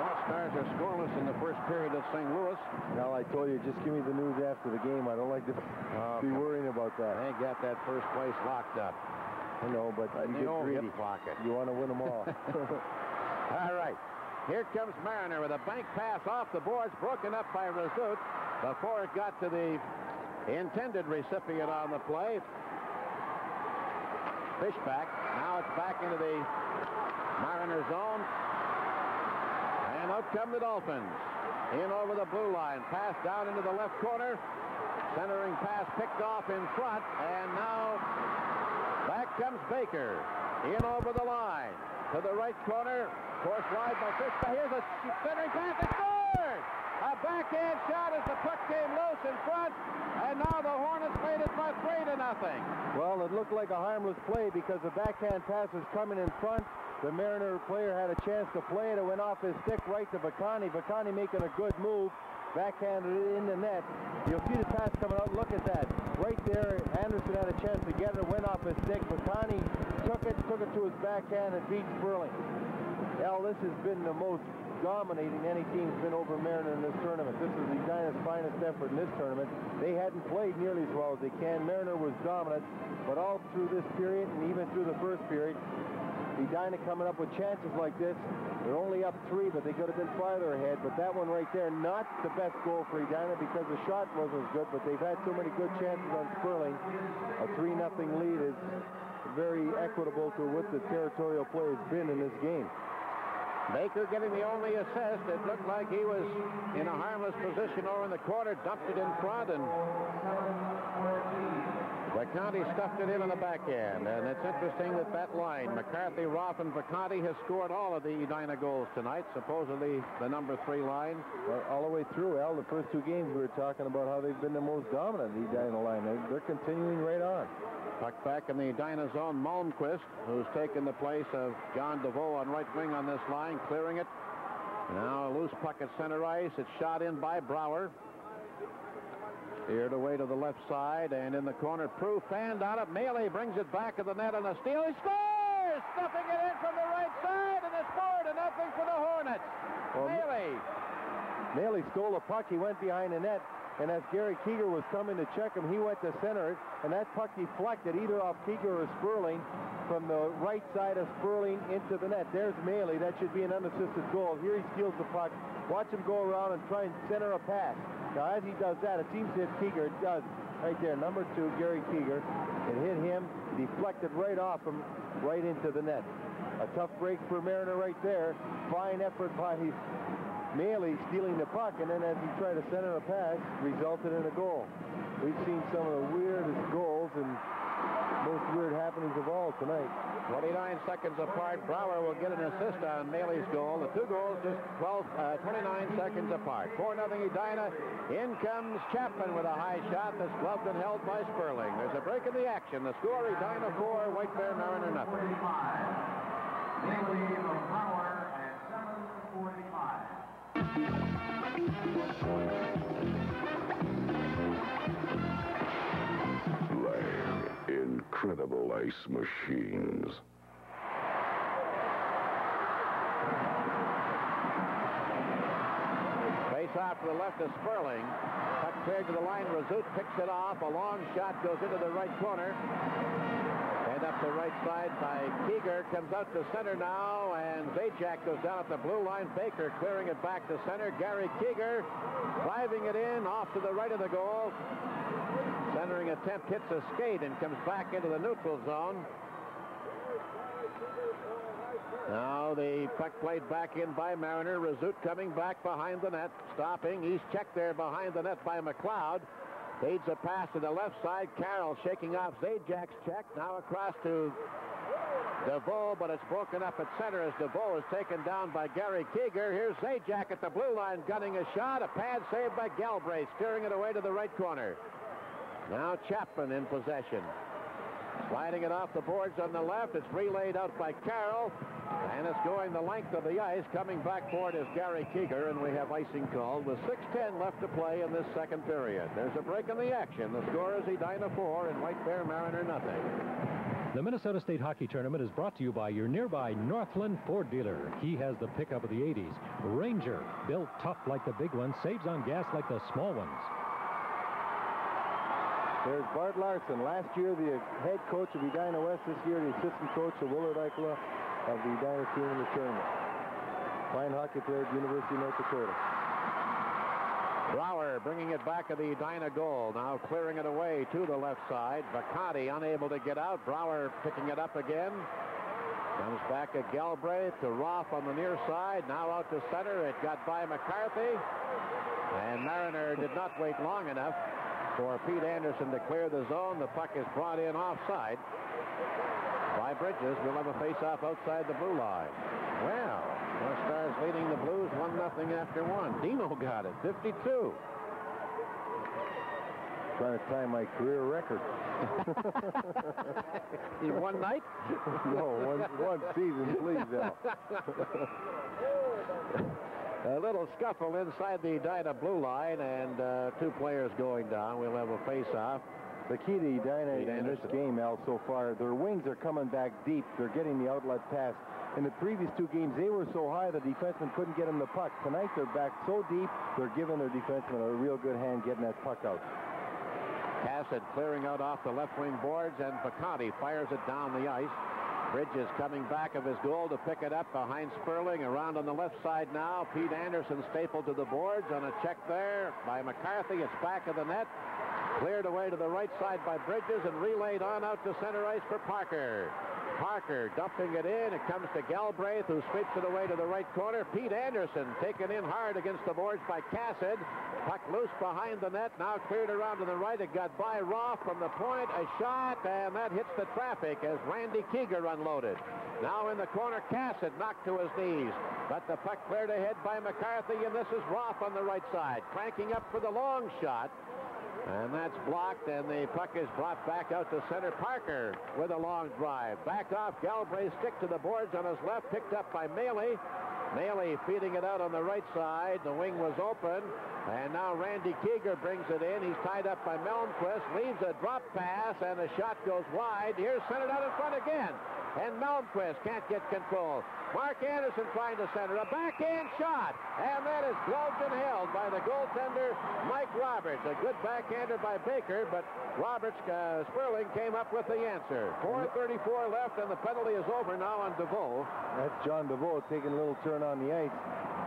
North Star Stars are scoreless in the first period at St. Louis. Well, I told you, just give me the news after the game. I don't like to be worrying about that. They got that first place locked up. I know, but you get greedy. You want to win them all. All right. Here comes Mariner with a bank pass off the boards, broken up by Rezout before it got to the intended recipient on the play. Fishback. Now it's back into the Mariner zone. And out come the Dolphins. In over the blue line. Pass down into the left corner. Centering pass picked off in front. And now back comes Baker. In over the line. To the right corner. Forced wide by Fishback. Here's a centering pass. It's scored! A backhand shot as the puck came loose in front. And now the Hornets made it by 3-0. Well, it looked like a harmless play because the backhand pass was coming in front. The Mariner player had a chance to play it. It went off his stick right to Vacani. Vacani making a good move. Backhanded it in the net. You'll see the pass coming out. Look at that. Right there, Anderson had a chance to get it. It went off his stick. Vacani took it to his backhand and beat Sperling. Al, this has been the most dominating any team's been over Mariner in this tournament. This is Edina's finest effort in this tournament. They hadn't played nearly as well as they can. Mariner was dominant, but all through this period and even through the first period, Edina coming up with chances like this. They're only up 3, but they could have been farther ahead. But that one right there, not the best goal for Edina because the shot wasn't as good, but they've had so many good chances on Sperling. A 3-0 lead is very equitable to what the territorial play has been in this game. Baker getting the only assist. It looked like he was in a harmless position over in the corner, dumped it in front, and Vacanti stuffed it in on the backhand. And it's interesting that that line, McCarthy, Roth, and Vacanti, has scored all of the Edina goals tonight, supposedly the number 3 line. Well, all the way through, Al, the first 2 games we were talking about how they've been the most dominant, the Edina line. They're continuing right on. Puck back in the Edina zone. Malmquist, who's taken the place of John DeVoe on right wing on this line, clearing it. Now a loose puck at center ice. It's shot in by Brower. Steered away to the left side, and in the corner, Proof fanned on it. Maley brings it back to the net on a steal. He scores! Stuffing it in from the right side, and it's 4-0 for the Hornets. Well, Maley stole the puck. He went behind the net. And as Gary Keeger was coming to check him, he went to center it, and that puck deflected either off Keeger or Sperling from the right side of Sperling into the net. There's Maley. That should be an unassisted goal. Here he steals the puck. Watch him go around and try and center a pass. Now, as he does that, it seems to hit Keeger. It does. Right there, number 2, Gary Keeger. It hit him, deflected right off him, right into the net. A tough break for Mariner right there. Fine effort by Maley stealing the puck, and then as he tried to center a pass, resulted in a goal. We've seen some of the weirdest goals and most weird happenings of all tonight. 29 seconds apart. Brower will get an assist on Maley's goal. The 2 goals just 29 seconds apart. 4-0 Edina. In comes Chapman with a high shot that's gloved and held by Sperling. There's a break in the action. The score, Edina 4, White Bear Mariner 0. Maley of Brower at 7:45. They're incredible ice machines. Face off to the left of Sperling. Puck cleared to the line. Rezout picks it off. A long shot goes into the right corner. And up the right side by Keeger. Comes out to center now, and Zajac goes down at the blue line. Baker clearing it back to center. Gary Keeger driving it in off to the right of the goal. Centering attempt hits a skate and comes back into the neutral zone. Now the puck played back in by Mariner. Rezout coming back behind the net. Stopping. He's checked there behind the net by McLeod. Feeds a pass to the left side. Carroll shaking off Zajac's check. Now across to DeVoe, but it's broken up at center as DeVoe is taken down by Gary Keeger. Here's Zajac at the blue line gunning a shot. A pad saved by Galbraith, steering it away to the right corner. Now Chapman in possession. Sliding it off the boards on the left. It's relayed out by Carroll. And it's going the length of the ice. Coming back for it is Gary Keeger, and we have icing called with 6:10 left to play in this second period. There's a break in the action. The score is Edina 4 and White Bear Mariner 0. The Minnesota State Hockey Tournament is brought to you by your nearby Northland Ford dealer. He has the pickup of the 80s. Ranger, built tough like the big ones, saves on gas like the small ones. There's Bart Larson. Last year, the head coach of Edina West. This year, the assistant coach of Willard Eichler of the Edina team in the tournament. Fine hockey player at the University of North Dakota. Brower bringing it back at the Edina goal. Now clearing it away to the left side. Bacardi unable to get out. Brower picking it up again. Comes back at Galbraith to Roth on the near side. Now out to center. It got by McCarthy. And Mariner did not wait long enough for Pete Anderson to clear the zone. The puck is brought in offside by Bridges. We'll have a face-off outside the blue line. Well, North Stars leading the Blues 1-0 after one. Dino got it, 52. Trying to tie my career record. In one night? No, one season, please, Al. A little scuffle inside the Edina blue line, and two players going down. We'll have a face-off. The key to Edina in this game, Al, so far, their wings are coming back deep. They're getting the outlet pass. In the previous two games, they were so high the defenseman couldn't get them the puck. Tonight, they're back so deep, they're giving their defenseman a real good hand getting that puck out. Cassett clearing out off the left wing boards, and Bacardi fires it down the ice. Bridges coming back of his goal to pick it up behind Sperling. Around on the left side now. Pete Anderson stapled to the boards on a check there by McCarthy. It's back of the net. Cleared away to the right side by Bridges and relayed on out to center ice for Parker. Parker dumping it in. It comes to Galbraith, who sweeps it away to the right corner. Pete Anderson taken in hard against the boards by Cassett. Puck loose behind the net. Now cleared around to the right. It got by Roth from the point. A shot, and that hits the traffic as Randy Keeger unloaded. Now in the corner, Cassett knocked to his knees. But the puck cleared ahead by McCarthy, and this is Roth on the right side. Cranking up for the long shot. And that's blocked, and the puck is brought back out to center. Parker with a long drive. Back off Galbraith, stick to the boards on his left, picked up by Maley. Maley feeding it out on the right side. The wing was open, and now Randy Keeger brings it in. He's tied up by Melmquist, leaves a drop pass, and the shot goes wide. Here's centered out in front again, and Melmquist can't get control. Mark Anderson trying to center. A backhand shot, and that is gloved and held by the goaltender, Mike Roberts. A good backhander by Baker, but Roberts, Sperling came up with the answer. 4:34 left, and the penalty is over now on DeVoe. That's John DeVoe taking a little turn on the ice.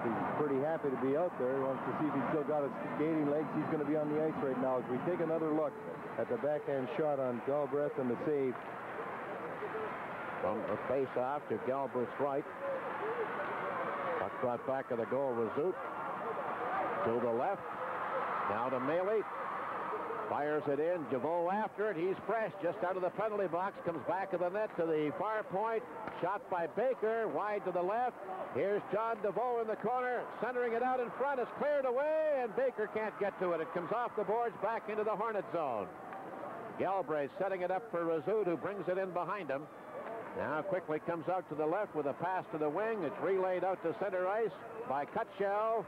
He's pretty happy to be out there. He wants to see if he's still got his skating legs. He's going to be on the ice right now as we take another look at the backhand shot on Galbraith and the save. From the face-off to Galbraith's right. Puck brought back of the goal. Rezout to the left. Now to Maley. Fires it in. DeVoe after it. He's fresh just out of the penalty box. Comes back of the net to the far point. Shot by Baker. Wide to the left. Here's John DeVoe in the corner. Centering it out in front. It's cleared away, and Baker can't get to it. It comes off the boards back into the Hornet zone. Galbraith setting it up for Rezout, who brings it in behind him. Now quickly comes out to the left with a pass to the wing. It's relayed out to center ice by Cutshell.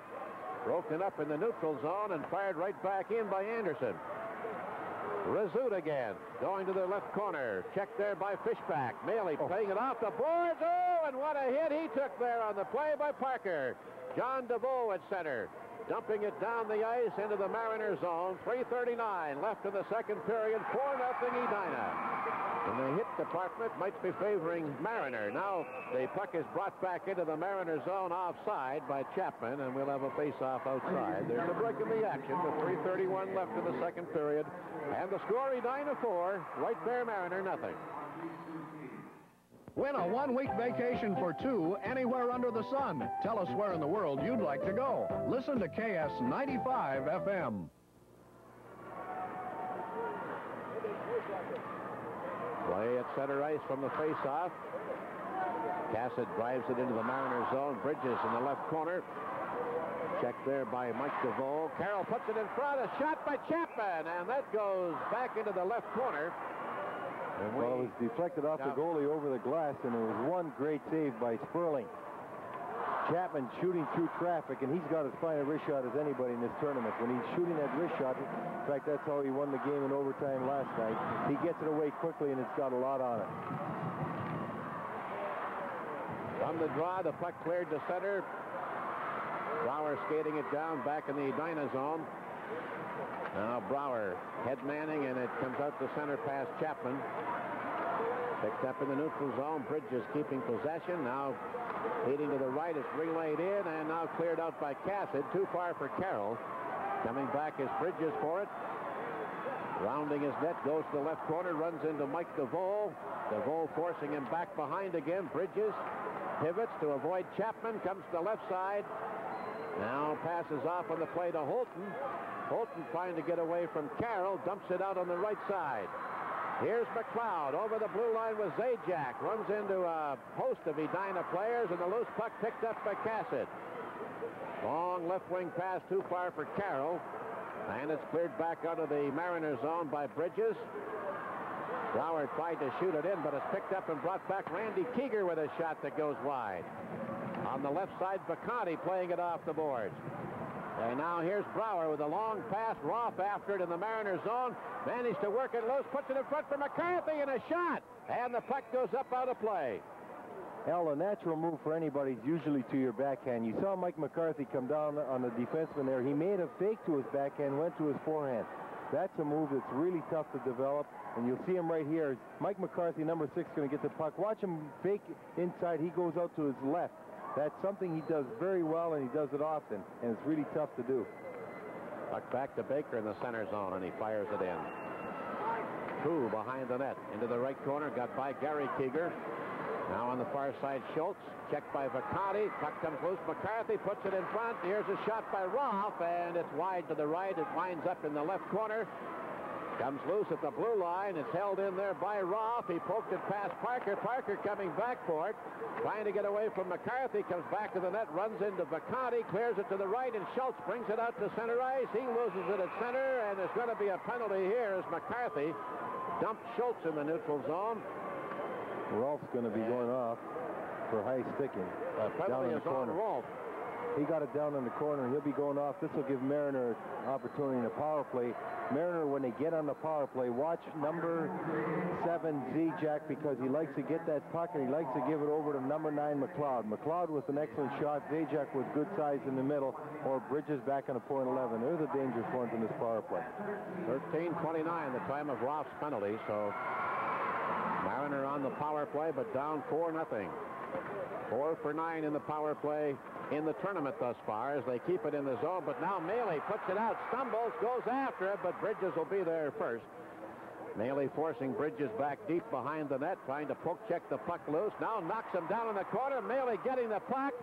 Broken up in the neutral zone and fired right back in by Anderson. Rezout again, going to the left corner. Checked there by Fishback. Maley playing it off the boards. Oh, and what a hit he took there on the play by Parker. John DeVoe at center. Dumping it down the ice into the Mariner zone. 3:39 left in the second period. 4-0 Edina. And the hit department might be favoring Mariner. Now the puck is brought back into the Mariner zone offside by Chapman, and we'll have a face-off outside. There's a break in the action with 3:31 left in the second period. And the score, Edina 4, Right Bear Mariner nothing. Win a one-week vacation for two anywhere under the sun. Tell us where in the world you'd like to go. Listen to KS 95 FM. Play at center ice from the face-off. Cassett drives it into the Mariner zone. Bridges in the left corner. Checked there by Mike DeVoe. Carroll puts it in front. A shot by Chapman, and that goes back into the left corner. Well, it was deflected off the goalie over the glass, and it was one great save by Sperling. Chapman shooting through traffic, and he's got as fine a wrist shot as anybody in this tournament. When he's shooting that wrist shot, in fact, that's how he won the game in overtime last night. He gets it away quickly, and it's got a lot on it. From the draw, the puck cleared to center. Brower skating it down back in the Edina zone. Now Brower head manning, and it comes out to center past Chapman. Picked up in the neutral zone. Bridges keeping possession. Now leading to the right. It's relayed in and now cleared out by Cassett. Too far for Carroll. Coming back is Bridges for it. Rounding his net, goes to the left corner, runs into Mike DeVoe. DeVoe forcing him back behind again. Bridges pivots to avoid Chapman. Comes to the left side. Now passes off on the play to Holton. Holton trying to get away from Carroll. Dumps it out on the right side. Here's McLeod over the blue line with Zajac. Runs into a host of Edina players, and the loose puck picked up by Cassett. Long left wing pass too far for Carroll. And it's cleared back out of the Mariner zone by Bridges. Brower tried to shoot it in, but it's picked up and brought back. Randy Keeger with a shot that goes wide. On the left side, Bacardi playing it off the boards. And now here's Brower with a long pass. Roth after it in the Mariner zone. Managed to work it loose. Puts it in front for McCarthy and a shot. And the puck goes up out of play. Al, the natural move for anybody is usually to your backhand. You saw Mike McCarthy come down on the defenseman there. He made a fake to his backhand, went to his forehand. That's a move that's really tough to develop, and you'll see him right here. Mike McCarthy, number 6, going to get the puck. Watch him fake inside. He goes out to his left. That's something he does very well, and he does it often, and it's really tough to do. Puck back to Baker in the center zone, and he fires it in. True behind the net. Into the right corner, got by Gary Keeger. Now on the far side, Schultz. Checked by Bacardi. Puck comes loose. McCarthy puts it in front. Here's a shot by Roth, and it's wide to the right. It winds up in the left corner. Comes loose at the blue line. It's held in there by Roth. He poked it past Parker. Parker coming back for it. Trying to get away from McCarthy. Comes back to the net. Runs into Bacardi. Clears it to the right, and Schultz brings it out to center ice. He loses it at center, and there's going to be a penalty here as McCarthy dumped Schultz in the neutral zone. Rolf's going to be going off for high sticking. Penalty is on Rolf. He got it down in the corner. He'll be going off. This will give Mariner an opportunity in the power play. Mariner, when they get on the power play, watch number 7 Zajac, because he likes to get that puck and he likes to give it over to number 9 McLeod. McLeod with an excellent shot. Zajac with good size in the middle, or Bridges back on the point 11. They're the dangerous ones in this power play. 13:29, the time of Roth's penalty. So Mariner on the power play, but down 4-0. 4 for 9 in the power play in the tournament thus far as they keep it in the zone. But now Maley puts it out, stumbles, goes after it, but Bridges will be there first. Maley forcing Bridges back deep behind the net, trying to poke check the puck loose. Now knocks him down in the corner. Maley getting the puck.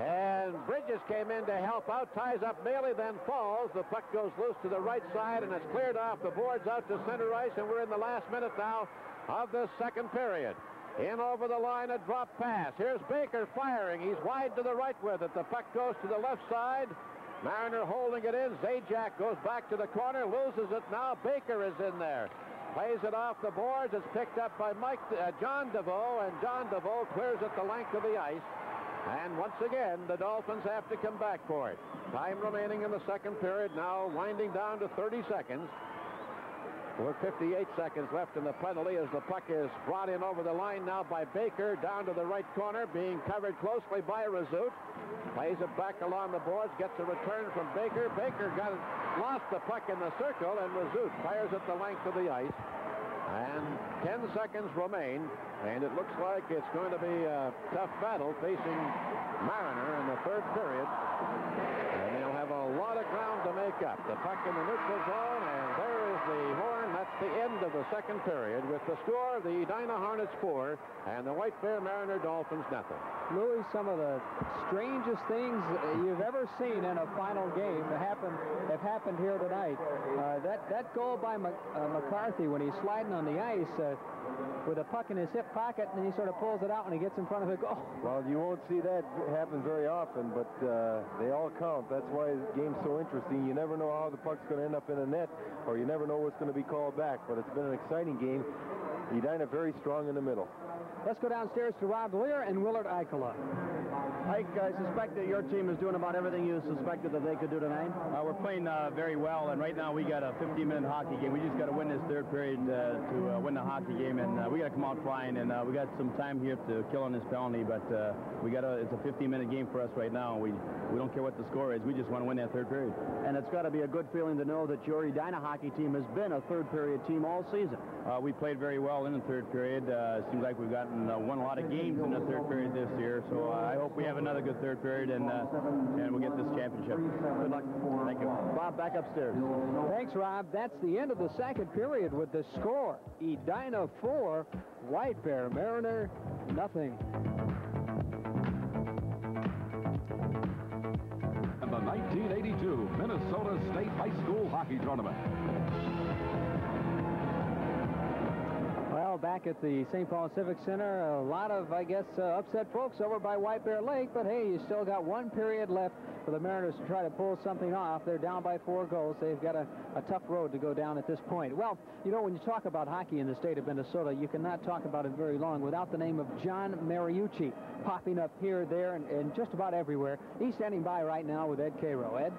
And Bridges came in to help out, ties up Maley, then falls. The puck goes loose to the right side, and it's cleared off the boards out to center ice, and we're in the last minute now of this second period. In over the line, a drop pass. Here's Baker firing. He's wide to the right with it. The puck goes to the left side. Mariner holding it in. Zajac goes back to the corner, loses it. Now Baker is in there. Plays it off the boards. It's picked up by John DeVoe, and John DeVoe clears it the length of the ice. And once again, the Dolphins have to come back for it. Time remaining in the second period, now winding down to 30 seconds. With 58 seconds left in the penalty as the puck is brought in over the line now by Baker, down to the right corner, being covered closely by Razut. Plays it back along the boards, gets a return from Baker. Baker lost the puck in the circle, and Razut fires it the length of the ice. And 10 seconds remain, and it looks like it's going to be a tough battle facing Mariner in the third period. And they'll have a lot of ground to make up. The puck in the neutral zone, and there is the horn. That's the end of the second period with the score of the Edina Hornets 4 and the White Bear Mariner Dolphins nothing. Louis, some of the strangest things you've ever seen in a final game have happened here tonight. That goal by McCarthy when he's sliding on the ice with a puck in his hip pocket, and then he sort of pulls it out when he gets in front of the goal. Well, you won't see that happen very often, but they all count. That's why the game's so interesting. You never know how the puck's going to end up in the net, or you never know what's going to be called back, but it's been an exciting game. Edina very strong in the middle. Let's go downstairs to Rob Lear and Willard Eichela. Ike, I suspect that your team is doing about everything you suspected that they could do tonight. We're playing very well, and right now we got a 15-minute hockey game. We just got to win this third period to win the hockey game, and we got to come out flying, and we got some time here to kill on this penalty, but it's a 15-minute game for us right now. We don't care what the score is. We just want to win that third period. And it's got to be a good feeling to know that your Edina hockey team has been a third-period team all season. We played very well in the third period. It seems like we've won a lot of games in the third period this year, so I hope we have another good third period, and we'll get this championship. Good luck. Thank you. Bob, back upstairs. Thanks, Rob. That's the end of the second period with the score. Edina 4, White Bear Mariner nothing. And the 1982 Minnesota State High School Hockey Tournament. Well, back at the St. Paul Civic Center, a lot of, I guess, upset folks over by White Bear Lake, but hey, you still got one period left for the Mariners to try to pull something off. They're down by 4 goals. They've got a tough road to go down at this point. Well, you know, when you talk about hockey in the state of Minnesota, you cannot talk about it very long without the name of John Mariucci popping up here, there, and just about everywhere. He's standing by right now with Ed Cairo. Ed?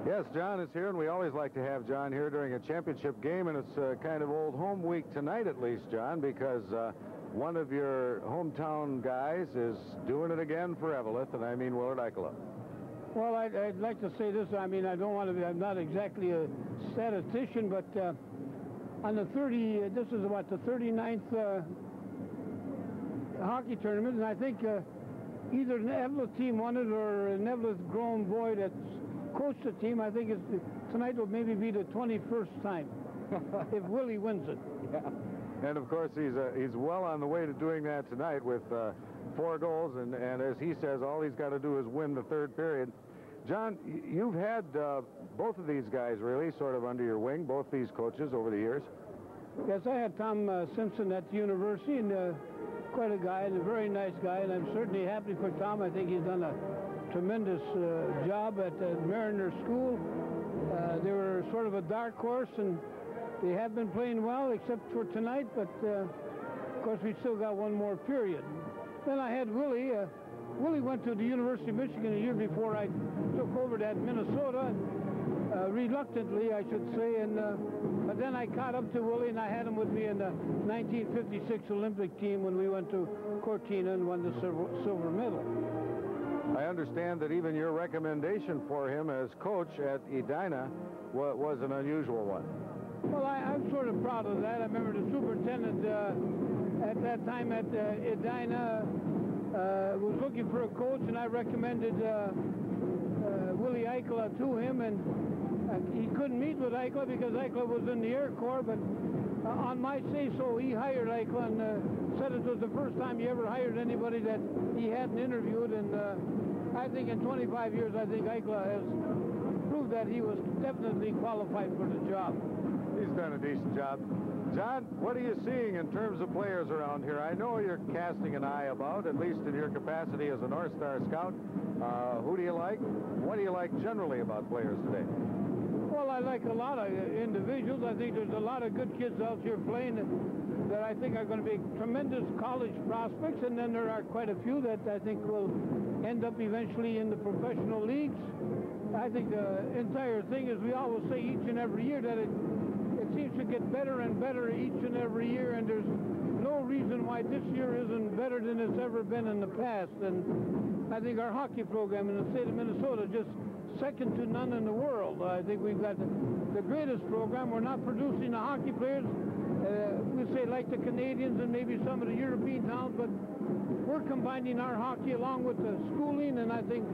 Yes, John is here, and we always like to have John here during a championship game, and it's kind of old home week tonight at least, John, because one of your hometown guys is doing it again for Eveleth, and I mean Willard Eichela. Well, I'd like to say this. I mean, I don't want to be, I'm not exactly a statistician, but on the this is about the 39th hockey tournament, and I think either an Eveleth team won it or an Eveleth grown boy that's coached the team. I think tonight will maybe be the 21st time if Willie wins it. Yeah. And of course he's well on the way to doing that tonight with 4 goals, and as he says, all he's got to do is win the third period. John, you've had both of these guys really sort of under your wing, both these coaches over the years. Yes, I had Tom Simpson at the university, and quite a guy, and a very nice guy, and I'm certainly happy for Tom. I think he's done a tremendous job at the Mariner School. They were sort of a dark horse, and they have been playing well, except for tonight, but of course we still got one more period. Then I had Willie. Willie went to the University of Michigan a year before I took over that Minnesota, reluctantly, I should say, and but then I caught up to Willie, and I had him with me in the 1956 Olympic team when we went to Cortina and won the silver medal. I understand that even your recommendation for him as coach at Edina was an unusual one. Well, I'm sort of proud of that. I remember the superintendent at that time at Edina was looking for a coach, and I recommended Willie Eichela to him, and he couldn't meet with Eichela because Eichela was in the Air Corps, but on my say-so, he hired Eichela and said it was the first time he ever hired anybody that he hadn't interviewed, and I think in 25 years, I think Eichela has proved that he was definitely qualified for the job. He's done a decent job. John, what are you seeing in terms of players around here? I know you're casting an eye about, at least in your capacity as a North Star scout. Who do you like? What do you like generally about players today? Well, I like a lot of individuals. I think there's a lot of good kids out here playing that I think are going to be tremendous college prospects, and then there are quite a few that I think will end up eventually in the professional leagues. I think the entire thing is, we always say each and every year that it seems to get better and better each and every year, and there's no reason why this year isn't better than it's ever been in the past. And I think our hockey program in the state of Minnesota just second to none in the world. I think we've got the greatest program. We're not producing the hockey players, we say like the Canadians and maybe some of the European towns, but we're combining our hockey along with the schooling, and I think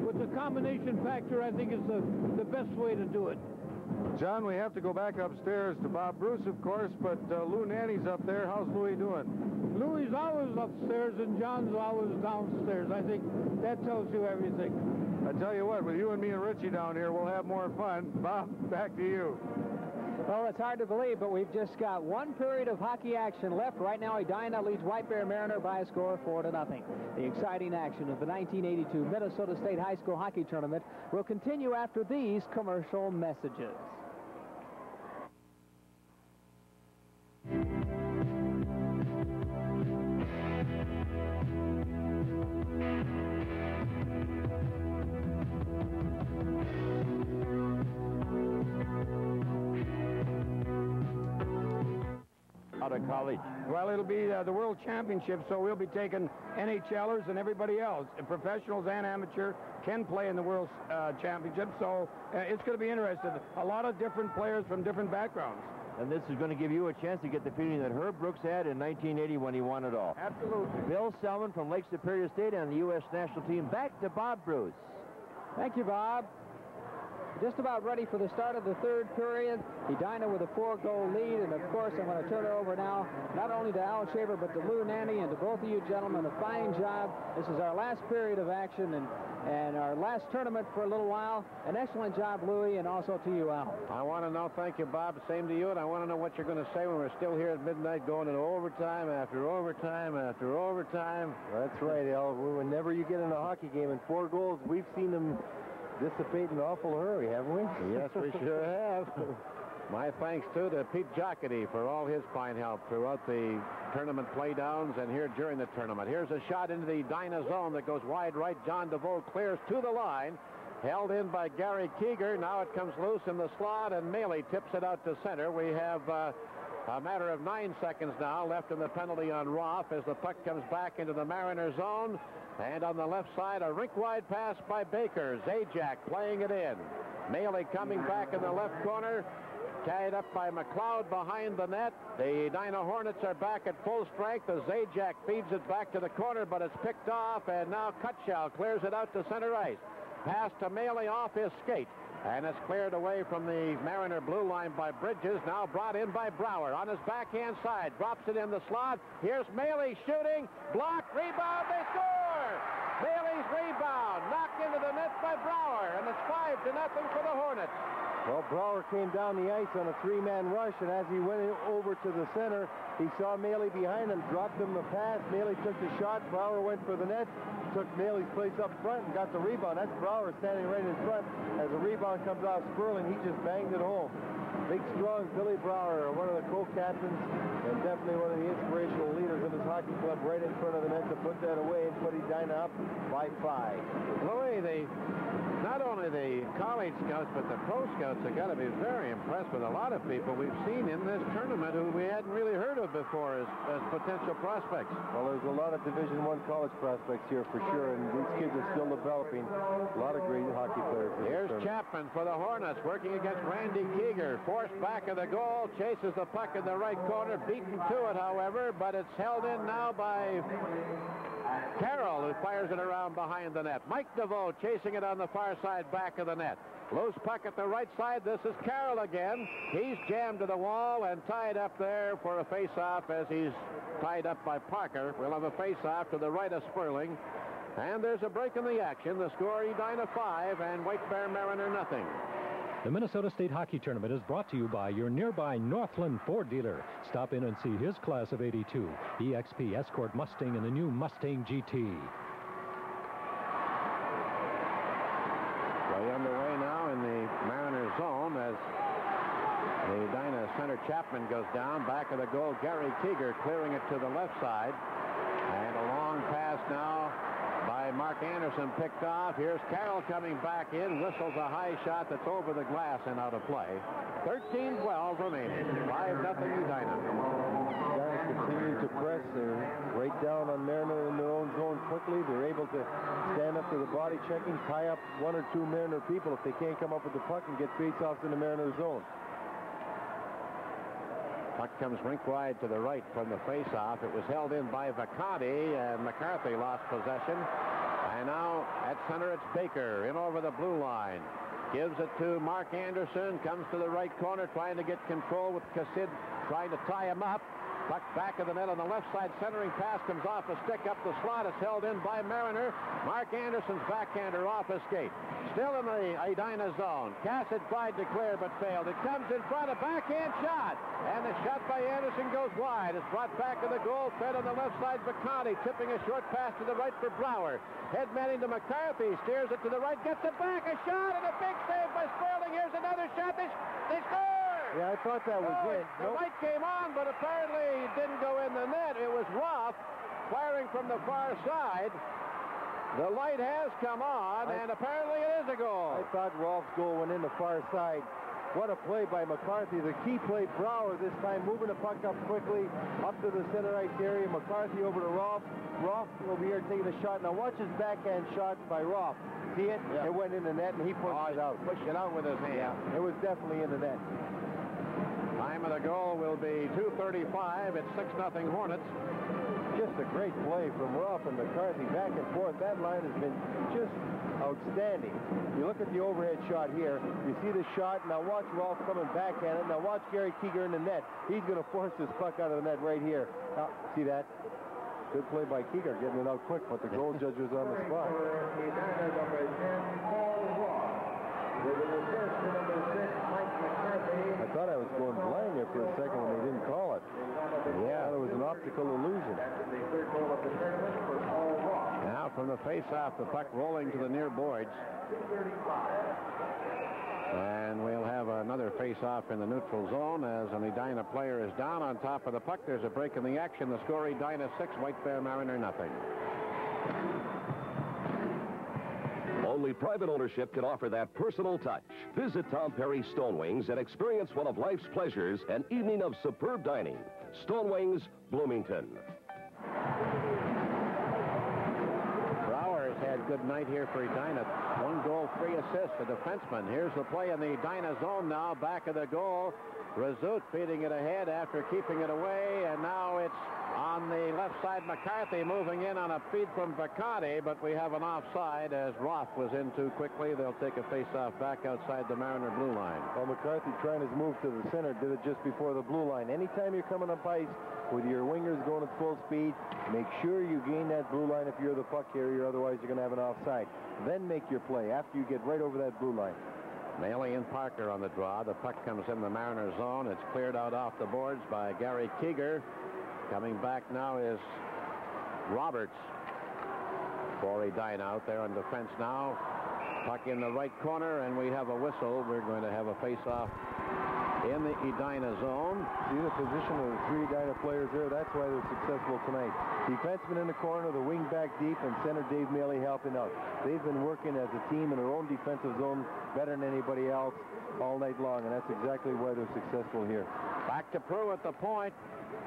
with the combination factor, I think it's the best way to do it. John, we have to go back upstairs to Bob Bruce, of course, but Lou Nanny's up there. How's Louie doing? Louie's always upstairs, and John's always downstairs. I think that tells you everything. I tell you what, with you and me and Richie down here, we'll have more fun. Bob, back to you. Well, it's hard to believe, but we've just got one period of hockey action left. Right now, Edina leads White Bear Mariner by a score of 4-0. The exciting action of the 1982 Minnesota State High School Hockey Tournament will continue after these commercial messages. Out of college? Well, it'll be the World Championship, so we'll be taking NHLers and everybody else. And professionals and amateur can play in the World Championship, so it's going to be interesting. A lot of different players from different backgrounds. And this is going to give you a chance to get the feeling that Herb Brooks had in 1980 when he won it all. Absolutely. Bill Selman from Lake Superior State and the U.S. national team. Back to Bob Bruce. Thank you, Bob. Just about ready for the start of the third period. Edina with a 4-goal lead, and of course I'm going to turn it over now not only to Al Shaver but to Lou Nanny and to both of you gentlemen. A fine job. This is our last period of action and our last tournament for a little while. An excellent job, Louie, and also to you, Al. I want to know, thank you, Bob, same to you, and I want to know what you're going to say when we're still here at midnight going into overtime after overtime after overtime. That's right, Al. Whenever you get in a hockey game and 4 goals, we've seen them dissipate in an awful hurry, haven't we? Yes, we sure have. My thanks, too, to Pete Jockety for all his fine help throughout the tournament playdowns and here during the tournament. Here's a shot into the Edina zone that goes wide right. John DeVoe clears to the line. Held in by Gary Keeger. Now it comes loose in the slot, and Maley tips it out to center. We have a matter of 9 seconds now left in the penalty on Roth as the puck comes back into the Mariner zone. And on the left side, a rink-wide pass by Baker. Zajac playing it in. Maley coming back in the left corner. Tied up by McLeod behind the net. The Edina Hornets are back at full strength as Zajac feeds it back to the corner, but it's picked off, and now Kutschall clears it out to center ice. Pass to Maley off his skate. And it's cleared away from the Mariner blue line by Bridges. Now brought in by Brower on his backhand side. Drops it in the slot. Here's Maley shooting. Blocked. Rebound. They score. Maley's rebound. Knocked into the net by Brower. And it's 5-0 for the Hornets. Well, Brower came down the ice on a 3-man rush, and as he went over to the center, he saw Maley behind him, dropped him the pass. Maley took the shot. Brower went for the net, took Maley's place up front and got the rebound. That's Brower standing right in front. As the rebound comes off Sperling, he just banged it home. Big, strong Billy Brower, one of the co-captains, and definitely one of the inspirational leaders of his hockey club, right in front of the net to put that away and put Edina up by 5. Louis, not only the college scouts, but the pro scouts have got to be very impressed with a lot of people we've seen in this tournament who we hadn't really heard of before as potential prospects. Well, there's a lot of Division I college prospects here for sure, and these kids are still developing. A lot of great hockey players. Here's Chapman for the Hornets working against Randy Keeger. Forced back of the goal, chases the puck in the right corner, beaten to it, however, but it's held in now by Carroll, who fires it around behind the net. Mike DeVoe chasing it on the far side back of the net. Loose puck at the right side. This is Carroll again. He's jammed to the wall and tied up there for a face-off as he's tied up by Parker. We'll have a face-off to the right of Sperling. And there's a break in the action. The score, Edina 5 and White Bear Mariner nothing. The Minnesota State Hockey Tournament is brought to you by your nearby Northland Ford dealer. Stop in and see his class of 82, EXP Escort Mustang and the new Mustang GT. Play underway now in the Mariner zone as the Edina center Chapman goes down. Back of the goal, Gary Keeger clearing it to the left side. And a long pass now by Mark Anderson, picked off. Here's Carroll coming back in, whistles a high shot that's over the glass and out of play. 13-12 remaining. 5-0 Edina. Guys continue to press. They're right down on Mariner in their own zone quickly. They're able to stand up to the body checking, tie up 1 or 2 Mariner people if they can't come up with the puck and get face-offs in the Mariner zone. Puck comes rink wide to the right from the face-off. It was held in by Vacanti, and McCarthy lost possession. And now at center, it's Baker in over the blue line. Gives it to Mark Anderson. Comes to the right corner, trying to get control with Cassid, trying to tie him up. Puck back of the net on the left side. Centering pass comes off a stick up the slot. It's held in by Mariner. Mark Anderson's backhander off his skate. Still in the Edina zone. Cassid tried to clear but failed. It comes in front, a backhand shot. And the shot by Anderson goes wide. It's brought back to the goal. Fed on the left side, Vacanti tipping a short pass to the right for Brower. Head manning to McCarthy. Steers it to the right. Gets it back. A shot and a big save by Sperling. Here's another shot. They score! Yeah, I thought that was it. The right came on, but apparently it didn't go in the net. It was Roth firing from the far side. The light has come on, and apparently it is a goal. I thought Rolf's goal went in the far side. What a play by McCarthy. The key play, Brower this time moving the puck up quickly, up to the center ice area. McCarthy over to Rolf. Rolf over here taking a shot. Now watch his backhand shot by Rolf. See it? Yeah. It went in the net, and he pushed it out. Pushed it out with his hand. Yeah, it was definitely in the net. Time of the goal will be 2:35. It's 6-0 Hornets. Just a great play from Rolf and McCarthy back and forth. That line has been just outstanding. You look at the overhead shot here. You see the shot. Now watch Rolf coming backhand it. Now watch Gary Keeger in the net. He's going to force this puck out of the net right here. Now, see that? Good play by Keeger, getting it out quick, but the goal judge was on the spot. I thought I was going blind there for a second when they didn't call it. Yeah, it was an optical illusion. Now from the face-off, the puck rolling to the near boards. And we'll have another face-off in the neutral zone as an Edina player is down on top of the puck. There's a break in the action. The score, Edina 6, White Bear Mariner nothing. Only private ownership can offer that personal touch. Visit Tom Perry Stone Wings and experience one of life's pleasures, an evening of superb dining. Stone Wings, Bloomington. Brower has had a good night here for Edina. 1 goal, 3 assists, a defenseman. Here's the play in the Edina zone now, back of the goal. Razut feeding it ahead after keeping it away, and now it's on the left side. McCarthy moving in on a feed from Bacardi, but we have an offside as Roth was in too quickly. They'll take a face-off back outside the Mariner blue line. Well, McCarthy trying his move to the center, did it just before the blue line. Anytime you're coming up ice with your wingers going at full speed, make sure you gain that blue line if you're the puck carrier, otherwise you're going to have an offside. Then make your play after you get right over that blue line. Maley and Parker on the draw. The puck comes in the Mariner zone. It's cleared out off the boards by Gary Keeger. Coming back now is Roberts for Edina out there on defense now. Puck in the right corner, and we have a whistle. We're going to have a face-off in the Edina zone. See the position of the 3 Edina players there. That's why they're successful tonight. Defenseman in the corner, the wing back deep, and center Dave Maley helping out. They've been working as a team in their own defensive zone better than anybody else all night long, and that's exactly why they're successful here. Back to Prue at the point.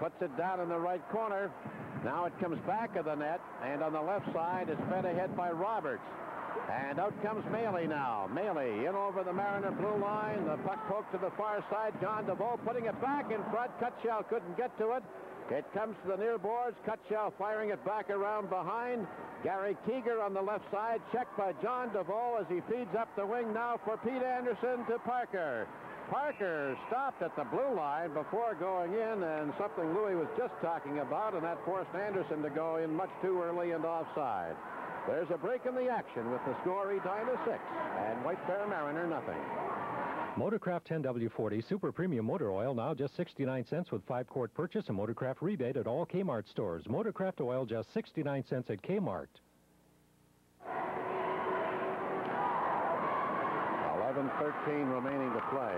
Puts it down in the right corner. Now it comes back of the net, and on the left side it's fed ahead by Roberts. And out comes Maley now. Maley in over the Mariner blue line. The puck poked to the far side. John DeVoe putting it back in front. Cutshell couldn't get to it. It comes to the near boards. Cutshell firing it back around behind. Gary Keeger on the left side. Checked by John DeVoe as he feeds up the wing now for Pete Anderson to Parker. Parker stopped at the blue line before going in, and something Louis was just talking about, and that forced Anderson to go in much too early and offside. There's a break in the action with the score Edina 6 and White Bear Mariner nothing. Motorcraft 10W40 Super Premium Motor Oil now just 69 cents with 5-quart purchase and Motorcraft rebate at all Kmart stores. Motorcraft oil just 69 cents at Kmart. 11:13 remaining to play.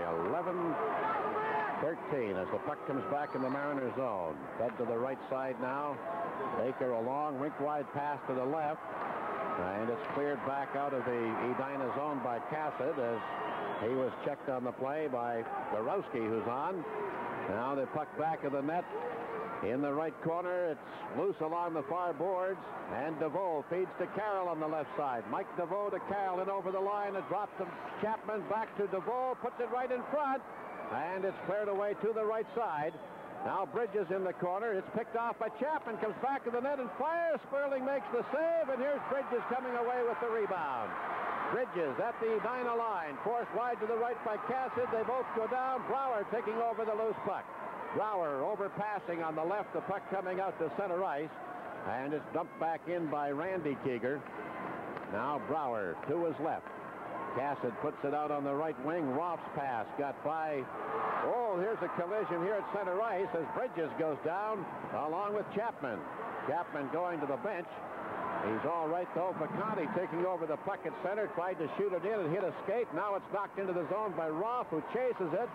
11-13 as the puck comes back in the Mariner zone. Fed to the right side now. Baker a long rink-wide pass to the left. And it's cleared back out of the Edina zone by Cassett as he was checked on the play by Borowski, who's on. Now the puck back of the net in the right corner. It's loose along the far boards, and DeVoe feeds to Carroll on the left side. Mike DeVoe to Carroll in over the line. It drops to Chapman, back to DeVoe, puts it right in front, and it's cleared away to the right side. Now Bridges in the corner. It's picked off by Chapman, comes back to the net and fires. Sperling makes the save, and here's Bridges coming away with the rebound. Bridges at the Edina line, forced wide to the right by Cassett. They both go down. Brower taking over the loose puck. Brower overpassing on the left, the puck coming out to center ice, and it's dumped back in by Randy Keeger. Now Brower to his left. Cassett puts it out on the right wing. Roth's pass got by. Oh, here's a collision here at center ice as Bridges goes down along with Chapman. Chapman going to the bench. He's all right, though. Bacardi taking over the puck at center, tried to shoot it in and hit a skate. Now it's knocked into the zone by Roth, who chases it.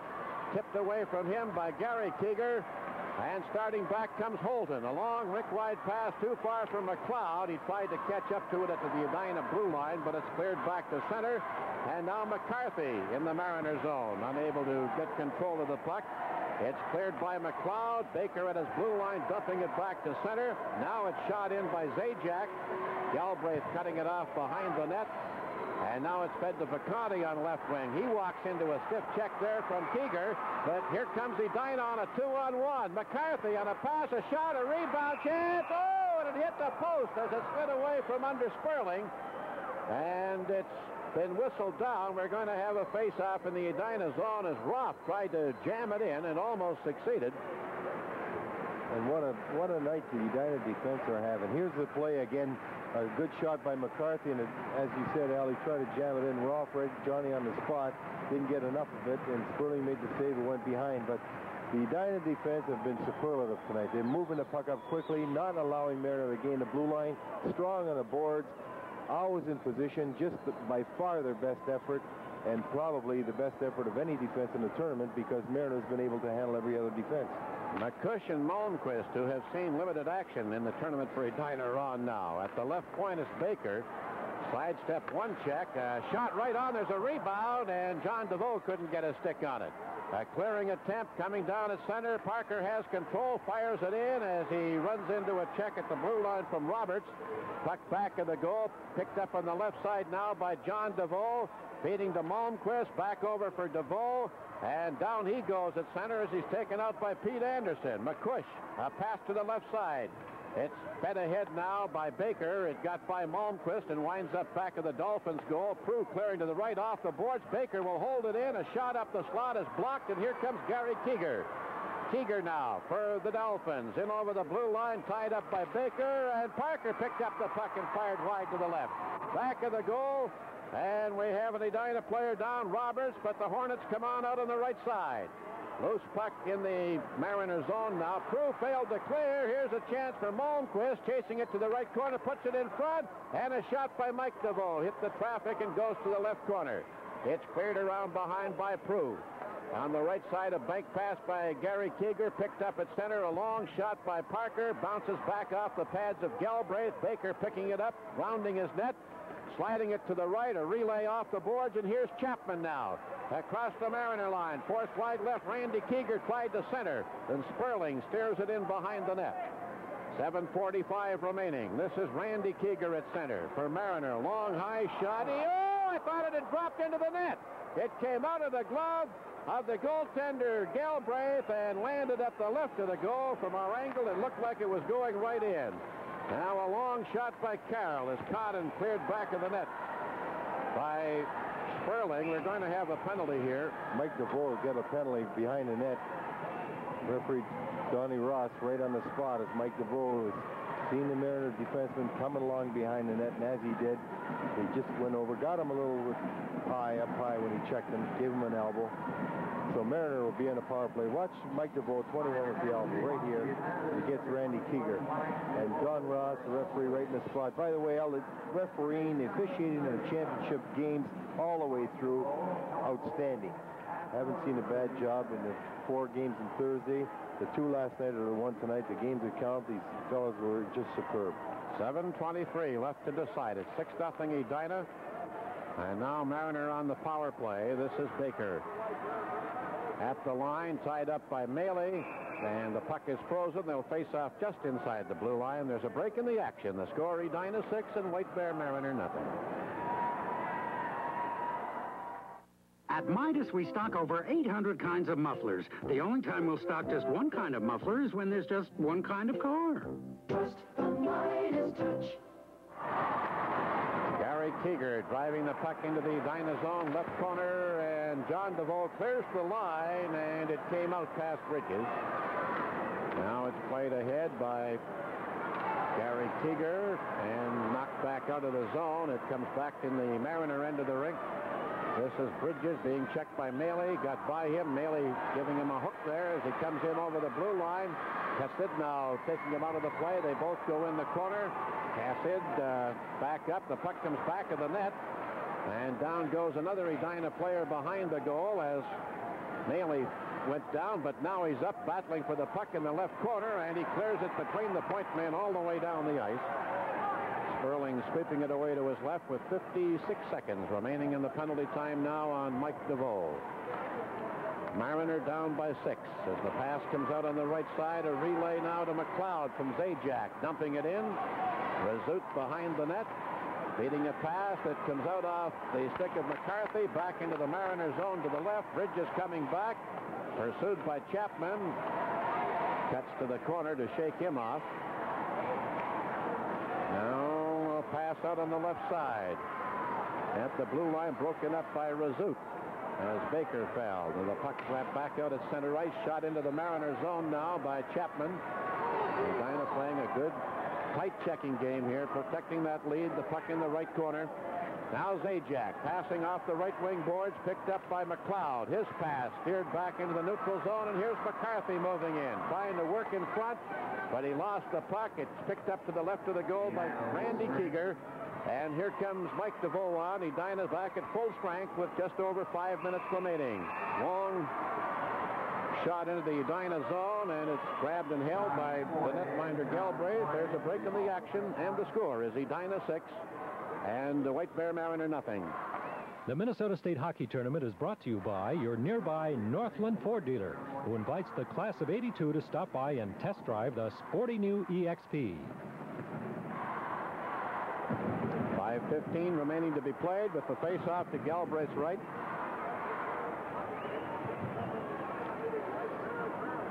Tipped away from him by Gary Keeger. And starting back comes Holden. A long rink-wide pass too far from McLeod. He tried to catch up to it at the Edina blue line, but it's cleared back to center. And now McCarthy in the Mariner zone, unable to get control of the puck. It's cleared by McLeod. Baker at his blue line, dumping it back to center. Now it's shot in by Zajac. Galbraith cutting it off behind the net. And now it's fed to Viconti on left wing. He walks into a stiff check there from Keeger. But here comes Edina on a 2-on-1. McCarthy on a pass, a shot, a rebound chance. Oh, and it hit the post as it slid away from under Sperling. And it's been whistled down. We're going to have a face-off in the Edina zone as Roth tried to jam it in and almost succeeded. And what a night the Edina defense are having. Here's the play again. A good shot by McCarthy, and as you said, Al, he tried to jam it in. Roth right Johnny on the spot. Didn't get enough of it, and Sperling made the save and went behind. But the Edina defense have been superlative tonight. They're moving the puck up quickly, not allowing Mariner to gain the blue line. Strong on the boards, always in position, just by far their best effort, and probably the best effort of any defense in the tournament because Mariner's been able to handle every other defense. McCush and Malmquist, who have seen limited action in the tournament for Edina, are on now. At the left point is Baker. Sidestep one check. Shot right on. There's a rebound, and John DeVoe couldn't get a stick on it. A clearing attempt coming down at center. Parker has control, fires it in as he runs into a check at the blue line from Roberts. Puck back of the goal, picked up on the left side now by John DeVoe. Feeding to Malmquist, back over for DeVoe, and down he goes at center as he's taken out by Pete Anderson. McCush, a pass to the left side. It's fed ahead now by Baker. It got by Malmquist and winds up back of the Dolphins' goal. Prue clearing to the right off the boards. Baker will hold it in. A shot up the slot is blocked, and here comes Gary Keeger. Keeger now for the Dolphins. In over the blue line, tied up by Baker, and Parker picked up the puck and fired wide to the left. Back of the goal. And we have an Edina player down, Roberts, but the Hornets come on out on the right side. Loose puck in the Mariner zone now. Prue failed to clear. Here's a chance for Malmquist, chasing it to the right corner, puts it in front, and a shot by Mike DeVoe. Hit the traffic and goes to the left corner. It's cleared around behind by Prue. On the right side, a bank pass by Gary Keeger, picked up at center. A long shot by Parker, bounces back off the pads of Galbraith. Baker picking it up, rounding his net. Sliding it to the right, a relay off the boards, and here's Chapman now. Across the Mariner line, forced wide left, Randy Keeger tried to center. Then Sperling steers it in behind the net. 7:45 remaining. This is Randy Keeger at center for Mariner. Long, high shot. Oh, I thought it had dropped into the net. It came out of the glove of the goaltender, Galbraith, and landed at the left of the goal. From our angle, it looked like it was going right in. Now a long shot by Carroll is caught and cleared back of the net by Sperling. We're going to have a penalty here. Mike DeVoe got a penalty behind the net. Referee Donnie Ross right on the spot as Mike DeVoe has seen the Mariner defenseman coming along behind the net, and as he did, he just went over, got him a little up high when he checked him, gave him an elbow. So Mariner will be in a power play. Watch Mike DeVoe, 21 with the elbow right here. He gets Randy Keeger. And Don Ross, the referee, right in the spot. By the way, Al, the refereeing, the officiating in the championship games all the way through, outstanding. Haven't seen a bad job in the 4 games on Thursday. The 2 last night or the 1 tonight, the games that count, these fellas were just superb. 7:23 left to decide. It's 6-0 Edina. And now Mariner on the power play. This is Baker. At the line, tied up by Maley, and the puck is frozen. They'll face off just inside the blue line. There's a break in the action. The score, Edina 6 and White Bear Mariner nothing. At Midas, we stock over 800 kinds of mufflers. The only time we'll stock just one kind of muffler is when there's just one kind of car. Trust the Midas touch. Gary Keeger driving the puck into the Edina zone, left corner, and John DeVoe clears the line, and it came out past Bridges. Now it's played ahead by Gary Keeger and knocked back out of the zone. It comes back in the Mariner end of the rink. This is Bridges being checked by Maley. Got by him. Maley giving him a hook there as he comes in over the blue line. Cassid now taking him out of the play. They both go in the corner. Cassid back up. The puck comes back of the net. And down goes another Edina player behind the goal as Maley went down, but now he's up battling for the puck in the left corner, and he clears it between the point men all the way down the ice. Sperling sweeping it away to his left with 56 seconds remaining in the penalty time now on Mike DeVoe. Mariner down by 6 as the pass comes out on the right side. A relay now to McLeod from Zajac, dumping it in. Rezout behind the net, beating a pass that comes out off the stick of McCarthy back into the Mariner zone to the left. Bridges coming back, pursued by Chapman. Cuts to the corner to shake him off. Now a pass out on the left side. At the blue line, broken up by Rezout as Baker fell. And the puck slapped back out at center ice. Shot into the Mariner zone now by Chapman. Edina playing a good tight checking game here, protecting that lead. The puck in the right corner. Now Zajac passing off the right wing boards, picked up by McLeod. His pass steered back into the neutral zone, and here's McCarthy moving in, trying to work in front, but he lost the puck. It's picked up to the left of the goal by Randy Keeger. And here comes Mike DeVoe on. Edina back at full strength with just over 5 minutes remaining. Long shot into the Edina zone, and it's grabbed and held by the netminder Galbraith. There's a break in the action, and the score is Edina 6 and the White Bear Mariner nothing. The Minnesota State Hockey Tournament is brought to you by your nearby Northland Ford dealer, who invites the class of '82 to stop by and test drive the sporty new EXP. 5:15 remaining to be played with the face-off to Galbraith's right.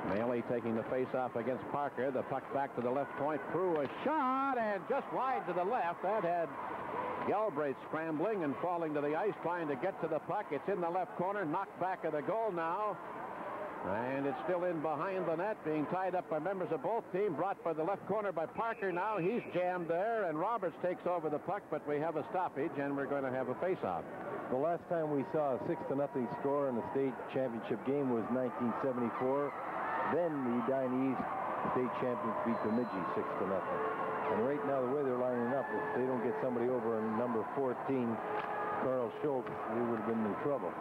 Maley taking the face-off against Parker. The puck back to the left point. Through a shot, and just wide to the left. That had Galbraith scrambling and falling to the ice, trying to get to the puck. It's in the left corner, knocked back of the goal now. And it's still in behind the net, being tied up by members of both teams. Brought by the left corner by Parker now. He's jammed there, and Roberts takes over the puck, but we have a stoppage, and we're going to have a face-off. The last time we saw a 6-0 score in the state championship game was 1974. Then the Edina East state champions beat Bemidji 6-0. And right now, the way they're lining up, if they don't get somebody over on number 14, Carl Schultz, we would have been in trouble.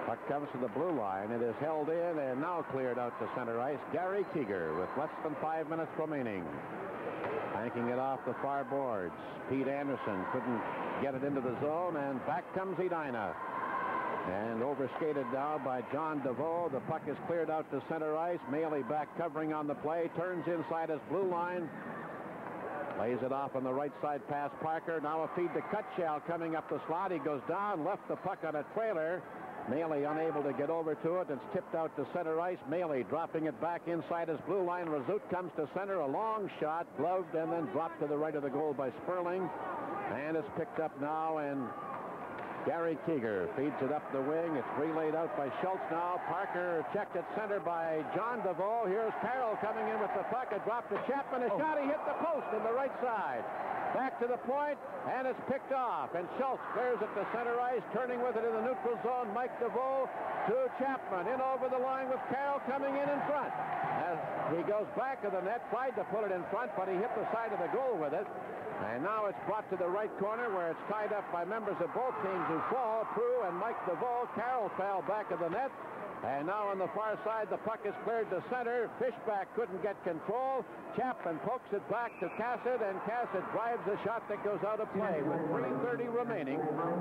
Puck comes to the blue line. It is held in and now cleared out to center ice. Gary Keeger with less than 5 minutes remaining. Banking it off the far boards. Pete Anderson couldn't get it into the zone, and back comes Edina. And overskated now by John DeVoe. The puck is cleared out to center ice. Maley back covering on the play. Turns inside his blue line. Lays it off on the right side past Parker. Now a feed to Cutshall coming up the slot. He goes down, left the puck on a trailer. Maley unable to get over to it. It's tipped out to center ice. Maley dropping it back inside his blue line. Rezout comes to center. A long shot, gloved, and then dropped to the right of the goal by Sperling. And it's picked up now, and Gary Keeger feeds it up the wing. It's relayed out by Schultz now. Parker checked at center by John DeVoe. Here's Carroll coming in with the puck. It dropped to Chapman. A shot. He hit the post in the right side. Back to the point, and it's picked off. And Schultz clears it to center ice, turning with it in the neutral zone. Mike DeVoe to Chapman. In over the line with Carroll coming in front. As he goes back of the net, tried to put it in front, but he hit the side of the goal with it. And now it's brought to the right corner where it's tied up by members of both teams who fall. Prue and Mike DeVoe. Carroll fell back of the net. And now on the far side, the puck is cleared to center. Fishback couldn't get control. Chapman pokes it back to Cassett, and Cassett drives a shot that goes out of play. With 3:30 remaining,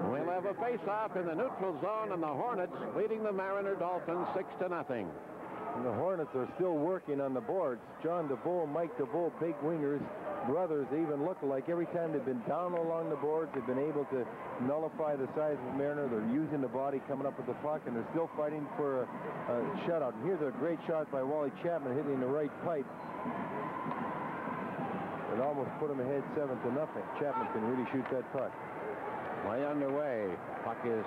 we'll have a face-off in the neutral zone, and the Hornets leading the Mariner Dolphins 6-0. And the Hornets are still working on the boards. John DeVoe, Mike DeVoe, big wingers, brothers. They even look alike. Every time they've been down along the boards, they've been able to nullify the size of Mariner. They're using the body coming up with the puck, and they're still fighting for a shutout. And here's a great shot by Wally Chapman hitting the right pipe. It almost put him ahead 7-0. Chapman can really shoot that puck. Way underway. Puck is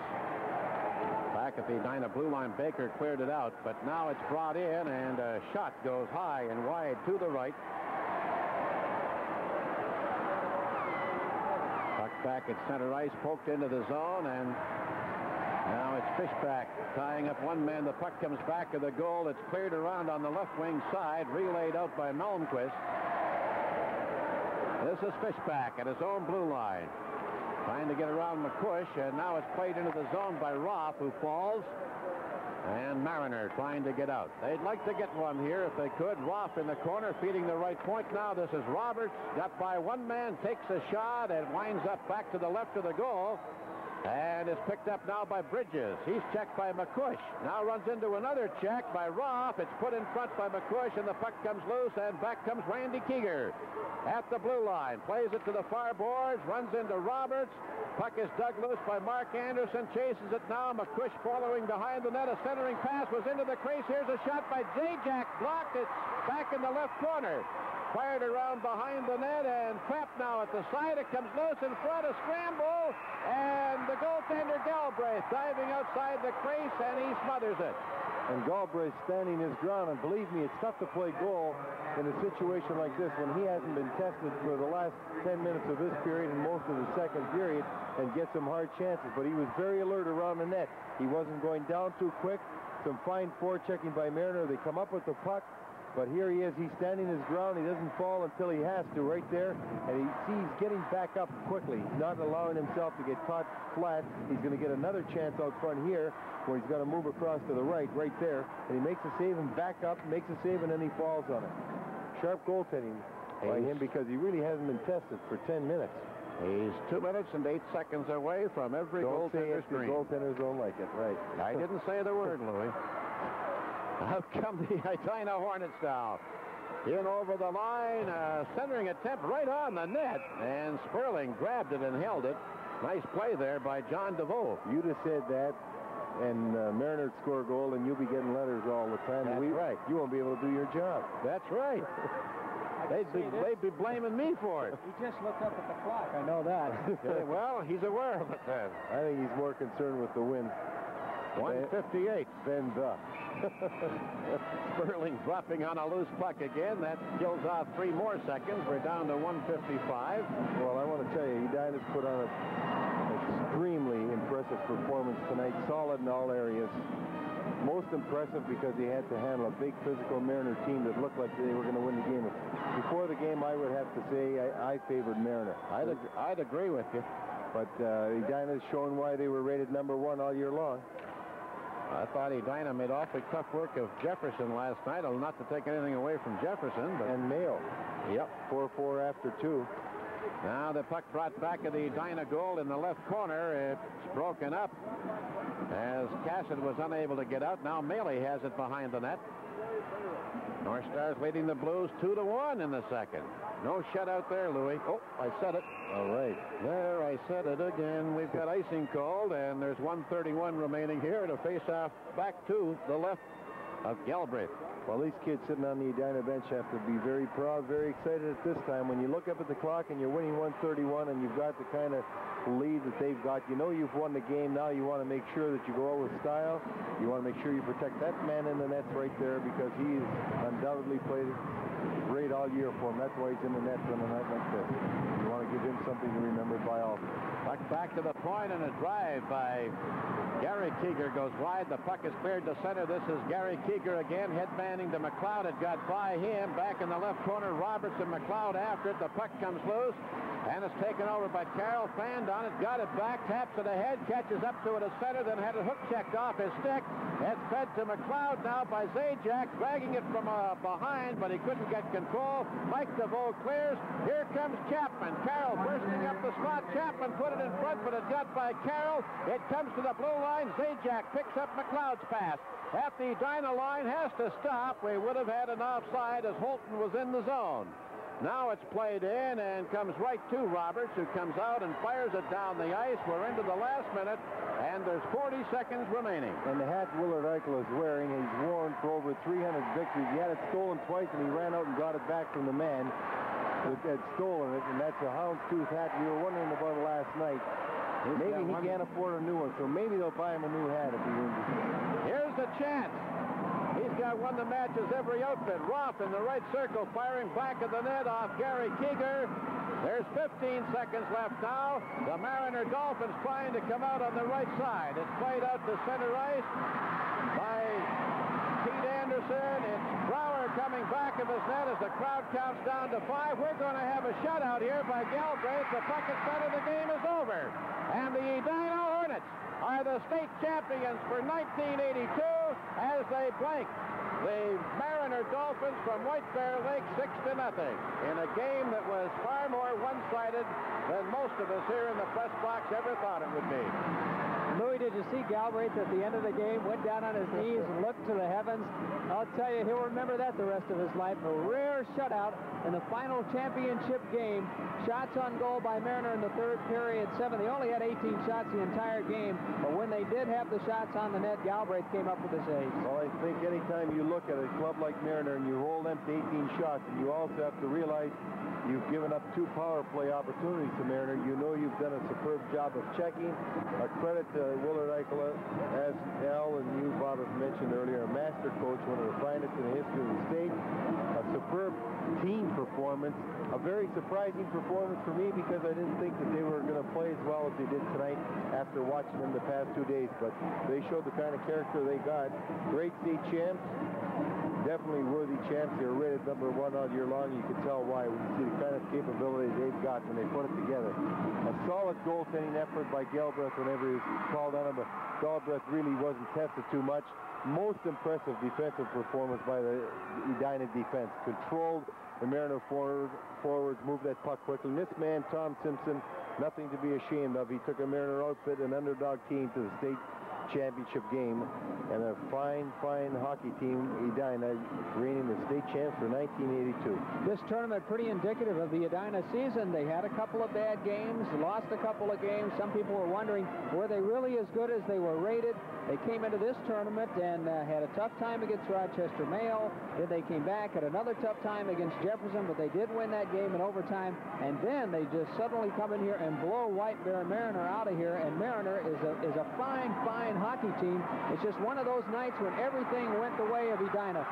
back at the Edina blue line. Baker cleared it out, but now it's brought in, and a shot goes high and wide to the right. Puck back at center ice, poked into the zone, and now it's Fishback tying up one man. The puck comes back of the goal. It's cleared around on the left wing side, relayed out by Malmquist. This is Fishback at his own blue line, trying to get around McCush, and now it's played into the zone by Roth, who falls. And Mariner trying to get out. They'd like to get one here if they could. Roth in the corner, feeding the right point now. This is Roberts. Got by one man, takes a shot, and winds up back to the left of the goal. And is picked up now by Bridges. He's checked by McCush. Now runs into another check by Roth. It's put in front by McCush, and the puck comes loose, and back comes Randy Keeger. At the blue line, plays it to the far boards, runs into Roberts. Puck is dug loose by Mark Anderson, chases it now. McCush following behind the net. A centering pass was into the crease. Here's a shot by Zajac, blocked. It's back in the left corner. Fired around behind the net, and trapped now at the side. It comes loose in front, a scramble, and the goaltender Galbraith diving outside the crease, and he smothers it. And Galbraith standing his ground, and believe me, it's tough to play goal in a situation like this when he hasn't been tested for the last 10 minutes of this period and most of the second period and get some hard chances. But he was very alert around the net. He wasn't going down too quick. Some fine forechecking by Mariner. They come up with the puck. But here he is. He's standing his ground. He doesn't fall until he has to right there. And he's getting back up quickly. He's not allowing himself to get caught flat. He's going to get another chance out front here where he's going to move across to the right there. And he makes a save and back up, makes a save, and then he falls on it. Sharp goaltending by him because he really hasn't been tested for 10 minutes. He's 2 minutes and 8 seconds away from every goaltender's dream. Goaltenders don't like it, right. I didn't say the word, Louis. Out come the Edina Hornets now. In over the line, centering attempt right on the net, and Sperling grabbed it and held it. Nice play there by John DeVoe. You'd have said that, and Mariner score a goal, and you'll be getting letters all the time. That's right. You won't be able to do your job. That's right. They'd be blaming me for it. He just looked up at the clock. I know that. Yeah, well, he's aware of it then. I think he's more concerned with the win. 158. Then the. Sperling dropping on a loose puck again. That kills off 3 more seconds. We're down to 155. Well, I want to tell you, Edina's put on an extremely impressive performance tonight. Solid in all areas. Most impressive because he had to handle a big physical Mariner team that looked like they were going to win the game. Before the game, I would have to say I favored Mariner. I'd agree with you. But Edina's shown why they were rated #1 all year long. I thought Edina made awfully tough work of Jefferson last night. Not to take anything away from Jefferson, but... And Mayo. Yep. 4-4 after 2. Now the puck brought back at the Edina goal in the left corner. It's broken up as Cassidy was unable to get out. Now Maley has it behind the net. North Stars leading the Blues 2-1 in the second. No shutout there, Louis. Oh, I said it. All right. There, I said it again. We've got icing called, and there's 1:31 remaining here to face off back to the left of Galbraith. Well, these kids sitting on the Edina bench have to be very proud, very excited at this time. When you look up at the clock and you're winning 131 and you've got the kind of lead that they've got, you know you've won the game. Now you want to make sure that you go out with style. You want to make sure you protect that man in the nets right there because he's undoubtedly played great all year for him. That's why he's in the nets on a night like this. You want to give him something to remember by all. Puck back to the point, and a drive by Gary Keeger goes wide. The puck is cleared to center. This is Gary Keeger again, headbanding to McLeod. It got by him. Back in the left corner, Roberts and McLeod after it. The puck comes loose, and it's taken over by Carroll. Fanned on it, got it back, taps it ahead, catches up to it at center, then had a hook checked off his stick. It's fed to McLeod now by Zajac, dragging it from behind, but he couldn't get control. Mike DeVoe clears. Here comes Chapman. Carroll bursting up the slot. Chapman put it in front, but it got by Carroll. It comes to the blue line. Zajac picks up McLeod's pass. At the Edina line, has to stop. We would have had an offside as Holton was in the zone. Now it's played in and comes right to Roberts, who comes out and fires it down the ice. We're into the last minute, and there's 40 seconds remaining. And the hat Willard Eichel is wearing, he's worn for over 300 victories. He had it stolen twice, and he ran out and got it back from the man that had stolen it, and that's a houndstooth hat we were wondering about last night. Maybe he can't afford a new one, so maybe they'll buy him a new hat if he wins it. Here's the chance. He's got one that matches every outfit. Roth in the right circle, firing back of the net off Gary Keeger. There's 15 seconds left now. The Mariner Dolphins trying to come out on the right side. It's played out to center ice by Pete Anderson. It's Brower coming back of his net as the crowd counts down to 5. We're going to have a shutout here by Galbraith. The puck is better. The game is over. And the Edina Hornets are the state champions for 1982. as they blank the Mariner Dolphins from White Bear Lake 6-0 in a game that was far more one-sided than most of us here in the press box ever thought it would be. Louis, did you see Galbraith at the end of the game, went down on his knees and looked to the heavens? I'll tell you, he'll remember that the rest of his life. A rare shutout in the final championship game. Shots on goal by Mariner in the third period, 7. They only had 18 shots the entire game, but when they did have the shots on the net, Galbraith came up with his ace. Well, I think anytime you look at a club like Mariner and you hold them to 18 shots, and you also have to realize you've given up 2 power play opportunities to Mariner. You know you've done a superb job of checking. A credit to Willard Eichel, as Al and you, Bob, have mentioned earlier, a master coach, one of the finest in the history of the state. A superb team performance. A very surprising performance for me because I didn't think that they were going to play as well as they did tonight after watching them the past 2 days. But they showed the kind of character they got. Great state champs. Definitely worthy champs. They were rated #1 all year long. You can tell why when you see the kind of capability they've got when they put it together. A solid goaltending effort by Galbraith whenever he was called on him, but Galbraith really wasn't tested too much. Most impressive defensive performance by the Edina defense. Controlled the Mariner forwards, moved that puck quickly. And this man, Tom Simpson, nothing to be ashamed of. He took a Mariner outfit, an underdog team, to the state championship game, and a fine hockey team, Edina, reigning the state champs for 1982. This tournament pretty indicative of the Edina season. They had a couple of bad games, lost a couple of games. Some people were wondering, were they really as good as they were rated? They came into this tournament and had a tough time against Rochester Mayo. Then they came back, had another tough time against Jefferson, but they did win that game in overtime. And then they just suddenly come in here and blow White Bear Mariner out of here. And Mariner is a fine hockey team. It's just one of those nights when everything went the way of Edina.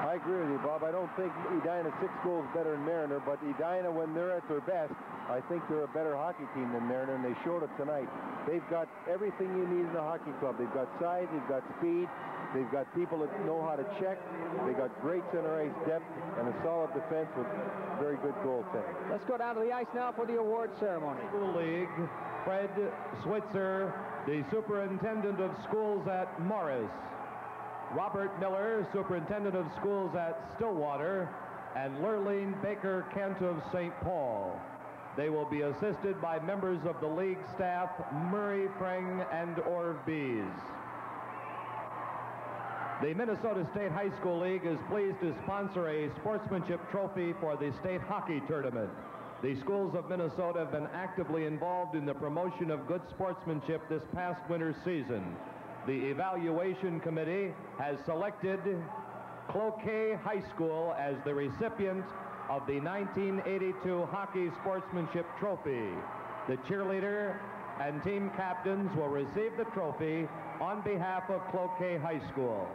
I agree with you, Bob. I don't think Edina's 6 goals better than Mariner, but Edina, when they're at their best, I think they're a better hockey team than Mariner, and they showed it tonight. They've got everything you need in a hockey club. They've got size, they've got speed, they've got people that know how to check, they've got great center ice depth, and a solid defense with very good goaltending. Let's go down to the ice now for the award ceremony. School League, Fred Switzer, the superintendent of schools at Morris. Robert Miller, superintendent of schools at Stillwater, and Lurleen Baker Kent of St. Paul. They will be assisted by members of the league staff, Murray, Freng, and Orv Bees. The Minnesota State High School League is pleased to sponsor a sportsmanship trophy for the state hockey tournament. The schools of Minnesota have been actively involved in the promotion of good sportsmanship this past winter season. The evaluation committee has selected Cloquet High School as the recipient of the 1982 Hockey Sportsmanship Trophy. The cheerleader and team captains will receive the trophy on behalf of Cloquet High School.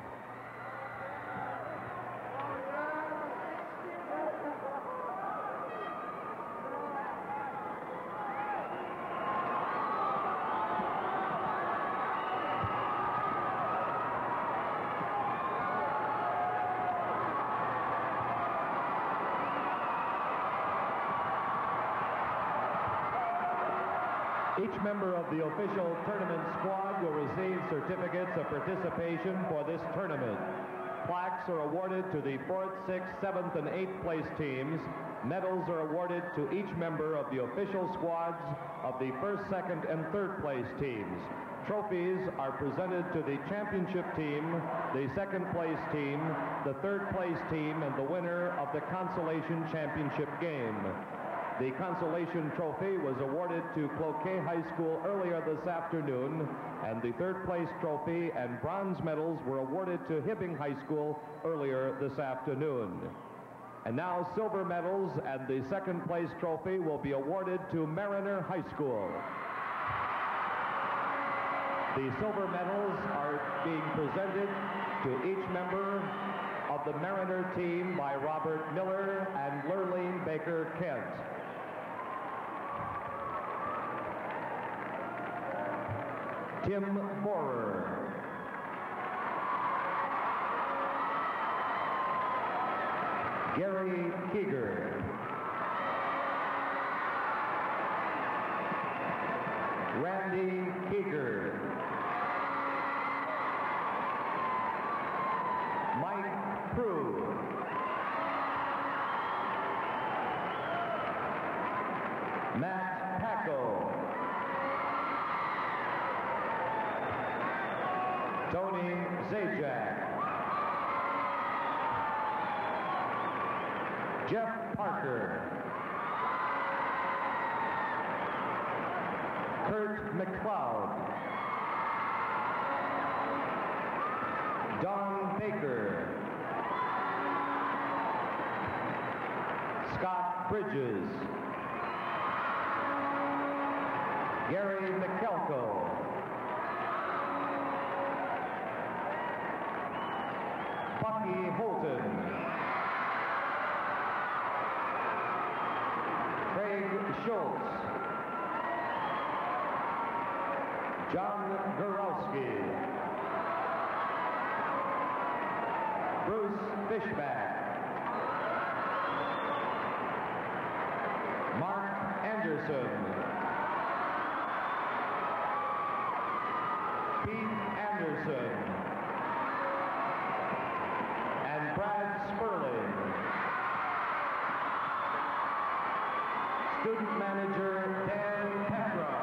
Each member of the official tournament squad will receive certificates of participation for this tournament. Plaques are awarded to the 4th, 6th, 7th, and 8th place teams. Medals are awarded to each member of the official squads of the 1st, 2nd, and 3rd place teams. Trophies are presented to the championship team, the 2nd place team, the 3rd place team, and the winner of the consolation championship game. The consolation trophy was awarded to Cloquet High School earlier this afternoon, and the 3rd place trophy and bronze medals were awarded to Hibbing High School earlier this afternoon. And now silver medals and the 2nd place trophy will be awarded to Mariner High School. The silver medals are being presented to each member of the Mariner team by Robert Miller and Lurleen Baker Kent. Tim Borer. Gary Keeger. Randy Keeger. Matt Packo. Tony Zajac. Jeff Parker. Kurt McLeod. Don Baker. Scott Bridges. Gary McKelko. Bucky Holton. Craig Schultz. John Gurowski. Bruce Fishback. Mark Anderson. Pete Anderson. And Brad Sperling. Student manager Dan Petra.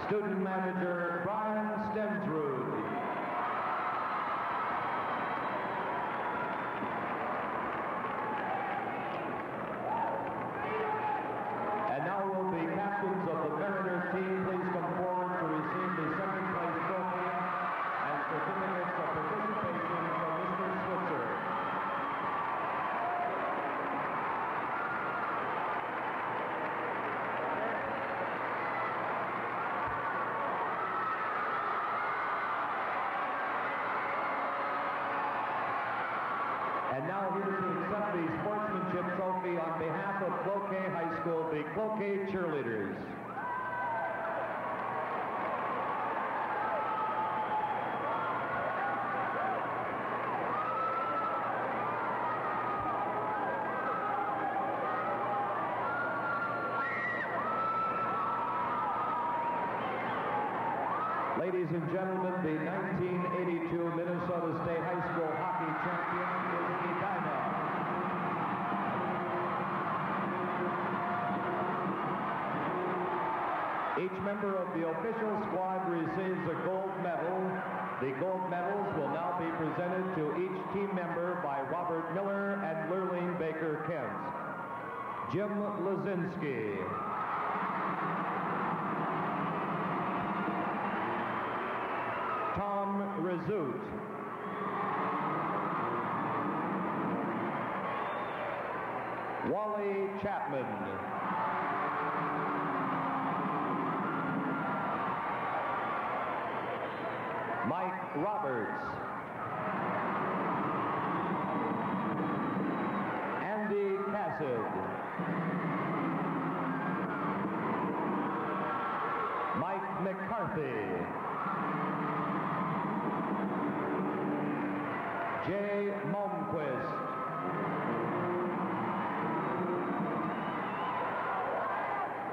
Student manager Brian Stensrud. And now will the captains of the Mariners team please come forward to receive the second place trophy and certificates of participation from Mr. Switzer. And now here to accept the sportsmanship trophy on behalf of Cloquet High School, the Cloquet Cheerleaders. Ladies and gentlemen, the 1982 Minnesota State High School hockey champion is Edina. Each member of the official squad receives a gold medal. The gold medals will now be presented to each team member by Robert Miller and Lurleen Baker Kent. Jim Lazinski. Tom Rizut. Wally Chapman. Mike Roberts. Andy Cassett. Mike McCarthy. Jay Malmquist.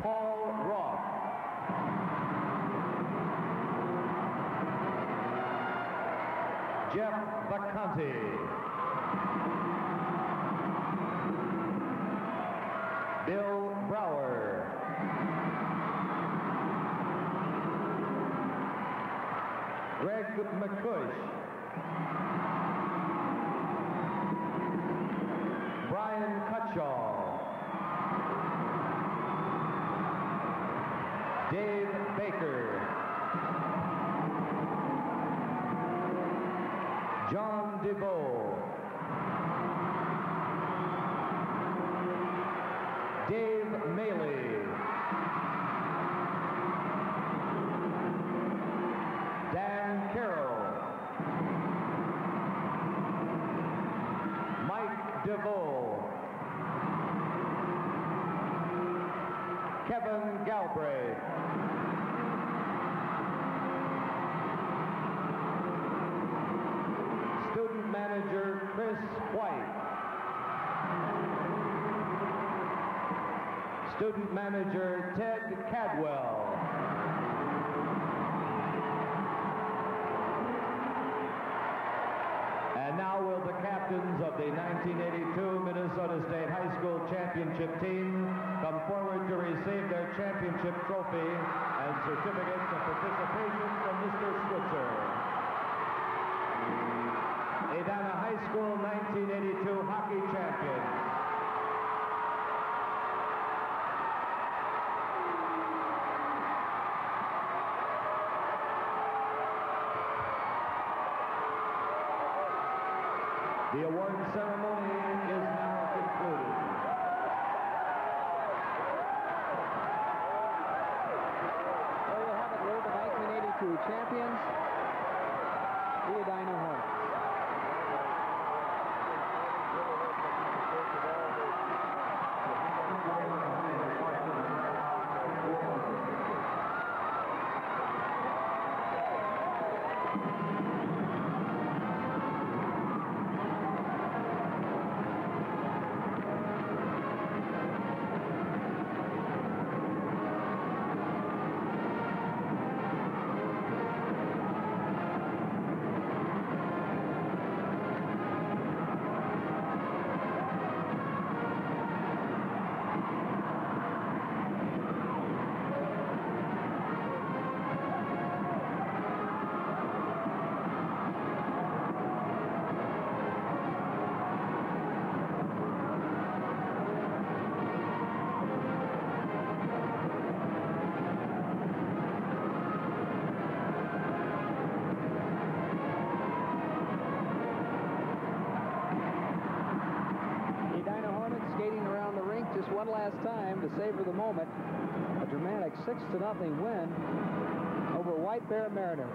Paul Roth. Jeff Vacanti. Bill Brower. Greg McCush. Brian Cutshaw. Dave Baker. John DeVoe. Dave Maley. Dan Carroll. Mike DeVoe. Kevin Galbraith. Student manager Chris White. Student manager Ted Cadwell. And now will the captains of the 1982 Minnesota championship team come forward to receive their championship trophy and certificates of participation from Mr. Switzer. Edina High School 1982 hockey champions. The award ceremony is now concluded. There you have it, Lou, the 1982 champions, the Edina Hornets. Just one last time to savor the moment. A dramatic 6-0 win over White Bear Mariner.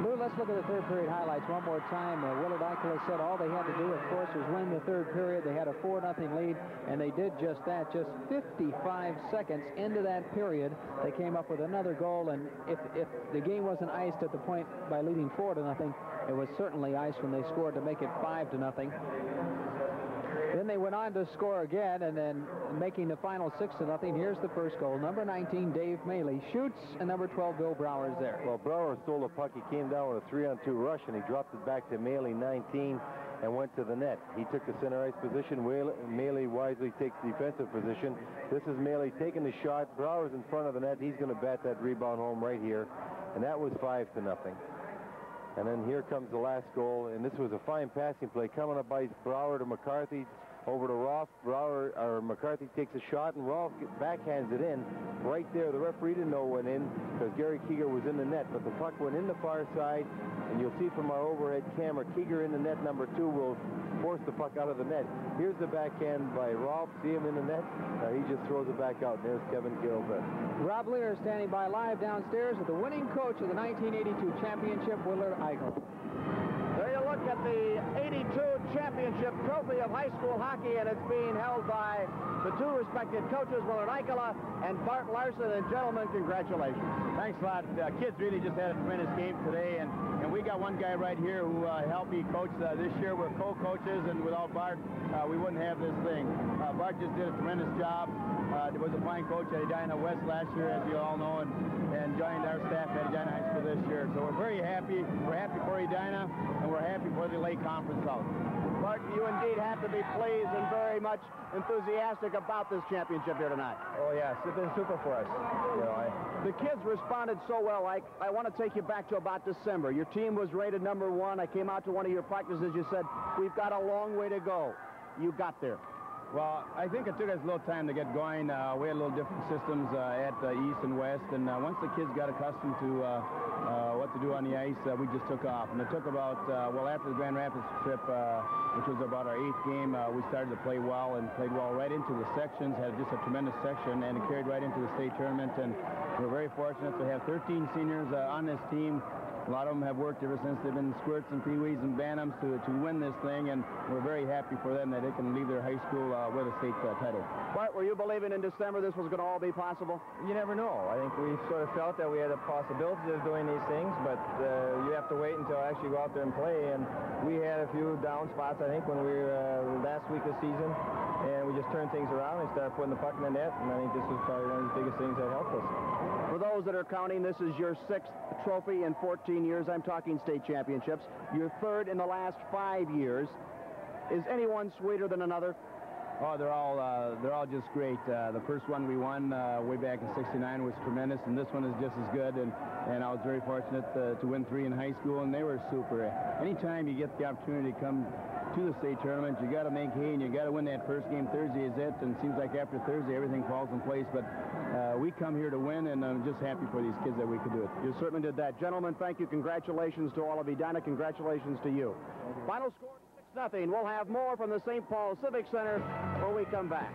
Lou, let's look at the third period highlights one more time. Willard Eichler said all they had to do, of course, was win the third period. They had a 4-0 lead, and they did just that. Just 55 seconds into that period, they came up with another goal, and if the game wasn't iced at the point by leading 4-0, it was certainly iced when they scored to make it 5-0. Then they went on to score again, and then making the final 6-0. Here's the first goal. Number 19, Dave Maley, shoots, and number 12, Bill Brower's there. Well, Brower stole the puck. He came down with a 3-on-2 rush, and he dropped it back to Maley, 19, and went to the net. He took the center ice position. Maley wisely takes the defensive position. This is Maley taking the shot. Brower's in front of the net. He's going to bat that rebound home right here, and that was 5-0. And then here comes the last goal, and this was a fine passing play coming up by Brower to McCarthy, over to Rolfe. McCarthy takes a shot, and Rolfe backhands it in right there. The referee didn't know it went in because Gary Keeger was in the net, but the puck went in the far side, and you'll see from our overhead camera, Keeger in the net, number 2, will force the puck out of the net. Here's the backhand by Rolfe. See him in the net? He just throws it back out, and there's Kevin Gilbert. Rob Lear standing by live downstairs with the winning coach of the 1982 championship, Willard Eichler. There you look at the 82 championship trophy of high school hockey, and it's being held by the two respected coaches, Willard Eichler and Bart Larson. And gentlemen, congratulations. Thanks a lot. Kids really just had a tremendous game today, and we got one guy right here who helped me coach this year. We're co-coaches, and without Bart, we wouldn't have this thing. Bart just did a tremendous job. He was a fine coach at Edina West last year, as you all know, and joined our staff at Edina High School this year. So we're very happy. We're happy for Edina, and we're happy for the Lake Conference South. Bart, you indeed have to be pleased and very much enthusiastic about this championship here tonight. Oh, yes. It's been super for us. The kids responded so well. I want to take you back to about December. Your team was rated number 1. I came out to one of your practices. You said, we've got a long way to go. You got there. Well, I think it took us a little time to get going. We had a little different systems at East and West, and once the kids got accustomed to what to do on the ice, we just took off. And it took about, after the Grand Rapids trip, which was about our 8th game, we started to play well and played well right into the sections, had just a tremendous section, and it carried right into the state tournament. And we're very fortunate to have 13 seniors on this team. A lot of them have worked ever since they've been squirts and peewees and bantams to win this thing, and we're very happy for them that they can leave their high school with a state title. Bart, were you believing in December this was going to all be possible? You never know. I think we sort of felt that we had a possibility of doing these things, but you have to wait until I actually go out there and play, and we had a few down spots, I think, when we were last week of the season, and we just turned things around and started putting the puck in the net, and I think this was probably one of the biggest things that helped us. For those that are counting, this is your 6th trophy in 14 years. I'm talking state championships. Your 3rd in the last 5 years. Is anyone sweeter than another? Oh, they're all just great. The first one we won way back in '69 was tremendous, and this one is just as good. And I was very fortunate to win 3 in high school, and they were super. Anytime you get the opportunity to come to the state tournament, you got to make hay, and you got to win that first game. Thursday is it, and it seems like after Thursday everything falls in place. But we come here to win, and I'm just happy for these kids that we could do it. You certainly did that. Gentlemen, thank you. Congratulations to all of Edina. Congratulations to you. Final score 6-0. We'll have more from the St. Paul Civic Center when we come back.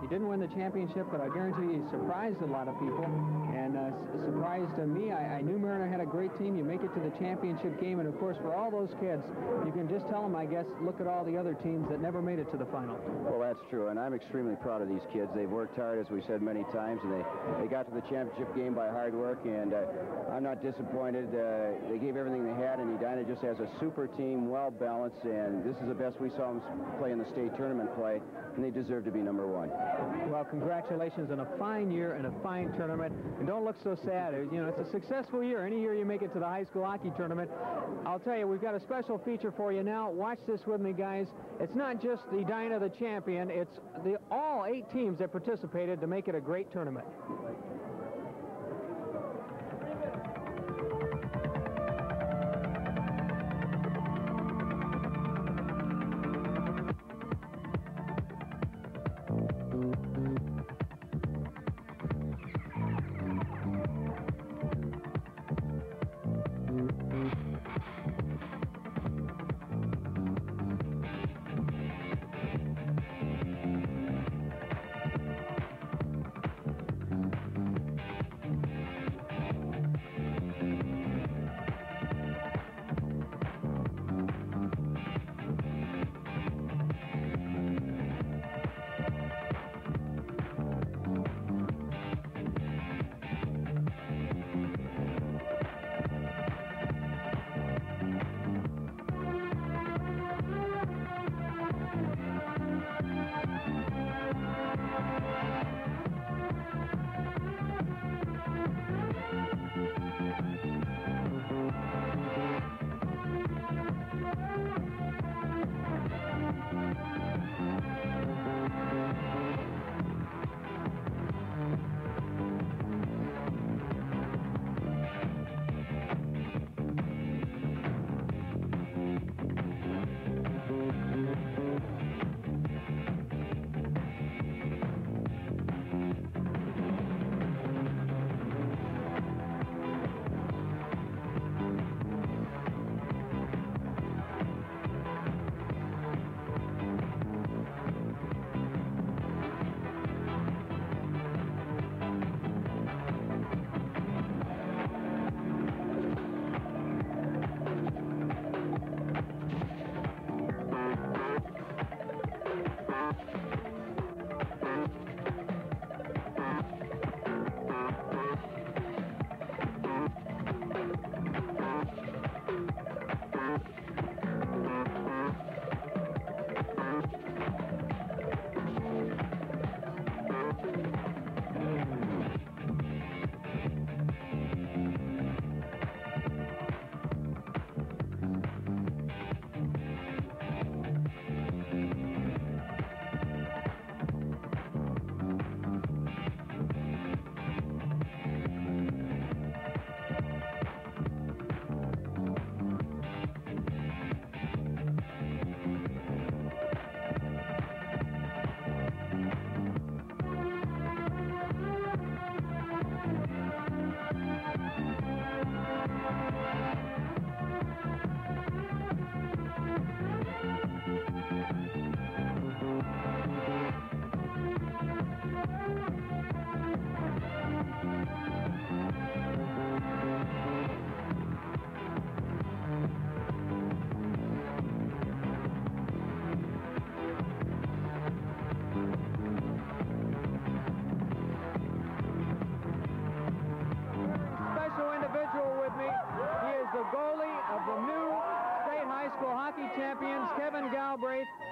He didn't win the championship, but I guarantee you he surprised a lot of people, and surprised me. I knew Mariner had a great team. You make it to the championship game, and of course, for all those kids, you can just tell them, I guess, look at all the other teams that never made it to the final. Well, that's true, and I'm extremely proud of these kids. They've worked hard, as we said many times, and they got to the championship game by hard work, and I'm not disappointed. They gave everything they had, and Edina just has a super team, well-balanced, and this is the best we saw them play in the state tournament play, and they deserve to be number 1. Well, congratulations on a fine year and a fine tournament. And don't look so sad. You know, it's a successful year. Any year you make it to the high school hockey tournament. I'll tell you, we've got a special feature for you now. Watch this with me, guys. It's not just Edina, the champion. It's all 8 teams that participated to make it a great tournament.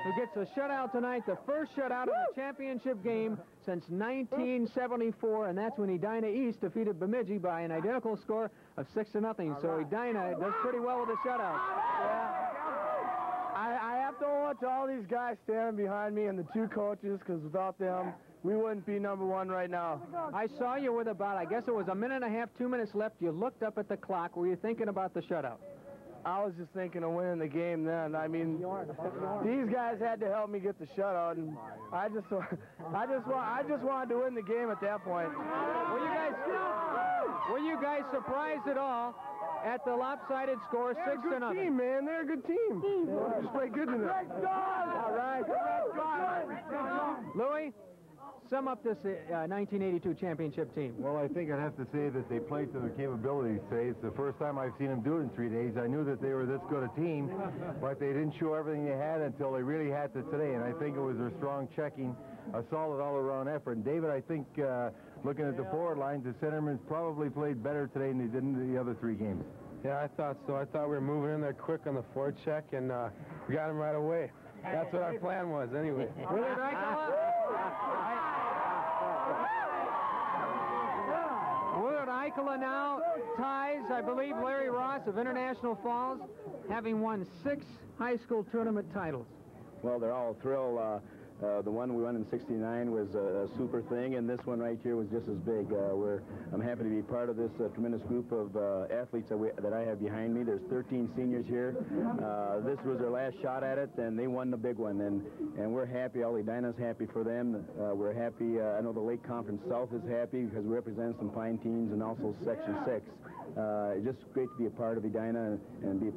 who gets a shutout tonight, the first shutout of the championship game since 1974, and that's when Edina East defeated Bemidji by an identical score of 6-0. So Edina does pretty well with the shutout. I have to owe it to all these guys standing behind me and the two coaches, because without them, we wouldn't be #1 right now. I saw you with about, I guess it was 1.5 minutes, 2 minutes left. You looked up at the clock. Were you thinking about the shutout? I was just thinking of winning the game then. I mean, these guys had to help me get the shutout, and I just wanted to win the game at that point. Were you guys surprised at all at the lopsided score, 6-0? They're a good team, man. They're a good team. Just play good tonight. All right. Louis, sum up this 1982 championship team. Well, I think I'd have to say that they played to their capabilities today. It's the first time I've seen them do it in 3 days. I knew that they were this good a team, but they didn't show everything they had until they really had to today, and I think it was their strong checking, a solid all-around effort. And David, I think, looking at the forward lines, the centermen probably played better today than they did in the other 3 games. Yeah, I thought so. I thought we were moving in there quick on the forward check, and we got him right away. That's what our plan was, anyway. Willard Eichela now ties, I believe, Larry Ross of International Falls, having won 6 high school tournament titles. Well, they're all thrilled. The one we won in '69 was a super thing, and this one right here was just as big. I'm happy to be part of this tremendous group of athletes that I have behind me. There's 13 seniors here. This was their last shot at it, and they won the big one, and we're happy. All Edina's happy for them. We're happy. I know the Lake Conference South is happy because we represent some fine teams, and also Section 6. It's just great to be a part of Edina and be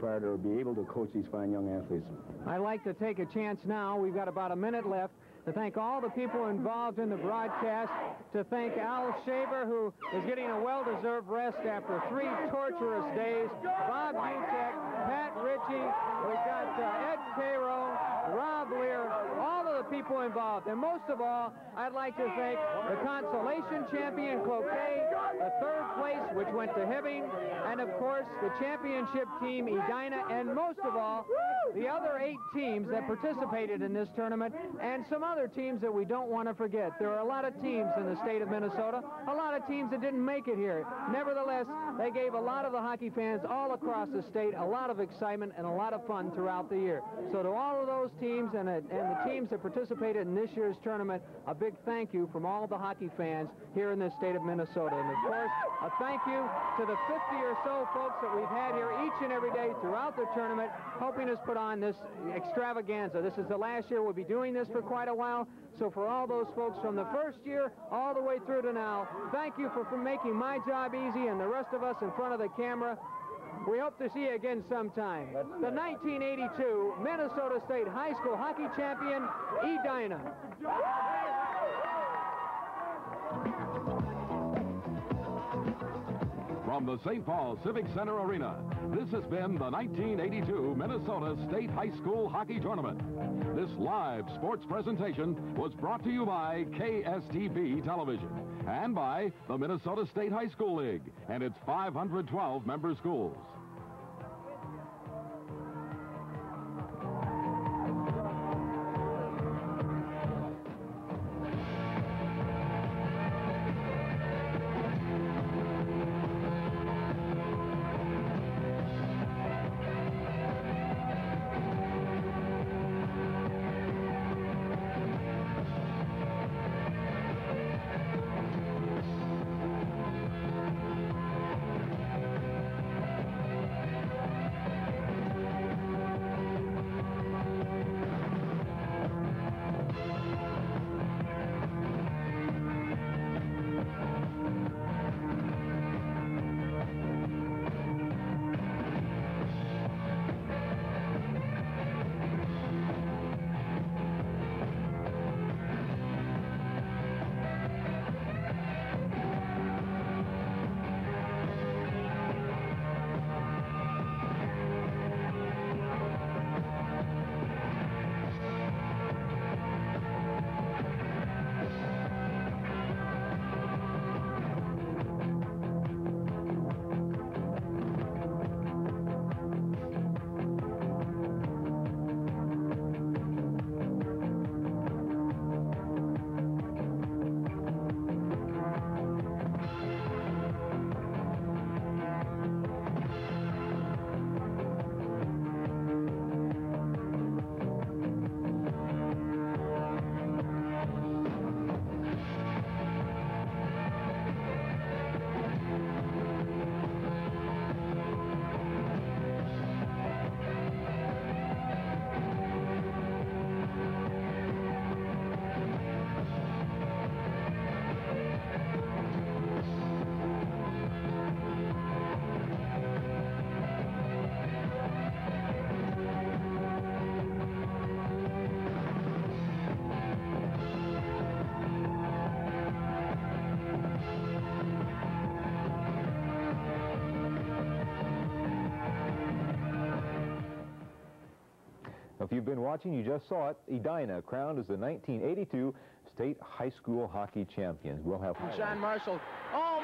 able to coach these fine young athletes. I'd like to take a chance now. We've got about a minute left to thank all the people involved in the broadcast, to thank Al Shaver, who is getting a well-deserved rest after 3 torturous days, Bob Utek, Pat Ritchie, we've got Ed Cairo, Rob Lear, all of the people involved. And most of all, I'd like to thank the consolation champion, Cloquet, the 3rd place, which went to Hibbing, and of course, the championship team, Edina, and most of all, the other 8 teams that participated in this tournament, and some other teams that we don't want to forget. There are a lot of teams in the state of Minnesota, a lot of teams that didn't make it here. Nevertheless, they gave a lot of the hockey fans all across the state a lot of excitement and a lot of fun throughout the year. So to all of those teams and the teams that participated in this year's tournament, a big thank you from all the hockey fans here in the state of Minnesota. And of course, a thank you to the 50 or so folks that we've had here each and every day throughout the tournament, helping us put on this extravaganza. This is the last year we'll be doing this for quite a while. So for all those folks from the first year all the way through to now, thank you for making my job easy and the rest of us in front of the camera. We hope to see you again sometime. The 1982 Minnesota State High School Hockey Champion, Edina. From the St. Paul Civic Center Arena, this has been the 1982 Minnesota State High School Hockey Tournament. This live sports presentation was brought to you by KSTP Television and by the Minnesota State High School League and its 512 member schools. If you've been watching, you just saw it. Edina crowned as the 1982 State High School Hockey Champions. We'll have... John Marshall. Oh!